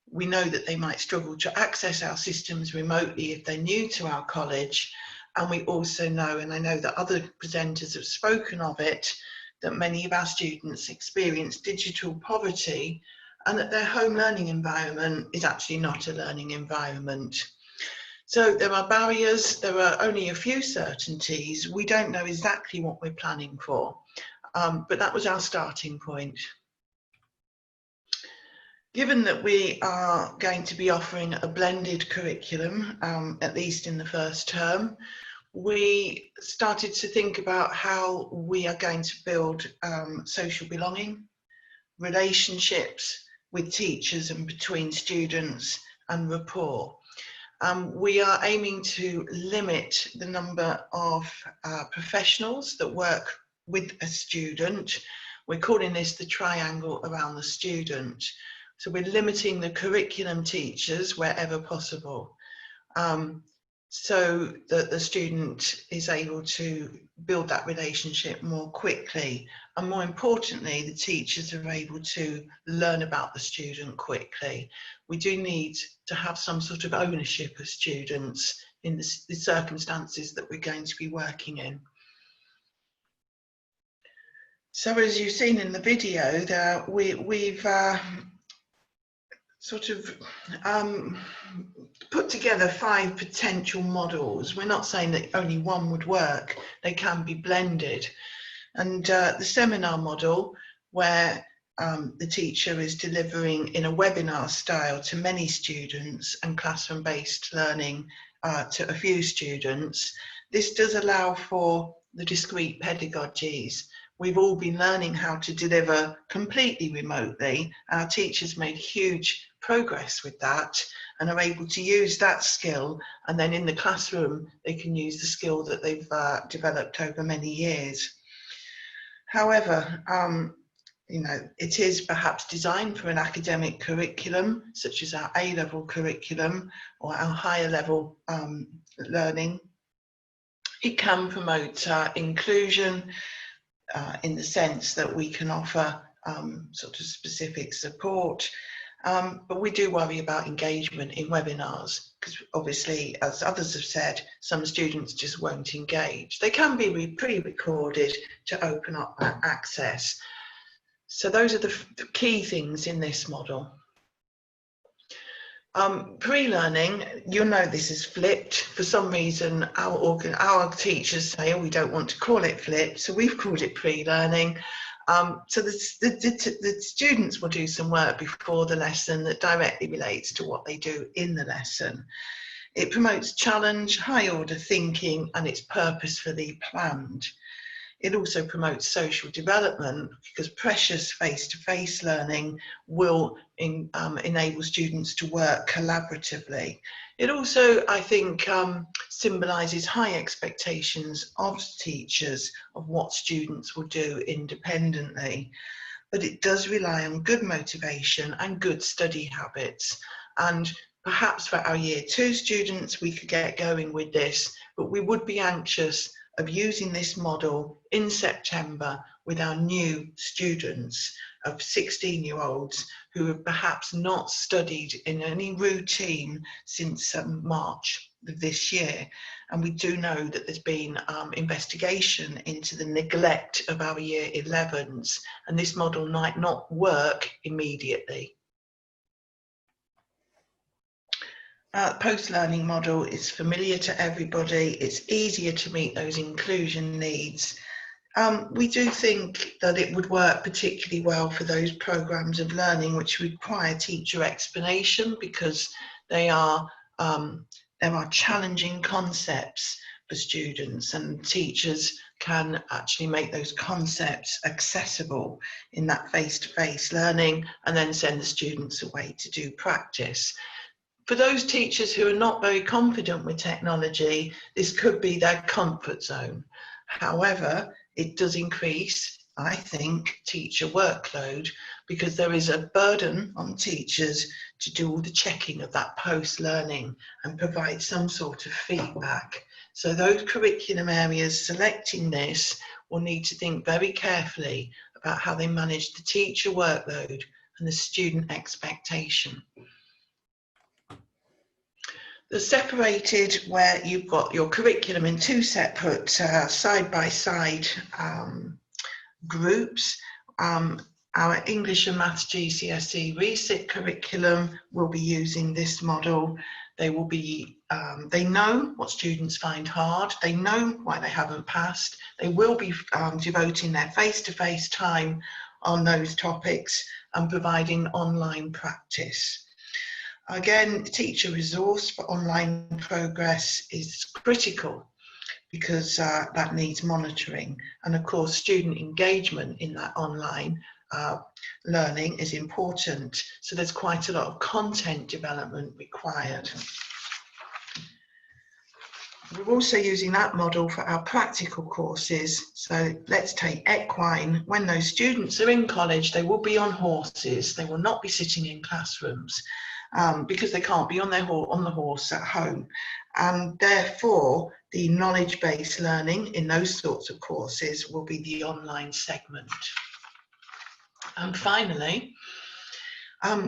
we know that they might struggle to access our systems remotely if they're new to our college. And we also know, and I know that other presenters have spoken of it, that many of our students experience digital poverty and that their home learning environment is actually not a learning environment. So there are barriers, there are only a few certainties. We don't know exactly what we're planning for, but that was our starting point. Given that we are going to be offering a blended curriculum, at least in the first term, we started to think about how we are going to build social belonging, relationships with teachers and between students, and rapport. We are aiming to limit the number of professionals that work with a student. We're calling this the triangle around the student. So we're limiting the curriculum teachers wherever possible, so that the student is able to build that relationship more quickly. And more importantly, the teachers are able to learn about the student quickly. We do need to have some sort of ownership of students in the circumstances that we're going to be working in. So as you've seen in the video, we've sort of put together 5 potential models. We're not saying that only one would work, they can be blended. And the seminar model, where the teacher is delivering in a webinar style to many students and classroom-based learning to a few students, this does allow for the discrete pedagogies. We've all been learning how to deliver completely remotely. Our teachers made huge progress with that and are able to use that skill, and then in the classroom they can use the skill that they've developed over many years. However, you know, it is perhaps designed for an academic curriculum such as our A-level curriculum or our higher level learning. It can promote inclusion in the sense that we can offer sort of specific support. But we do worry about engagement in webinars because obviously, as others have said, some students just won't engage. They can be pre-recorded to open up that access. So those are the key things in this model. Pre-learning, you'll know this is flipped. For some reason, our teachers say, oh, we don't want to call it flipped, so we've called it pre-learning. So the students will do some work before the lesson that directly relates to what they do in the lesson. It promotes challenge, high order thinking, and it's purposefully planned. It also promotes social development because precious face-to-face learning will enable students to work collaboratively. It also, I think, symbolises high expectations of teachers of what students will do independently. But it does rely on good motivation and good study habits. And perhaps for our Year 2 students, we could get going with this, but we would be anxious of using this model in September with our new students of 16-year-olds who have perhaps not studied in any routine since March of this year. And we do know that there's been investigation into the neglect of our Year 11s, and this model might not work immediately. Post-learning model is familiar to everybody. It's easier to meet those inclusion needs. We do think that it would work particularly well for those programs of learning which require teacher explanation, because there are challenging concepts for students, and teachers can actually make those concepts accessible in that face-to-face learning and then send the students away to do practice. For those teachers who are not very confident with technology, this could be their comfort zone. However, it does increase, I think, teacher workload, because there is a burden on teachers to do all the checking of that post-learning and provide some sort of feedback. So those curriculum areas selecting this will need to think very carefully about how they manage the teacher workload and the student expectation. The separated, where you've got your curriculum in two separate side-by-side groups. Our English and Maths GCSE RESIT curriculum will be using this model. They will be, they know what students find hard, they know why they haven't passed, they will be devoting their face-to-face time on those topics and providing online practice. Again, teacher resource for online progress is critical, because that needs monitoring. And of course, student engagement in that online learning is important. So there's quite a lot of content development required. We're also using that model for our practical courses. So let's take equine. When those students are in college, they will be on horses. They will not be sitting in classrooms. Because they can't be on the horse at home. And therefore, the knowledge-based learning in those sorts of courses will be the online segment. And finally,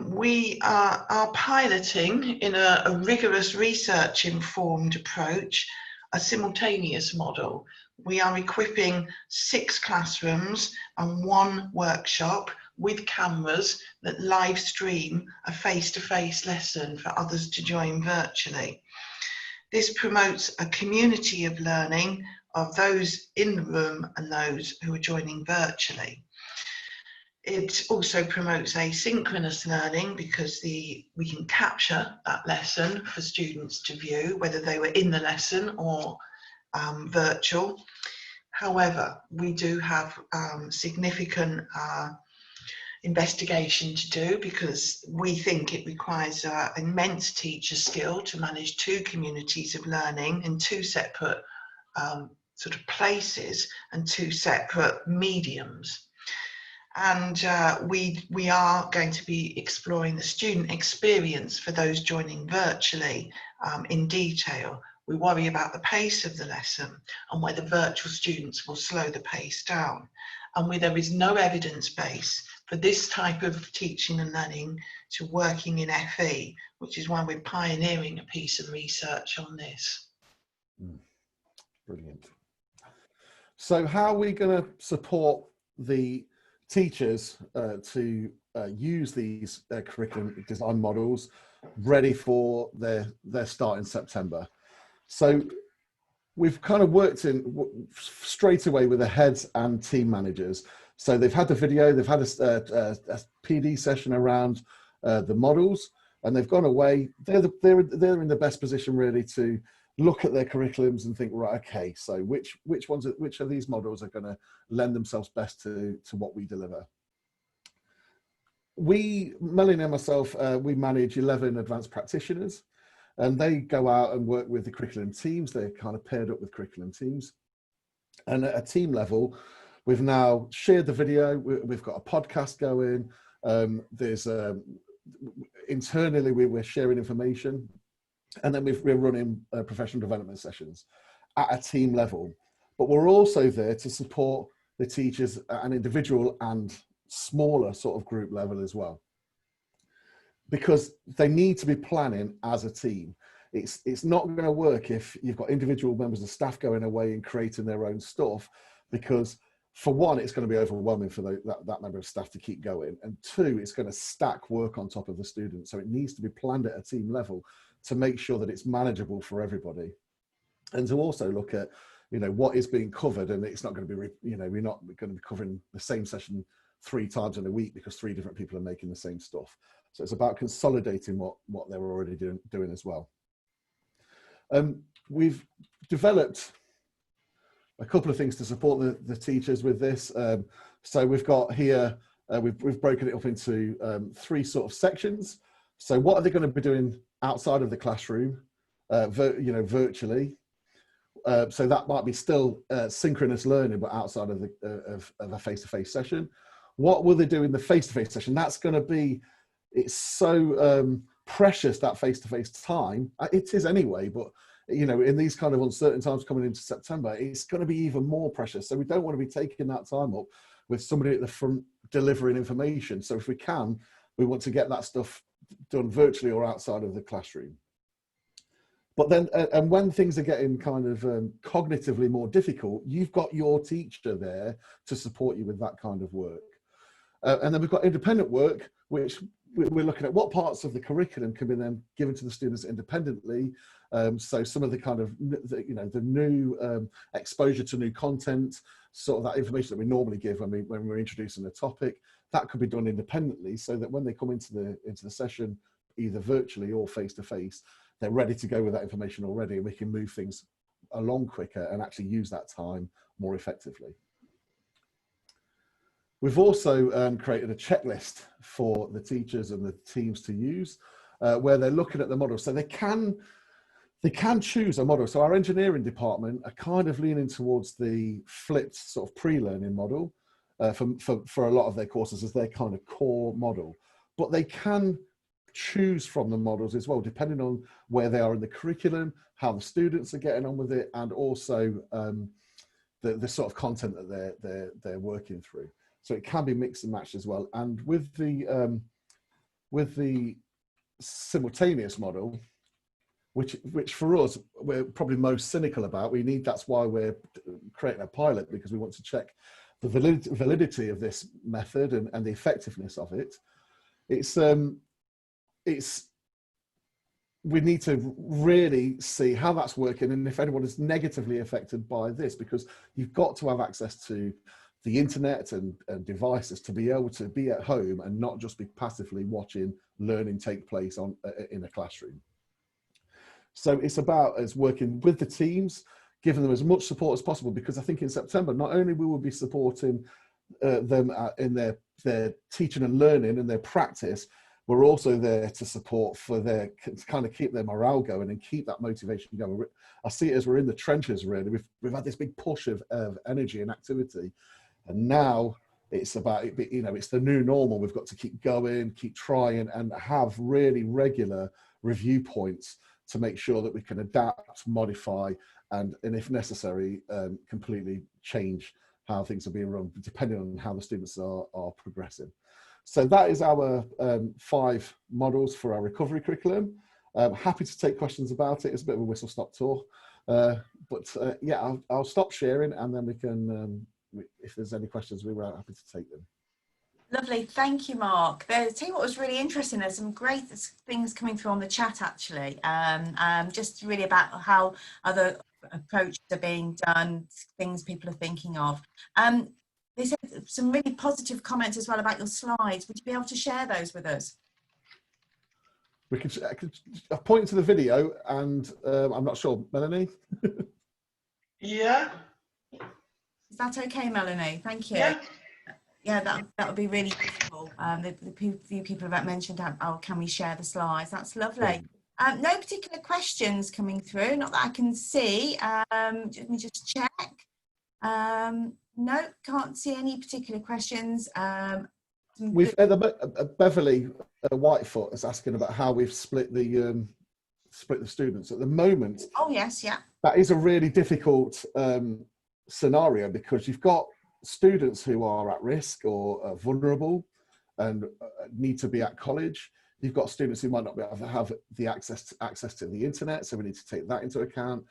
we are piloting in a rigorous research-informed approach a simultaneous model. We are equipping 6 classrooms and 1 workshop with cameras that live stream a face-to-face lesson for others to join virtually. This promotes a community of learning of those in the room and those who are joining virtually. It also promotes asynchronous learning, because we can capture that lesson for students to view, whether they were in the lesson or virtual. However, we do have significant investigation to do, because we think it requires immense teacher skill to manage 2 communities of learning in 2 separate sort of places and 2 separate mediums. And we are going to be exploring the student experience for those joining virtually in detail. We worry about the pace of the lesson and whether virtual students will slow the pace down, and where there is no evidence base for this type of teaching and learning to working in FE, which is why we're pioneering a piece of research on this. Brilliant. So how are we going to support the teachers to use these curriculum design models ready for their start in September? So we've kind of worked in straight away with the heads and team managers. So they've had the video, they've had a PD session around the models, and they've gone away. They're in the best position really to look at their curriculums and think, right, okay, so which of these models are going to lend themselves best to what we deliver. Melanie and myself, we manage 11 advanced practitioners, and they go out and work with the curriculum teams. They're kind of paired up with curriculum teams. And at a team level, we've now shared the video. We've got a podcast going. Internally, we're sharing information. And then we're running professional development sessions at a team level. But we're also there to support the teachers at an individual and smaller sort of group level as well, because they need to be planning as a team. It's not going to work if you've got individual members of staff going away and creating their own stuff, because for one, it's going to be overwhelming for that member of staff to keep going, and two, it's going to stack work on top of the students. So it needs to be planned at a team level to make sure that it's manageable for everybody, and to also look at, you know, what is being covered, and it's not going to be, you know, we're not going to be covering the same session 3 times in a week because 3 different people are making the same stuff. So it's about consolidating what they're already doing as well. We've developed a couple of things to support the teachers with this. So we've got here, we've broken it up into 3 sort of sections. So what are they going to be doing outside of the classroom, virtually? So that might be still synchronous learning, but outside of a face-to-face session. What will they do in the face-to-face session? That's going to be, it's so precious, that face-to-face time. It is anyway, but you know, in these kind of uncertain times coming into September, it's going to be even more precious. So we don't want to be taking that time up with somebody at the front delivering information. So if we can, we want to get that stuff done virtually or outside of the classroom. But then, and when things are getting kind of cognitively more difficult, you've got your teacher there to support you with that kind of work. And then we've got independent work, which we're looking at what parts of the curriculum can be then given to the students independently. So some of the kind of, the new exposure to new content, sort of that information that we normally give when we're introducing a topic, that could be done independently, so that when they come into the session, either virtually or face-to-face, they're ready to go with that information already, and we can move things along quicker and actually use that time more effectively. We've also created a checklist for the teachers and the teams to use, where they're looking at the model. So they can choose a model. So our engineering department are kind of leaning towards the flipped sort of pre-learning model for a lot of their courses as their kind of core model. But they can choose from the models as well, depending on where they are in the curriculum, how the students are getting on with it, and also the sort of content that they're working through. So it can be mixed and matched as well. And with the simultaneous model, which for us, we're probably most cynical about, that's why we're creating a pilot, because we want to check the validity of this method and the effectiveness of it. We need to really see how that's working, and if anyone is negatively affected by this, because you've got to have access to the internet and devices to be able to be at home and not just be passively watching learning take place in a classroom. So it's about us working with the teams, giving them as much support as possible, because I think in September, not only we will be supporting them in their teaching and learning and their practice, we're also there to support to kind of keep their morale going and keep that motivation going. I see it as we're in the trenches, really. We've had this big push of energy and activity, and now it's about, it's the new normal. We've got to keep going, keep trying, and have really regular review points to make sure that we can adapt, modify, and if necessary, completely change how things are being run, depending on how the students are progressing. So that is our 5 models for our recovery curriculum. Happy to take questions about it. It's a bit of a whistle-stop tour. Yeah, I'll stop sharing, and then we can, if there's any questions, we're happy to take them. Lovely, thank you, Mark. Tell you what was really interesting, there's some great things coming through on the chat, actually, just really about how other approaches are being done, things people are thinking of. They said some really positive comments as well about your slides. Would you be able to share those with us? I could point to the video, and I'm not sure, Melanie. Yeah. Is that okay, Melanie? Thank you. Yeah. Yeah, that would be really useful. The few people have mentioned, oh, can we share the slides? That's lovely. No particular questions coming through, not that I can see. Let me just check. No, can't see any particular questions. We've Beverly Whitefoot is asking about how we've split the students at the moment. Oh yes, yeah. That is a really difficult scenario, because you've got students who are at risk or vulnerable and need to be at college. You've got students who might not be able to have the access to the internet, so we need to take that into account,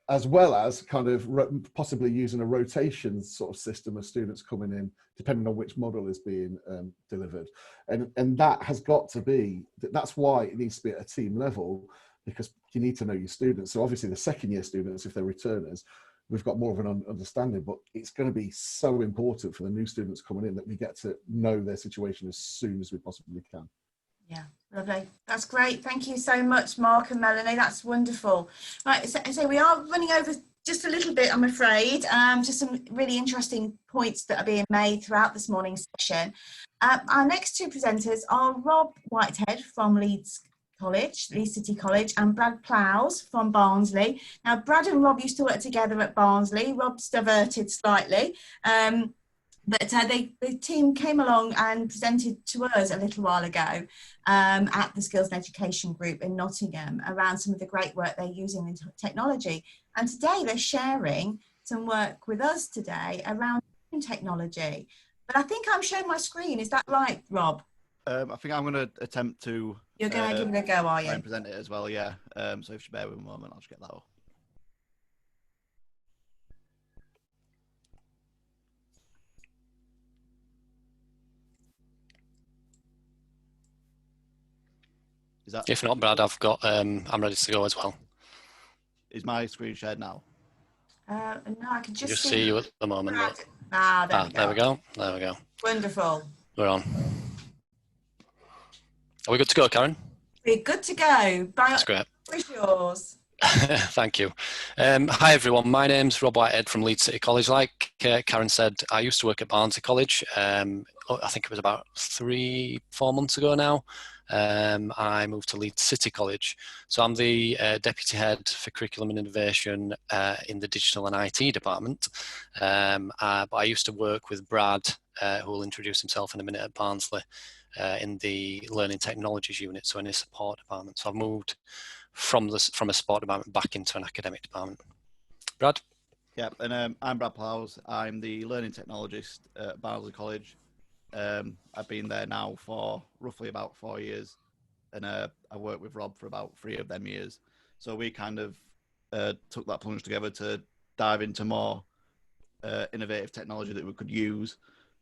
as well as kind of possibly using a rotation sort of system of students coming in, depending on which model is being delivered. And that has got to be, that's why it needs to be at a team level, because you need to know your students. So obviously the second year students, if they're returners, we've got more of an understanding, but it's going to be so important for the new students coming in that we get to know their situation as soon as we possibly can. Yeah, lovely. That's great. Thank you so much, Mark and Melanie. That's wonderful. Right, so we are running over just a little bit, I'm afraid. Just some really interesting points that are being made throughout this morning's session. Our next two presenters are Rob Whitehead from Leeds City College, and Brad Plowes from Barnsley. Now, Brad and Rob used to work together at Barnsley. Rob's diverted slightly. But the team came along and presented to us a little while ago at the Skills and Education Group in Nottingham around some of the great work they're using in technology. And today they're sharing some work with us today around technology. But I think I'm showing my screen. Is that right, Rob? I think I'm going to attempt to... You're going to give it a go, are you? And present it as well, yeah. So if you bear with me a moment, I'll just get that up. Is that... If not, Brad, I've got. I'm ready to go as well. Is my screen shared now? No, I can just see you at the moment. There we go. There we go. Wonderful. We're on. Are we good to go, Karen? We're good to go. That's great. Where's yours? Thank you. Hi, everyone. My name's Rob Whitehead from Leeds City College. Like Karen said, I used to work at Barnsley College. I think it was about 3-4 months ago now. I moved to Leeds City College. So I'm the Deputy Head for Curriculum and Innovation in the Digital and IT department. But I used to work with Brad, who will introduce himself in a minute, at Barnsley, in the Learning Technologies unit, so in his support department. So I've moved from a support department back into an academic department. Brad? Yeah, and I'm Brad Plowes. I'm the Learning Technologist at Barnsley College. I've been there now for roughly about 4 years, and I worked with Rob for about 3 of them years. So we kind of took that plunge together to dive into more innovative technology that we could use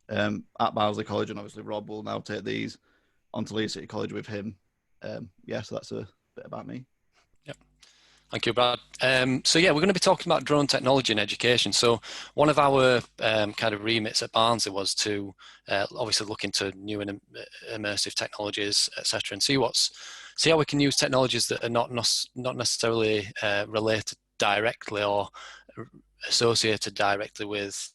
at Barnsley College, and obviously Rob will now take these onto Leeds City College with him. Yeah, so that's a bit about me. Yep. Thank you, Brad. So yeah, we're going to be talking about drone technology in education. So one of our kind of remits at Barnsley was to obviously look into new and immersive technologies, etc., and see how we can use technologies that are not necessarily related directly or associated directly with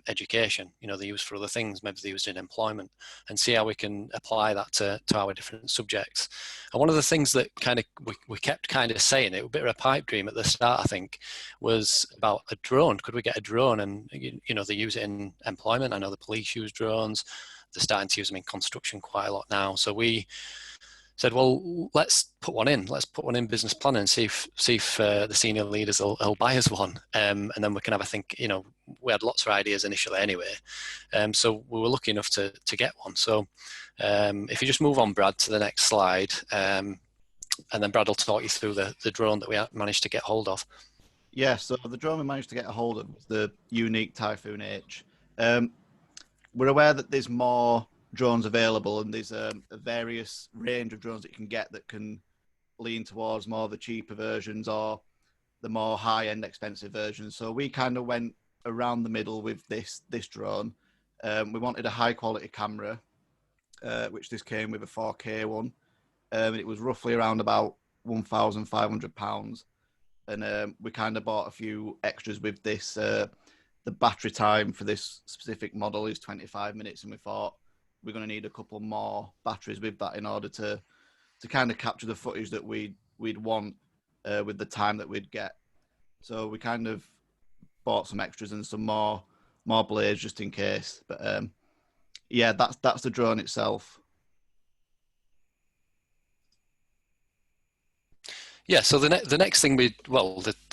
education. You know, they're used for other things, maybe they're used in employment, and see how we can apply that to our different subjects. And one of the things that kind of we kept kind of saying, it was a bit of a pipe dream at the start, I think, was about a drone. Could we get a drone? And you know, they use it in employment. I know the police use drones. They're starting to use them in construction quite a lot now. So we said, well, let's put one in. Let's put one in business planning and see if the senior leaders will buy us one, and then we can have a think. You know, we had lots of ideas initially anyway, so we were lucky enough to get one. So if you just move on, Brad, to the next slide, and then Brad will talk you through the drone that we managed to get hold of. Yeah, so the drone we managed to get a hold of was the unique Typhoon H. We're aware that there's more drones available, and there's a various range of drones that you can get that can lean towards more the cheaper versions or the more high-end expensive versions. So we kind of went around the middle with this drone. We wanted a high quality camera, which this came with a 4K one. It was roughly around about £1,500, and we kind of bought a few extras with this. The battery time for this specific model is 25 minutes, and we thought we're going to need a couple more batteries with that in order to kind of capture the footage that we'd want with the time that we'd get. So we kind of bought some extras and some more blades just in case. But yeah, that's the drone itself. Yeah, so the next thing the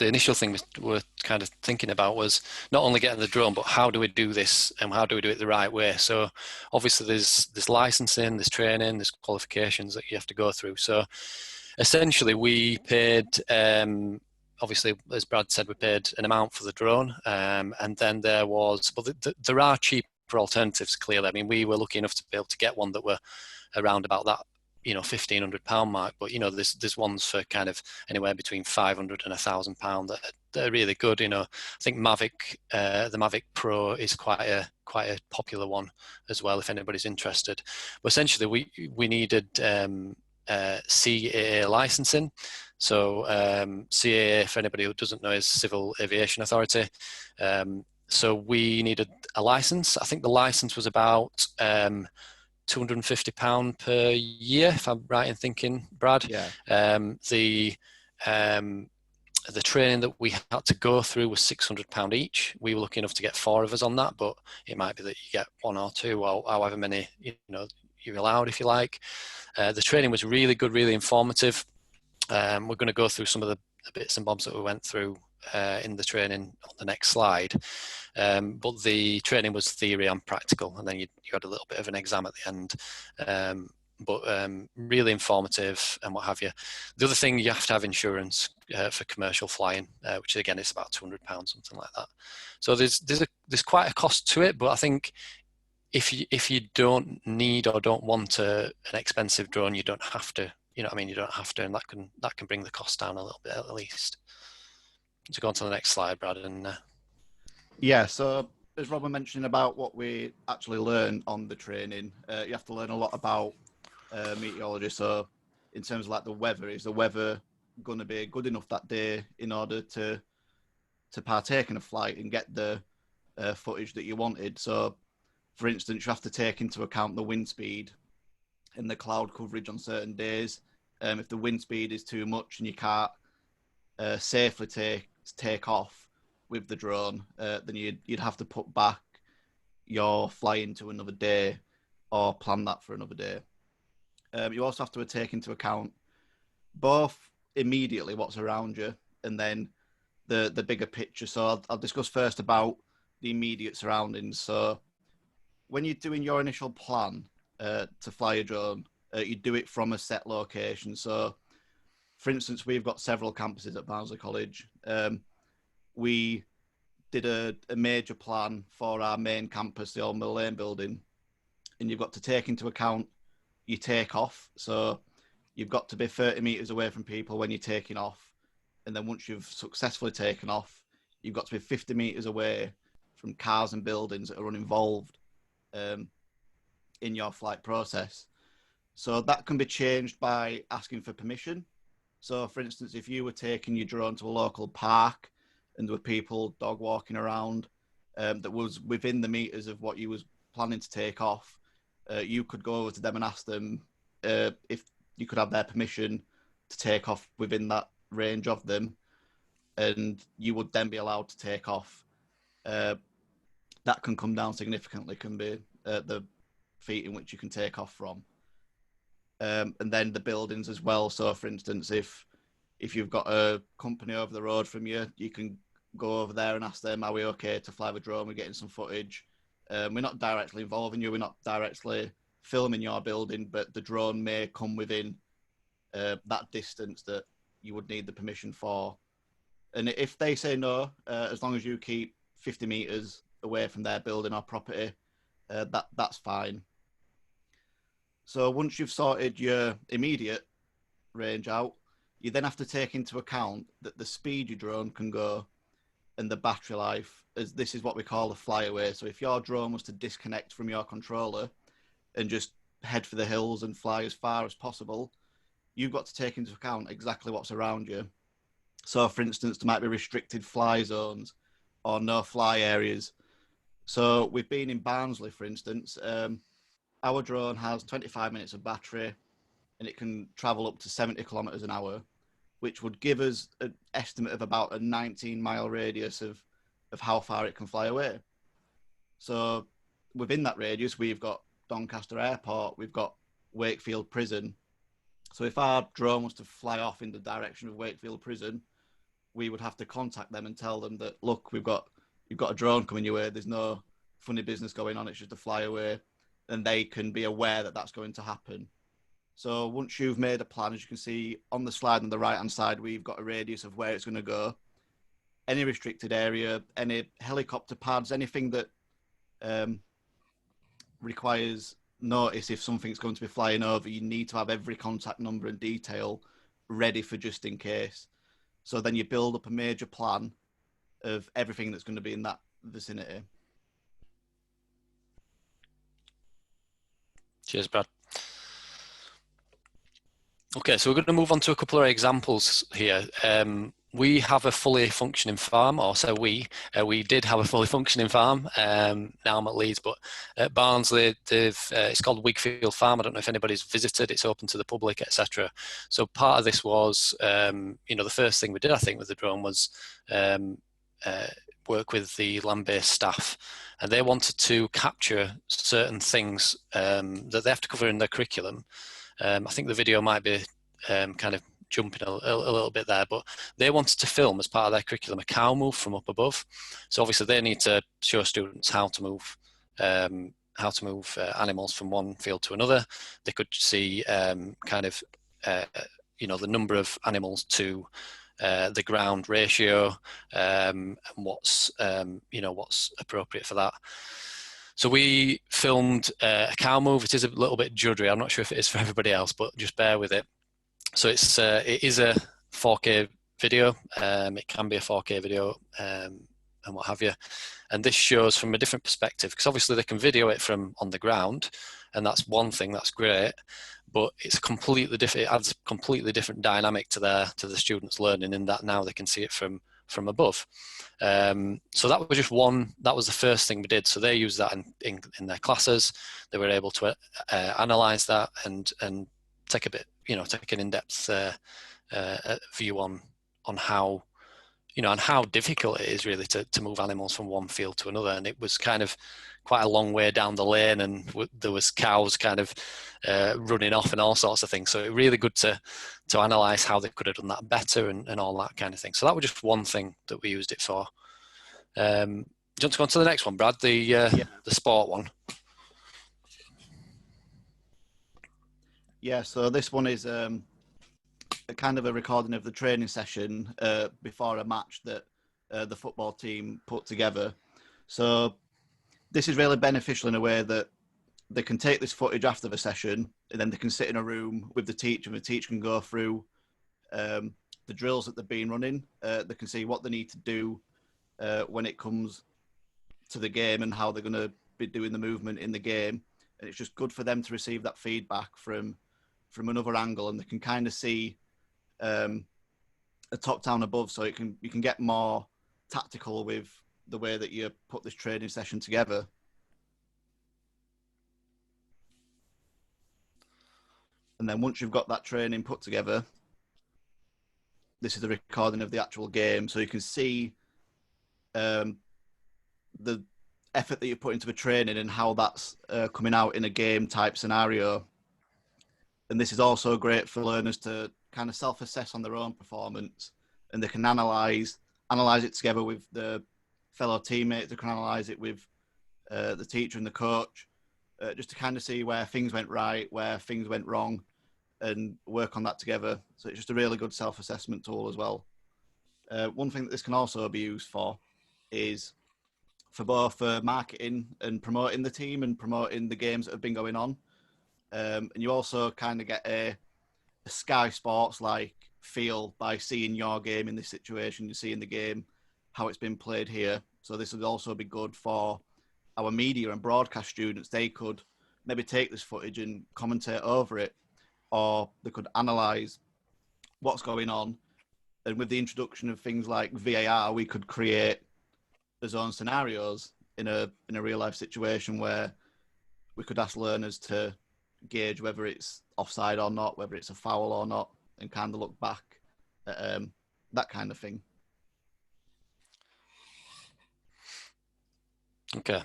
initial thing we were kind of thinking about was not only getting the drone, but how do we do this and how do we do it the right way? So obviously there's licensing, there's training, there's qualifications that you have to go through. So essentially we paid, obviously, as Brad said, we paid an amount for the drone, and then there are cheaper alternatives, clearly. I mean, we were lucky enough to be able to get one that were around about that, £1,500 mark, but there's ones for kind of anywhere between £500 and £1,000 that are really good. I think the Mavic Pro is quite a popular one as well, if anybody's interested. But essentially we needed CAA licensing. So CAA, for anybody who doesn't know, is Civil Aviation Authority. So we needed a license. I think the license was about £250 per year, if I'm right in thinking, Brad. Yeah. The training that we had to go through was £600 each. We were lucky enough to get 4 of us on that, but it might be that you get 1 or 2, or however many you're allowed, if you like. The training was really good, really informative. We're going to go through some of the bits and bobs that we went through in the training on the next slide. But the training was theory and practical, and then you had a little bit of an exam at the end. But really informative and what have you. The other thing, you have to have insurance for commercial flying, which again is about £200, something like that. So there's quite a cost to it, but I think if you don't need or don't want an expensive drone, you don't have to. You don't have to, and that can bring the cost down a little bit at least. So go on to the next slide, Brad. And yeah, so as Rob was mentioning about what we actually learn on the training, you have to learn a lot about meteorology. So in terms of like the weather, is the weather going to be good enough that day in order to partake in a flight and get the footage that you wanted? So for instance, you have to take into account the wind speed and the cloud coverage on certain days. If the wind speed is too much and you can't safely take off with the drone, then you'd have to put back your flying to another day or plan that for another day. You also have to take into account both immediately what's around you and then the bigger picture. So I'll discuss first about the immediate surroundings. So when you're doing your initial plan to fly a drone, you do it from a set location. So for instance, we've got several campuses at Barnsley College. We did a major plan for our main campus, the Old Mill Lane building, and you've got to take into account your takeoff. So you've got to be 30 metres away from people when you're taking off. And then once you've successfully taken off, you've got to be 50 metres away from cars and buildings that are uninvolved in your flight process. So that can be changed by asking for permission. So for instance, if you were taking your drone to a local park and there were people dog walking around that was within the meters of what you was planning to take off, you could go over to them and ask them if you could have their permission to take off within that range of them, and you would then be allowed to take off. That can come down significantly, can be the feet in which you can take off from. And then the buildings as well. So for instance, if you've got a company over the road from you, you can go over there and ask them, are we okay to fly the drone? We're getting some footage. We're not directly involving you. We're not directly filming your building, but the drone may come within that distance that you would need the permission for. And if they say no, as long as you keep 50 meters away from their building or property, that's fine. So once you've sorted your immediate range out, you then have to take into account that the speed your drone can go and the battery life, as this is what we call a flyaway. So if your drone was to disconnect from your controller and just head for the hills and fly as far as possible, you've got to take into account exactly what's around you. So for instance, there might be restricted fly zones or no fly areas. So we've been in Barnsley, for instance. Our drone has 25 minutes of battery and it can travel up to 70 kilometers an hour, which would give us an estimate of about a 19-mile radius of how far it can fly away. So within that radius, we've got Doncaster Airport, we've got Wakefield Prison. So if our drone was to fly off in the direction of Wakefield Prison, we would have to contact them and tell them that, look, you've got a drone coming your way, there's no funny business going on, it's just a fly away, and they can be aware that that's going to happen. So once you've made a plan, as you can see on the slide on the right-hand side, we've got a radius of where it's going to go. Any restricted area, any helicopter pads, anything that requires notice if something's going to be flying over, you need to have every contact number and detail ready for just in case. So then you build up a major plan of everything that's going to be in that vicinity. Cheers, Brad. Okay, so we're going to move on to a couple of examples here. We have a fully functioning farm, or so we did have a fully functioning farm. Now I'm at Leeds, but at Barnsley, it's called Wigfield Farm. I don't know if anybody's visited. It's open to the public, etc. So part of this was, the first thing we did, I think, with the drone was work with the land-based staff, and they wanted to capture certain things that they have to cover in their curriculum. I think the video might be kind of jumping a little bit there, but they wanted to film as part of their curriculum a cow move from up above. So obviously they need to show students how to move animals from one field to another. They could see the number of animals to the ground ratio, and what's appropriate for that. So we filmed a cow move. It is a little bit juddery. I'm not sure if it is for everybody else, but just bear with it. So it is a 4K video. It can be a 4K video and what have you. And this shows from a different perspective, because obviously they can video it from on the ground, and that's one thing, that's great. But it's completely different. It adds a completely different dynamic to the students' learning, in that now they can see it from above. So that was just one. That was the first thing we did. So they used that in their classes. They were able to analyze that and take an in-depth view on how and how difficult it is really to move animals from one field to another. And it was kind of quite a long way down the lane, and there was cows kind of running off and all sorts of things. So it really good to analyse how they could have done that better and all that kind of thing. So that was just one thing that we used it for. Do you want to go on to the next one, Brad? The sport one. Yeah, so this one is a kind of a recording of the training session before a match that the football team put together. So this is really beneficial in a way that they can take this footage after the session, and then they can sit in a room with the teacher, and the teacher can go through the drills that they've been running. They can see what they need to do when it comes to the game and how they're going to be doing the movement in the game. And it's just good for them to receive that feedback from another angle, and they can kind of see a top down above, so you can get more tactical with the way that you put this training session together. And then once you've got that training put together, this is a recording of the actual game, so you can see the effort that you put into the training and how that's coming out in a game type scenario. And this is also great for learners to kind of self-assess on their own performance, and they can analyze it together with the fellow teammates. They can analyze it with the teacher and the coach, just to kind of see where things went right, where things went wrong, and work on that together. So it's just a really good self-assessment tool as well. One thing that this can also be used for is for both marketing and promoting the team and promoting the games that have been going on. And you also kind of get a Sky Sports-like feel by seeing your game in this situation. You're seeing the game, how it's been played here. So this would also be good for our media and broadcast students. They could maybe take this footage and commentate over it or they could analyse what's going on. And with the introduction of things like VAR, we could create the zone scenarios in a real life situation where we could ask learners to gauge whether it's offside or not, whether it's a foul or not, and kind of look back at that kind of thing. Okay.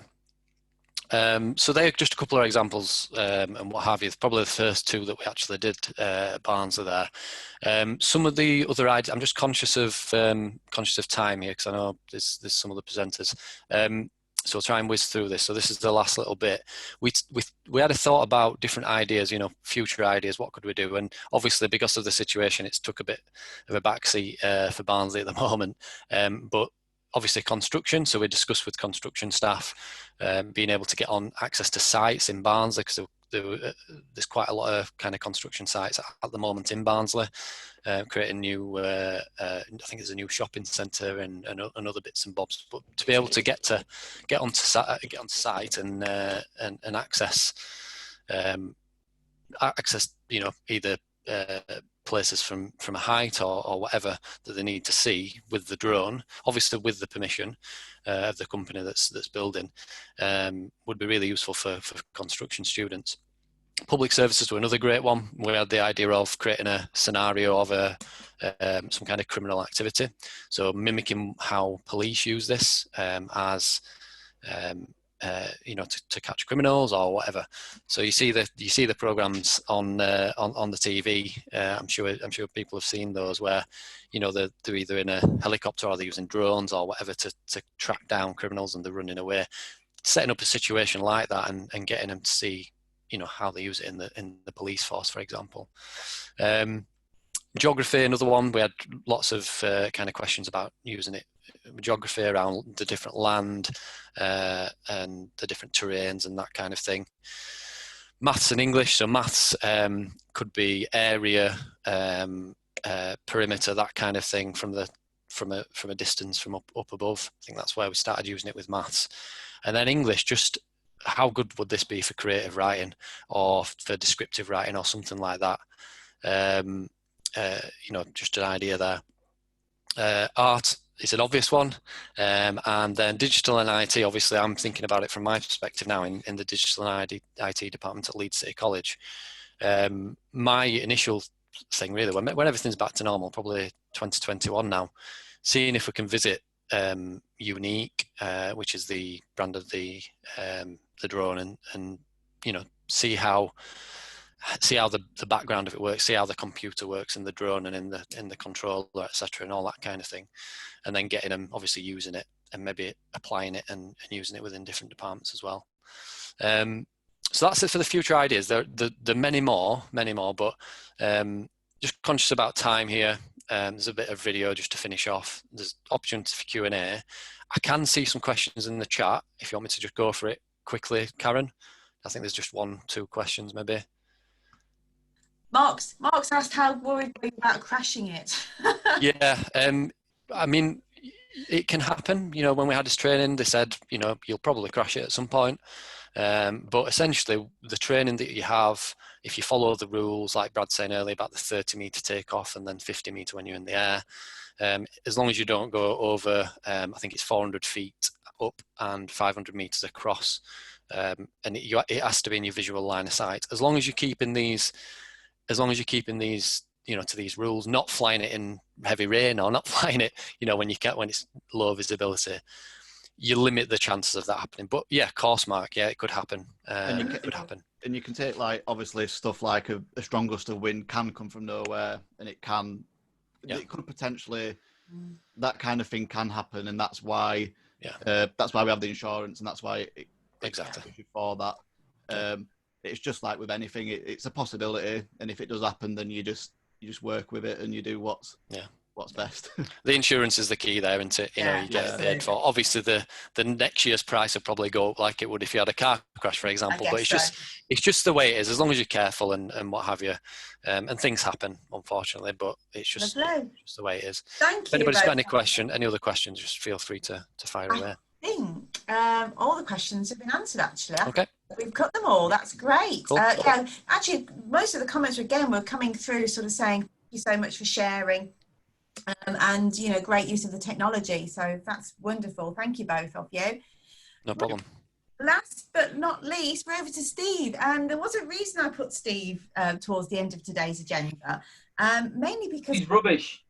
So they're just a couple of examples and what have you. Probably the first two that we actually did at Barnsley there. Some of the other ideas, I'm just conscious of time here because I know there's some of the presenters. So I'll try and whiz through this. So this is the last little bit. We had a thought about different ideas, you know, future ideas. What could we do? And obviously, because of the situation, it's took a bit of a backseat for Barnsley at the moment. But obviously construction, so we discussed with construction staff being able to get on access to sites in Barnsley, because there's quite a lot of kind of construction sites at the moment in Barnsley, creating new, I think there's a new shopping centre and other bits and bobs. But to be able to get onto site and access, you know, either places from a height or whatever that they need to see with the drone, obviously with the permission of the company that's building, would be really useful for construction students. Public services were another great one. We had the idea of creating a scenario of some kind of criminal activity, so mimicking how police use this as you know, to catch criminals or whatever. So you see the programs on the TV. I'm sure people have seen those where, you know, they're either in a helicopter or they're using drones or whatever to track down criminals and they're running away. Setting up a situation like that and getting them to see, you know, how they use it in the police force, for example. Geography, another one. We had lots of kind of questions about using it. Geography around the different land and the different terrains and that kind of thing. Maths and English. So maths could be area, perimeter, that kind of thing from a distance from up above. I think that's where we started using it with maths. And then English, just how good would this be for creative writing or for descriptive writing or something like that? You know, just an idea there. Art is an obvious one, and then digital and IT. Obviously, I'm thinking about it from my perspective now in the digital and IT department at Leeds City College. My initial thing really, when everything's back to normal, probably 2021 now, seeing if we can visit Unique, which is the brand of the drone, and you know, see how the background of it works, see how the computer works in the drone and in the controller, etc., and all that kind of thing, and then getting them obviously using it and maybe applying it and using it within different departments as well. So that's it for the future ideas. There are many more, but just conscious about time here. There's a bit of video just to finish off. There's opportunity for Q&A. I can see some questions in the chat if you want me to just go for it quickly, Karen. I think there's just 1-2 questions maybe. Mark's asked how worried were you about crashing it? Yeah, I mean, it can happen. You know, when we had this training, they said, you know, you'll probably crash it at some point. But essentially, the training that you have, if you follow the rules, like Brad saying earlier about the 30-meter takeoff and then 50-meter when you're in the air, as long as you don't go over, I think it's 400 feet up and 500 meters across, and it has to be in your visual line of sight. As long as you're keeping these, you know, to these rules, not flying it in heavy rain or not flying it, you know, when it's low visibility, you limit the chances of that happening. But yeah, course mark, yeah, it could happen. It could happen. And you can take, like, obviously stuff like a strong gust of wind can come from nowhere, and it could potentially, that kind of thing can happen, and that's why we have the insurance, and that's why exactly for that. It's just like with anything, it's a possibility, and if it does happen, then you just work with it and you do what's best. The insurance is the key there, isn't it? You know, you get paid for. Obviously, the next year's price will probably go up like it would if you had a car crash, for example. But it's just the way it is. As long as you're careful and what have you, and things happen, unfortunately. But it's just the way it is. Thank you. If anybody's got any other questions, just feel free to fire away. I think all the questions have been answered, actually. Okay. We've cut them all. That's great. Cool. Yeah, actually, most of the comments again were coming through, sort of saying, "Thank you so much for sharing," and you know, great use of the technology. So that's wonderful. Thank you both of you. No problem. Last but not least, we're over to Steve, and there was a reason I put Steve towards the end of today's agenda, mainly because he's rubbish.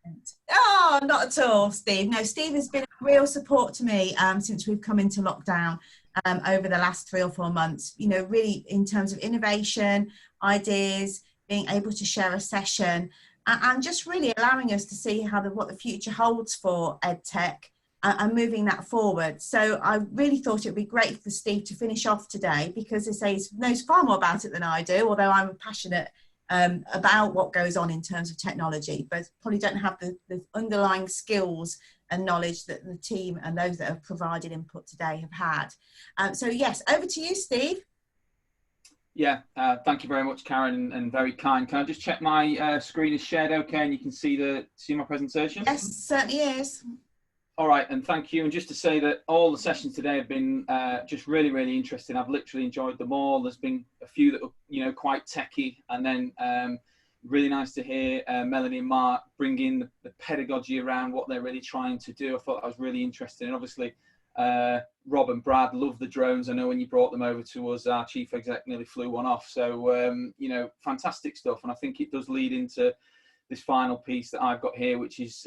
Oh, not at all, Steve. No, Steve has been a real support to me since we've come into lockdown over the last 3 or 4 months. You know, really in terms of innovation, ideas, being able to share a session, and just really allowing us to see how what the future holds for EdTech. And moving that forward. So I really thought it would be great for Steve to finish off today, because they say he knows far more about it than I do, although I'm passionate about what goes on in terms of technology, but probably don't have the underlying skills and knowledge that the team and those that have provided input today have had. So yes, over to you, Steve. Yeah, thank you very much, Karen, and very kind. Can I just check my screen is shared okay and you can see my presentation? Yes, certainly is. All right, and thank you. And just to say that all the sessions today have been just really, really interesting. I've literally enjoyed them all. There's been a few that were, you know, quite techy, and then really nice to hear Melanie and Mark bring in the pedagogy around what they're really trying to do. I thought that was really interesting. And obviously, Rob and Brad love the drones. I know when you brought them over to us, our chief exec nearly flew one off. So, you know, fantastic stuff. And I think it does lead into this final piece that I've got here, which is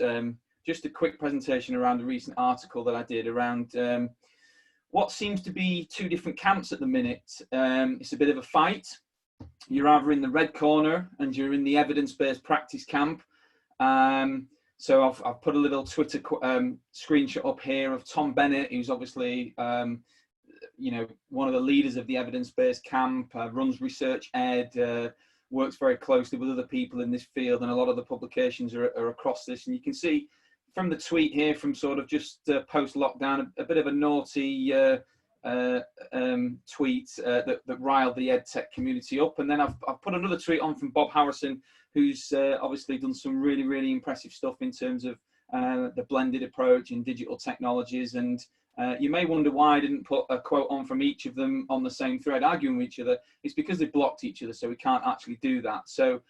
just a quick presentation around a recent article that I did around what seems to be 2 different camps at the minute. It's a bit of a fight. You're either in the red corner and you're in the evidence-based practice camp. So I've put a little Twitter screenshot up here of Tom Bennett, who's obviously you know, one of the leaders of the evidence-based camp, runs Research Ed, works very closely with other people in this field, and a lot of the publications are across this. And you can see from the tweet here, from sort of just post-lockdown, a bit of a naughty tweet that riled the EdTech community up. And then I've put another tweet on from Bob Harrison, who's obviously done some really, really impressive stuff in terms of the blended approach in digital technologies. And you may wonder why I didn't put a quote on from each of them on the same thread arguing with each other. It's because they blocked each other, so we can't actually do that. So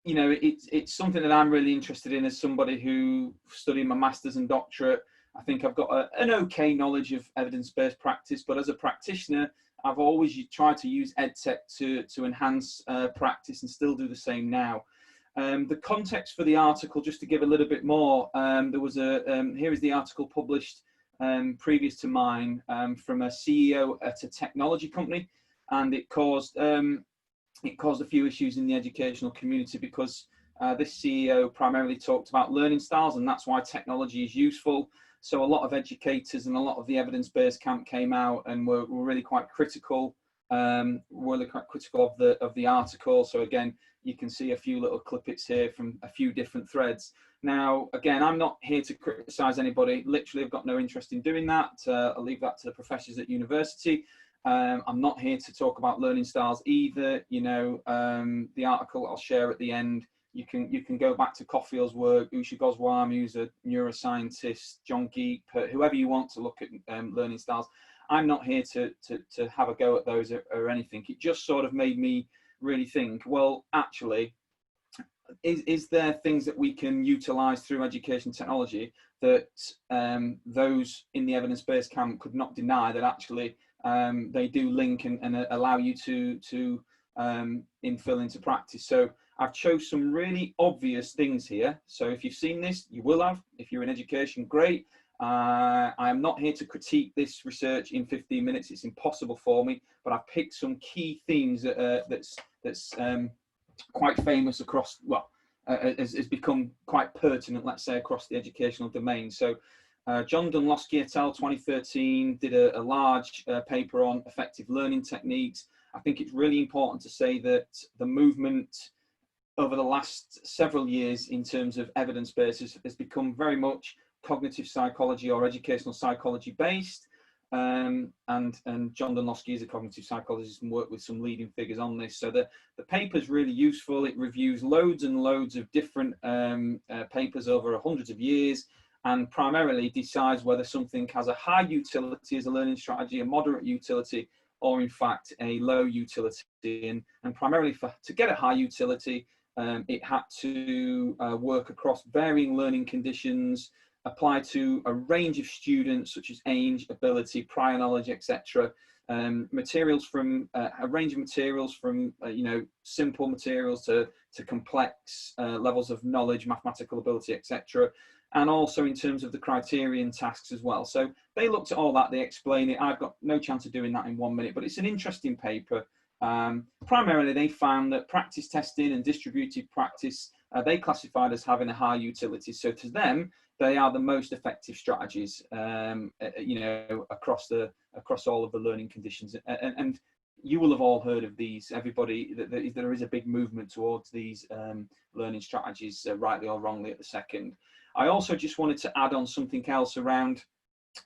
you know, it's something that I'm really interested in as somebody who studied my master's and doctorate. I think I've got an okay knowledge of evidence-based practice, but as a practitioner, I've always tried to use EdTech to enhance practice, and still do the same now. The context for the article, just to give a little bit more, there was here is the article published previous to mine from a CEO at a technology company, and it caused a few issues in the educational community, because this CEO primarily talked about learning styles, and that's why technology is useful. So a lot of educators and a lot of the evidence-based camp came out and were really quite critical, of the article. So again, you can see a few little clippets here from a few different threads. Now, again, I'm not here to criticize anybody. Literally, I've got no interest in doing that. I'll leave that to the professors at university. I'm not here to talk about learning styles either. You know, the article I'll share at the end, you can go back to Coffield's work, Usha Goswami, who's a neuroscientist, John Geek, whoever you want to look at learning styles. I'm not here to have a go at those or anything. It just sort of made me really think, well, actually, is there things that we can utilize through education technology that those in the evidence-based camp could not deny that actually they do link and allow you to infill into practice? So I've chose some really obvious things here. So if you've seen this, you will have. If you're in education, great. I am not here to critique this research in 15 minutes. It's impossible for me, but I've picked some key themes that's quite famous across, well, has become quite pertinent, let's say, across the educational domain. So John Dunlosky et al. 2013 did a large paper on effective learning techniques. I think it's really important to say that the movement over the last several years in terms of evidence bases has become very much cognitive psychology or educational psychology based. And John Dunlosky is a cognitive psychologist and worked with some leading figures on this. So the paper is really useful. It reviews loads and loads of different papers over hundreds of years, and primarily decides whether something has a high utility as a learning strategy, a moderate utility, or in fact a low utility. And primarily to get a high utility, it had to work across varying learning conditions, apply to a range of students such as age, ability, prior knowledge, etc. Materials from a range of materials from simple materials to complex levels of knowledge, mathematical ability, etc. And also in terms of the criterion tasks as well. So they looked at all that, they explain it. I've got no chance of doing that in 1 minute, but it's an interesting paper. Primarily they found that practice testing and distributed practice, they classified as having a high utility. So to them, they are the most effective strategies, across all of the learning conditions. And you will have all heard of these, everybody, that there is a big movement towards these learning strategies, rightly or wrongly at the second. I also just wanted to add on something else around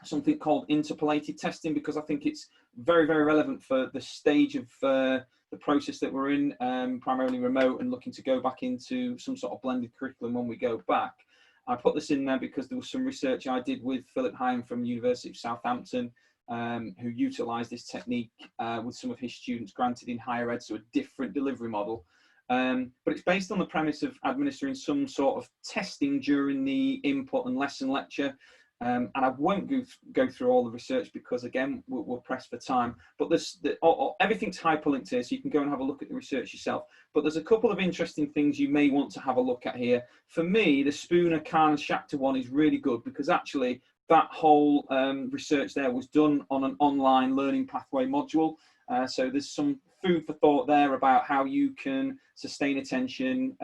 something called interpolated testing, because I think it's very, very relevant for the stage of the process that we're in, primarily remote and looking to go back into some sort of blended curriculum when we go back. I put this in there because there was some research I did with Philip Hyam from University of Southampton, who utilised this technique with some of his students, granted in higher ed, so a different delivery model. But it's based on the premise of administering some sort of testing during the input and lesson lecture. And I won't go through all the research because, again, we're pressed for time. But everything's hyperlinked here, so you can go and have a look at the research yourself. But there's a couple of interesting things you may want to have a look at here. For me, the Spooner, Khan, Schachter one is really good because actually that whole research there was done on an online learning pathway module. So there's some food for thought there about how you can sustain attention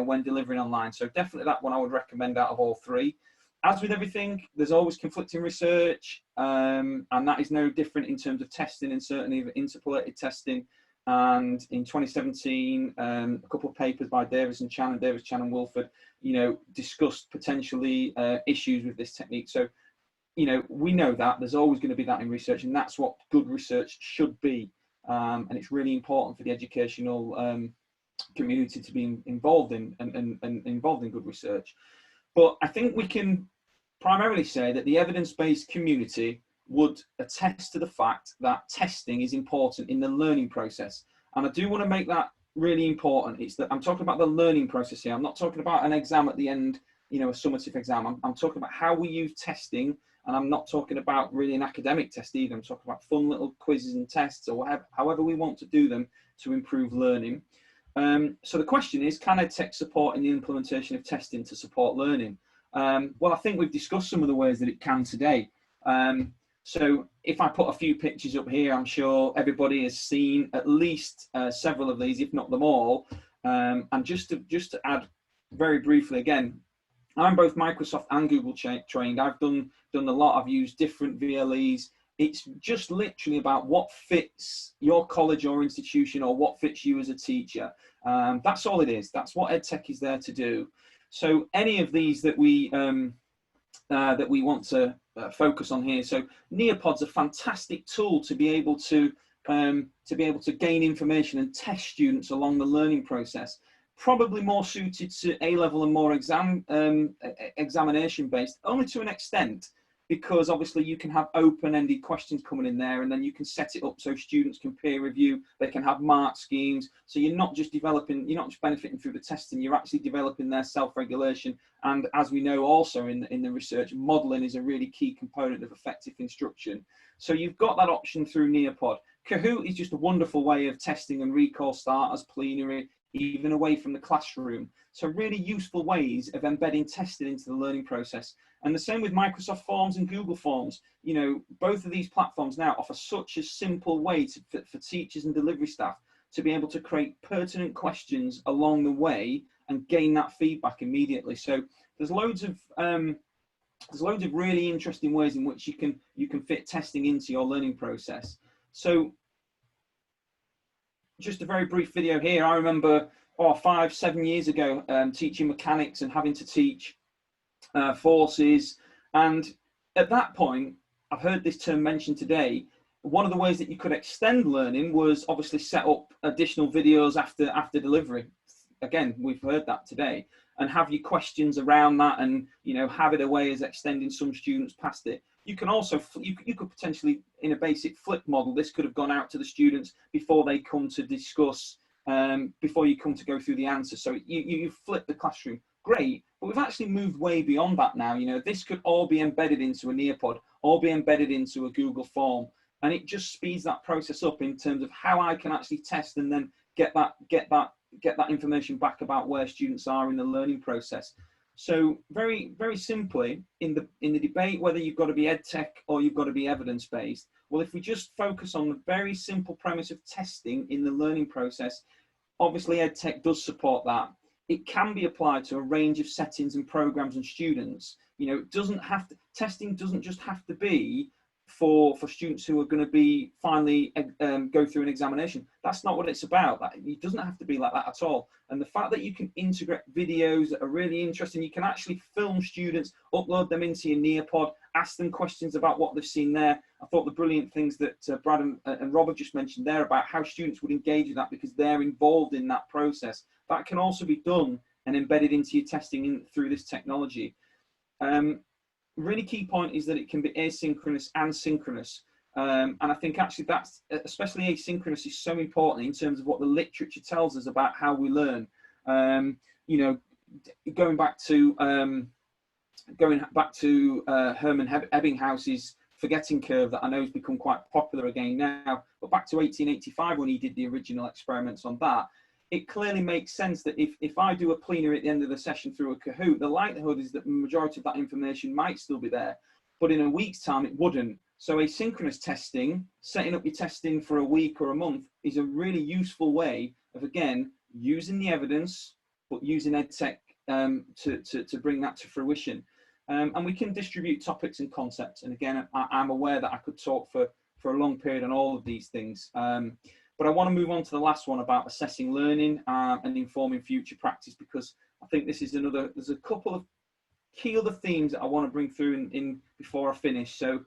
when delivering online. So definitely that one I would recommend out of all three. As with everything, there's always conflicting research, and that is no different in terms of testing, and certainly interpolated testing. And in 2017, a couple of papers by Davis, Chan and Wilford, discussed potentially issues with this technique. So, we know that there's always going to be that in research, and that's what good research should be. And it's really important for the educational community to be involved in and involved in good research. But I think we can primarily say that the evidence-based community would attest to the fact that testing is important in the learning process. And I do want to make that really important. It's that I'm talking about the learning process here. I'm not talking about an exam at the end, a summative exam. I'm talking about how we use testing, and I'm not talking about really an academic test either. I'm talking about fun little quizzes and tests, or however we want to do them to improve learning. So the question is, can EdTech support in the implementation of testing to support learning? Well, I think we've discussed some of the ways that it can today. So if I put a few pictures up here, I'm sure everybody has seen at least several of these, if not them all. And just to add very briefly, again, I'm both Microsoft and Google trained. I've done a lot. I've used different VLEs. It's just literally about what fits your college or institution, or what fits you as a teacher. That's all it is. That's what EdTech is there to do. So any of these that we want to focus on here. So Neopod's a fantastic tool to be able to gain information and test students along the learning process. Probably more suited to A-level and more examination based, only to an extent, because obviously you can have open-ended questions coming in there, and then you can set it up so students can peer review, they can have mark schemes. So you're not just benefiting through the testing, you're actually developing their self-regulation. And as we know also in the research, modelling is a really key component of effective instruction. So you've got that option through Neopod. Kahoot is just a wonderful way of testing and recall starters, plenary, even away from the classroom. So really useful ways of embedding testing into the learning process. And the same with Microsoft Forms and Google Forms. Both of these platforms now offer such a simple way for teachers and delivery staff to be able to create pertinent questions along the way and gain that feedback immediately. So there's loads of really interesting ways in which you can fit testing into your learning process. So just a very brief video here. I remember 5-7 years ago teaching mechanics and having to teach forces, and at that point I've heard this term mentioned today. One of the ways that you could extend learning was obviously set up additional videos after delivery. Again, we've heard that today, and have your questions around that, and have it a way as extending some students past it. You can also, you could potentially, in a basic flip model, this could have gone out to the students before they come to discuss, before you come to go through the answer. So you flip the classroom, great, but we've actually moved way beyond that now. You know, this could all be embedded into a Nearpod, all be embedded into a Google form, and it just speeds that process up in terms of how I can actually test and then get that information back about where students are in the learning process. So very, very simply, in the debate whether you've got to be EdTech or you've got to be evidence-based, well, if we just focus on the very simple premise of testing in the learning process, obviously EdTech does support that. It can be applied to a range of settings and programs and students. You know, it doesn't have to, testing doesn't just have to be for students who are going to be finally go through an examination. That's not what it's about. It doesn't have to be like that at all. And the fact that you can integrate videos that are really interesting, you can actually film students, upload them into your Nearpod, ask them questions about what they've seen there. I thought the brilliant things that Brad and Robert just mentioned there about how students would engage with that because they're involved in that process. That can also be done and embedded into your testing through this technology. Really key point is that it can be asynchronous and synchronous. And I think actually that's, especially asynchronous, is so important in terms of what the literature tells us about how we learn. You know, going back to Herman Ebbinghouse's forgetting curve that I know has become quite popular again now, but back to 1885 when he did the original experiments on that, it clearly makes sense that if I do a plenary at the end of the session through a Kahoot, the likelihood is that the majority of that information might still be there, but in a week's time it wouldn't. So asynchronous testing, setting up your testing for a week or a month, is a really useful way of, again, using the evidence, but using EdTech to bring that to fruition. And we can distribute topics and concepts. And again, I'm aware that I could talk for a long period on all of these things. But I want to move on to the last one about assessing learning and informing future practice, because I think this is there's a couple of key other themes that I want to bring through in before I finish. So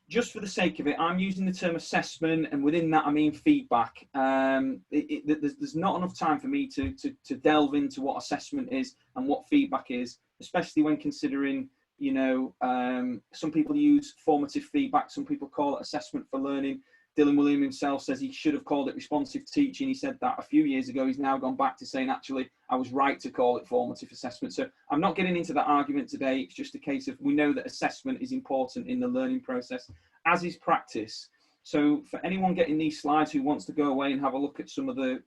just for the sake of it, I'm using the term assessment, and within that I mean feedback. There's not enough time for me to delve into what assessment is and what feedback is, especially when considering, you know, some people use formative feedback, some people call it assessment for learning. Dylan William himself says he should have called it responsive teaching. He said that a few years ago. He's now gone back to saying, actually, I was right to call it formative assessment. So I'm not getting into that argument today. It's just a case of, we know that assessment is important in the learning process, as is practice. So for anyone getting these slides who wants to go away and have a look at some of the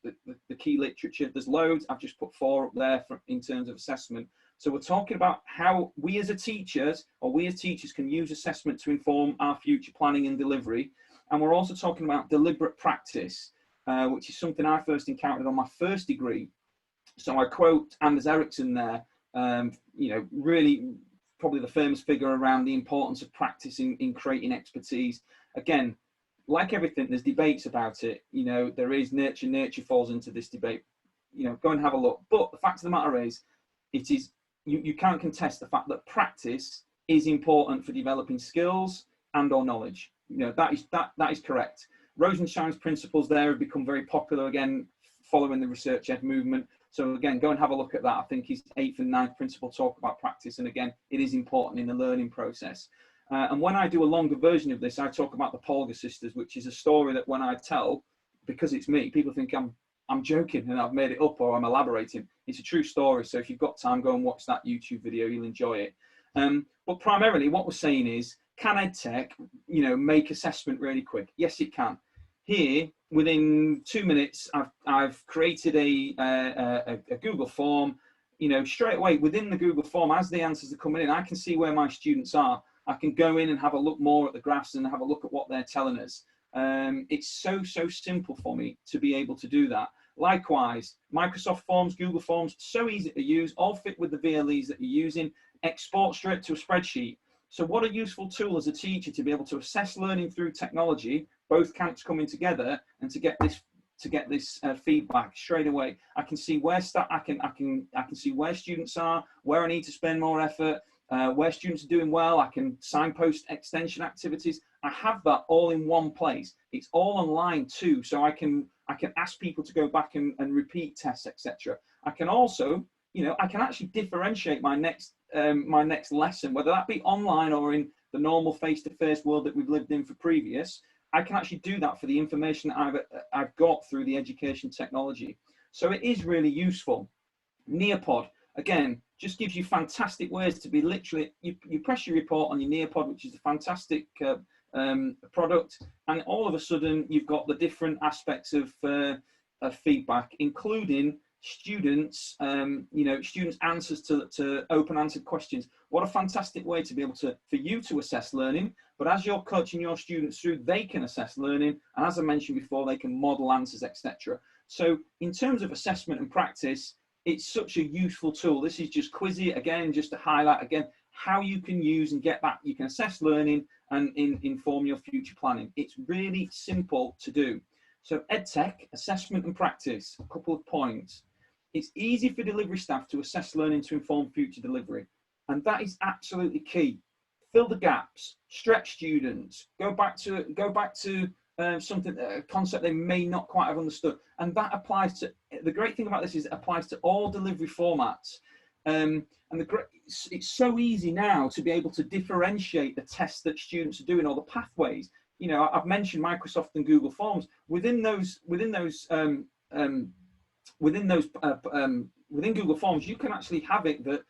key literature, there's loads. I've just put 4 up there in terms of assessment. So we're talking about how we as teachers can use assessment to inform our future planning and delivery. And we're also talking about deliberate practice, which is something I first encountered on my first degree. So I quote Anders Ericsson there, you know, really probably the famous figure around the importance of practice in creating expertise. Again, like everything, there's debates about it. You know, there is nurture falls into this debate. You know, go and have a look. But the fact of the matter is, you can't contest the fact that practice is important for developing skills and or knowledge. You know, that is correct. Rosenshine's principles there have become very popular again following the research ed movement. So again, go and have a look at that. I think his 8th and 9th principle talk about practice, and again, it is important in the learning process. And when I do a longer version of this, I talk about the Polgar sisters, which is a story that when I tell, because it's me, people think I'm joking and I've made it up or I'm elaborating. It's a true story. So if you've got time, go and watch that YouTube video. You'll enjoy it. But primarily what we're saying is, can EdTech, you know, make assessment really quick? Yes, it can. Here, within 2 minutes, I've created a Google form. You know, straight away within the Google form, as the answers are coming in, I can see where my students are. I can go in and have a look more at the graphs and have a look at what they're telling us. It's so simple for me to be able to do that. Likewise, Microsoft Forms, Google Forms, so easy to use, all fit with the VLEs that you're using, export straight to a spreadsheet. So what a useful tool as a teacher to be able to assess learning through technology, both camps coming together, and to get this feedback straight away. I can see where I can see where students are, where I need to spend more effort, where students are doing well. I can signpost extension activities. I have that all in one place. It's all online too, so I can ask people to go back and repeat tests, etc. I can also, you know, I can actually differentiate my next lesson, whether that be online or in the normal face-to-face world that we've lived in for previous, I can actually do that for the information that I've got through the education technology. So it is really useful. Nearpod, again, just gives you fantastic ways to be literally, you press your report on your Nearpod, which is a fantastic product, and all of a sudden you've got the different aspects of feedback, including students, students' answers to open answered questions. What a fantastic way to be able to, for you to assess learning, but as you're coaching your students through, they can assess learning, and as I mentioned before, they can model answers, etc. So in terms of assessment and practice, it's such a useful tool. This is just Quizzy, again, just to highlight again how you can use and get that. You can assess learning and inform your future planning. It's really simple to do. So EdTech, assessment and practice, a couple of points. It's easy for delivery staff to assess learning to inform future delivery. And that is absolutely key. Fill the gaps, stretch students, go back to something, a concept they may not quite have understood. And that applies to, the great thing about this is it applies to all delivery formats. It's so easy now to be able to differentiate the tests that students are doing or the pathways. You know, I've mentioned Microsoft and Google Forms. Within Google Forms, you can actually have it that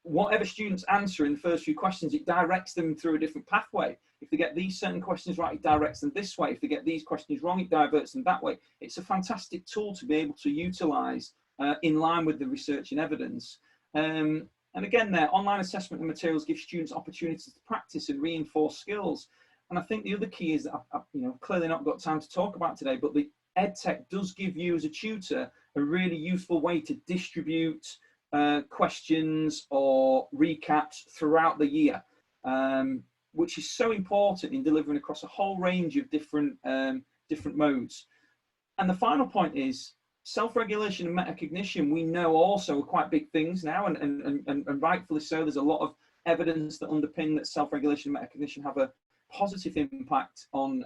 whatever students answer in the first few questions, it directs them through a different pathway. If they get these certain questions right, it directs them this way. If they get these questions wrong, it diverts them that way. It's a fantastic tool to be able to utilize in line with the research and evidence. And again, there, online assessment and materials give students opportunities to practice and reinforce skills. And I think the other key is that I've clearly not got time to talk about today, but the EdTech does give you as a tutor a really useful way to distribute questions or recaps throughout the year, which is so important in delivering across a whole range of different modes. And the final point is self-regulation and metacognition. We know also are quite big things now, and rightfully so. There's a lot of evidence that underpin that self-regulation and metacognition have a positive impact on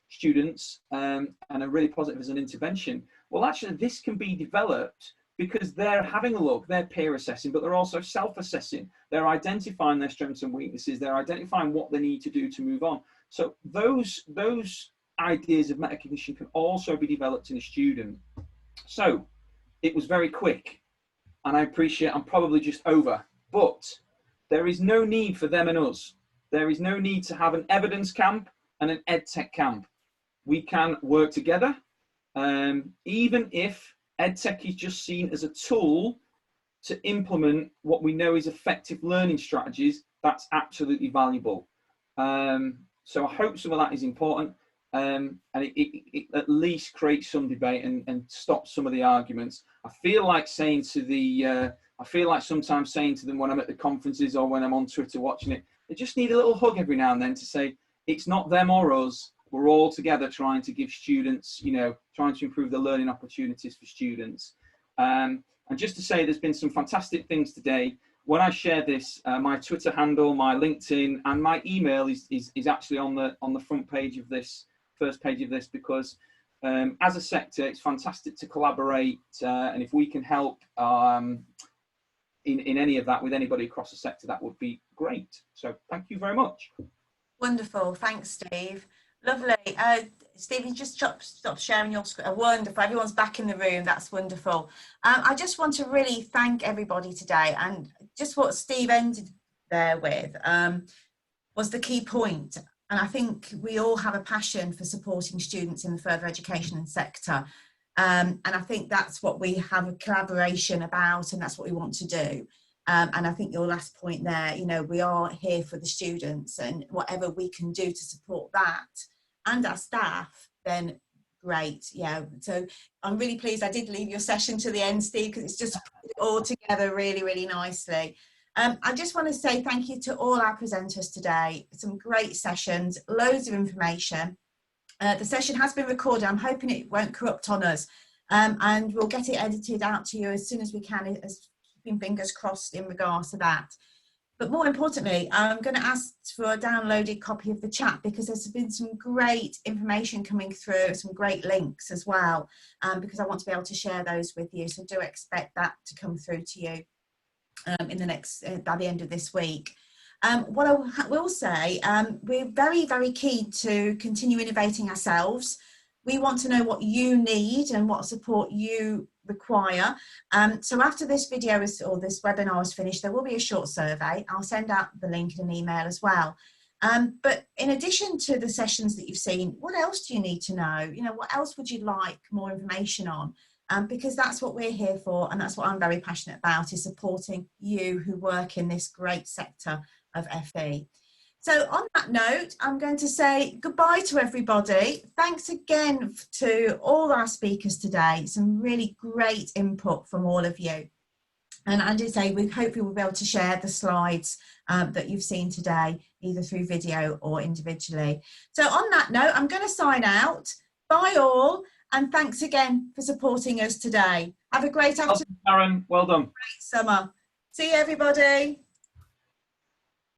students and are really positive as an intervention. Well, actually, this can be developed because they're having a look, they're peer assessing, but they're also self-assessing. They're identifying their strengths and weaknesses. They're identifying what they need to do to move on. So those ideas of metacognition can also be developed in a student. So it was very quick, and I appreciate I'm probably just over, but there is no need for them and us. There is no need to have an evidence camp and an EdTech camp. We can work together, even if EdTech is just seen as a tool to implement what we know is effective learning strategies. That's absolutely valuable. So I hope some of that is important, and it at least creates some debate and stops some of the arguments. I feel like saying to the, I feel like sometimes saying to them when I'm at the conferences or when I'm on Twitter watching it, they just need a little hug every now and then to say, it's not them or us. We're all together trying to give students, trying to improve the learning opportunities for students. And just to say, there's been some fantastic things today. When I share this, my Twitter handle, my LinkedIn, and my email is actually on the front page of this, first page of this, because as a sector, it's fantastic to collaborate, and if we can help in any of that with anybody across the sector, that would be great. So thank you very much. Wonderful, thanks, Steve. Lovely. Steve, you just stop sharing your screen. Wonderful. Everyone's back in the room. That's wonderful. I just want to really thank everybody today, and just what Steve ended there with was the key point. And I think we all have a passion for supporting students in the further education sector. And I think that's what we have a collaboration about, and that's what we want to do. And I think your last point there, we are here for the students, and whatever we can do to support that and our staff, then great. Yeah, so I'm really pleased I did leave your session to the end, Steve, because it's just put it all together really, really nicely. I just want to say thank you to all our presenters today. Some great sessions, loads of information. The session has been recorded. I'm hoping it won't corrupt on us, and we'll get it edited out to you as soon as we can, as fingers crossed in regards to that. But more importantly, I'm going to ask for a downloaded copy of the chat, because there's been some great information coming through, some great links as well, because I want to be able to share those with you. So do expect that to come through to you in the next, by the end of this week. What I will say, we're very, very keen to continue innovating ourselves. We want to know what you need and what support you require. So after this video or this webinar is finished, there will be a short survey. I'll send out the link in an email as well. But in addition to the sessions that you've seen, what else do you need to know? You know, what else would you like more information on? Because that's what we're here for, and that's what I'm very passionate about, is supporting you who work in this great sector of FE. So on that note, I'm going to say goodbye to everybody. Thanks again to all our speakers today. Some really great input from all of you. And as I say, we hope you will be able to share the slides that you've seen today, either through video or individually. So on that note, I'm going to sign out. Bye all, and thanks again for supporting us today. Have a great afternoon. Karen, well done. Great summer. See you everybody.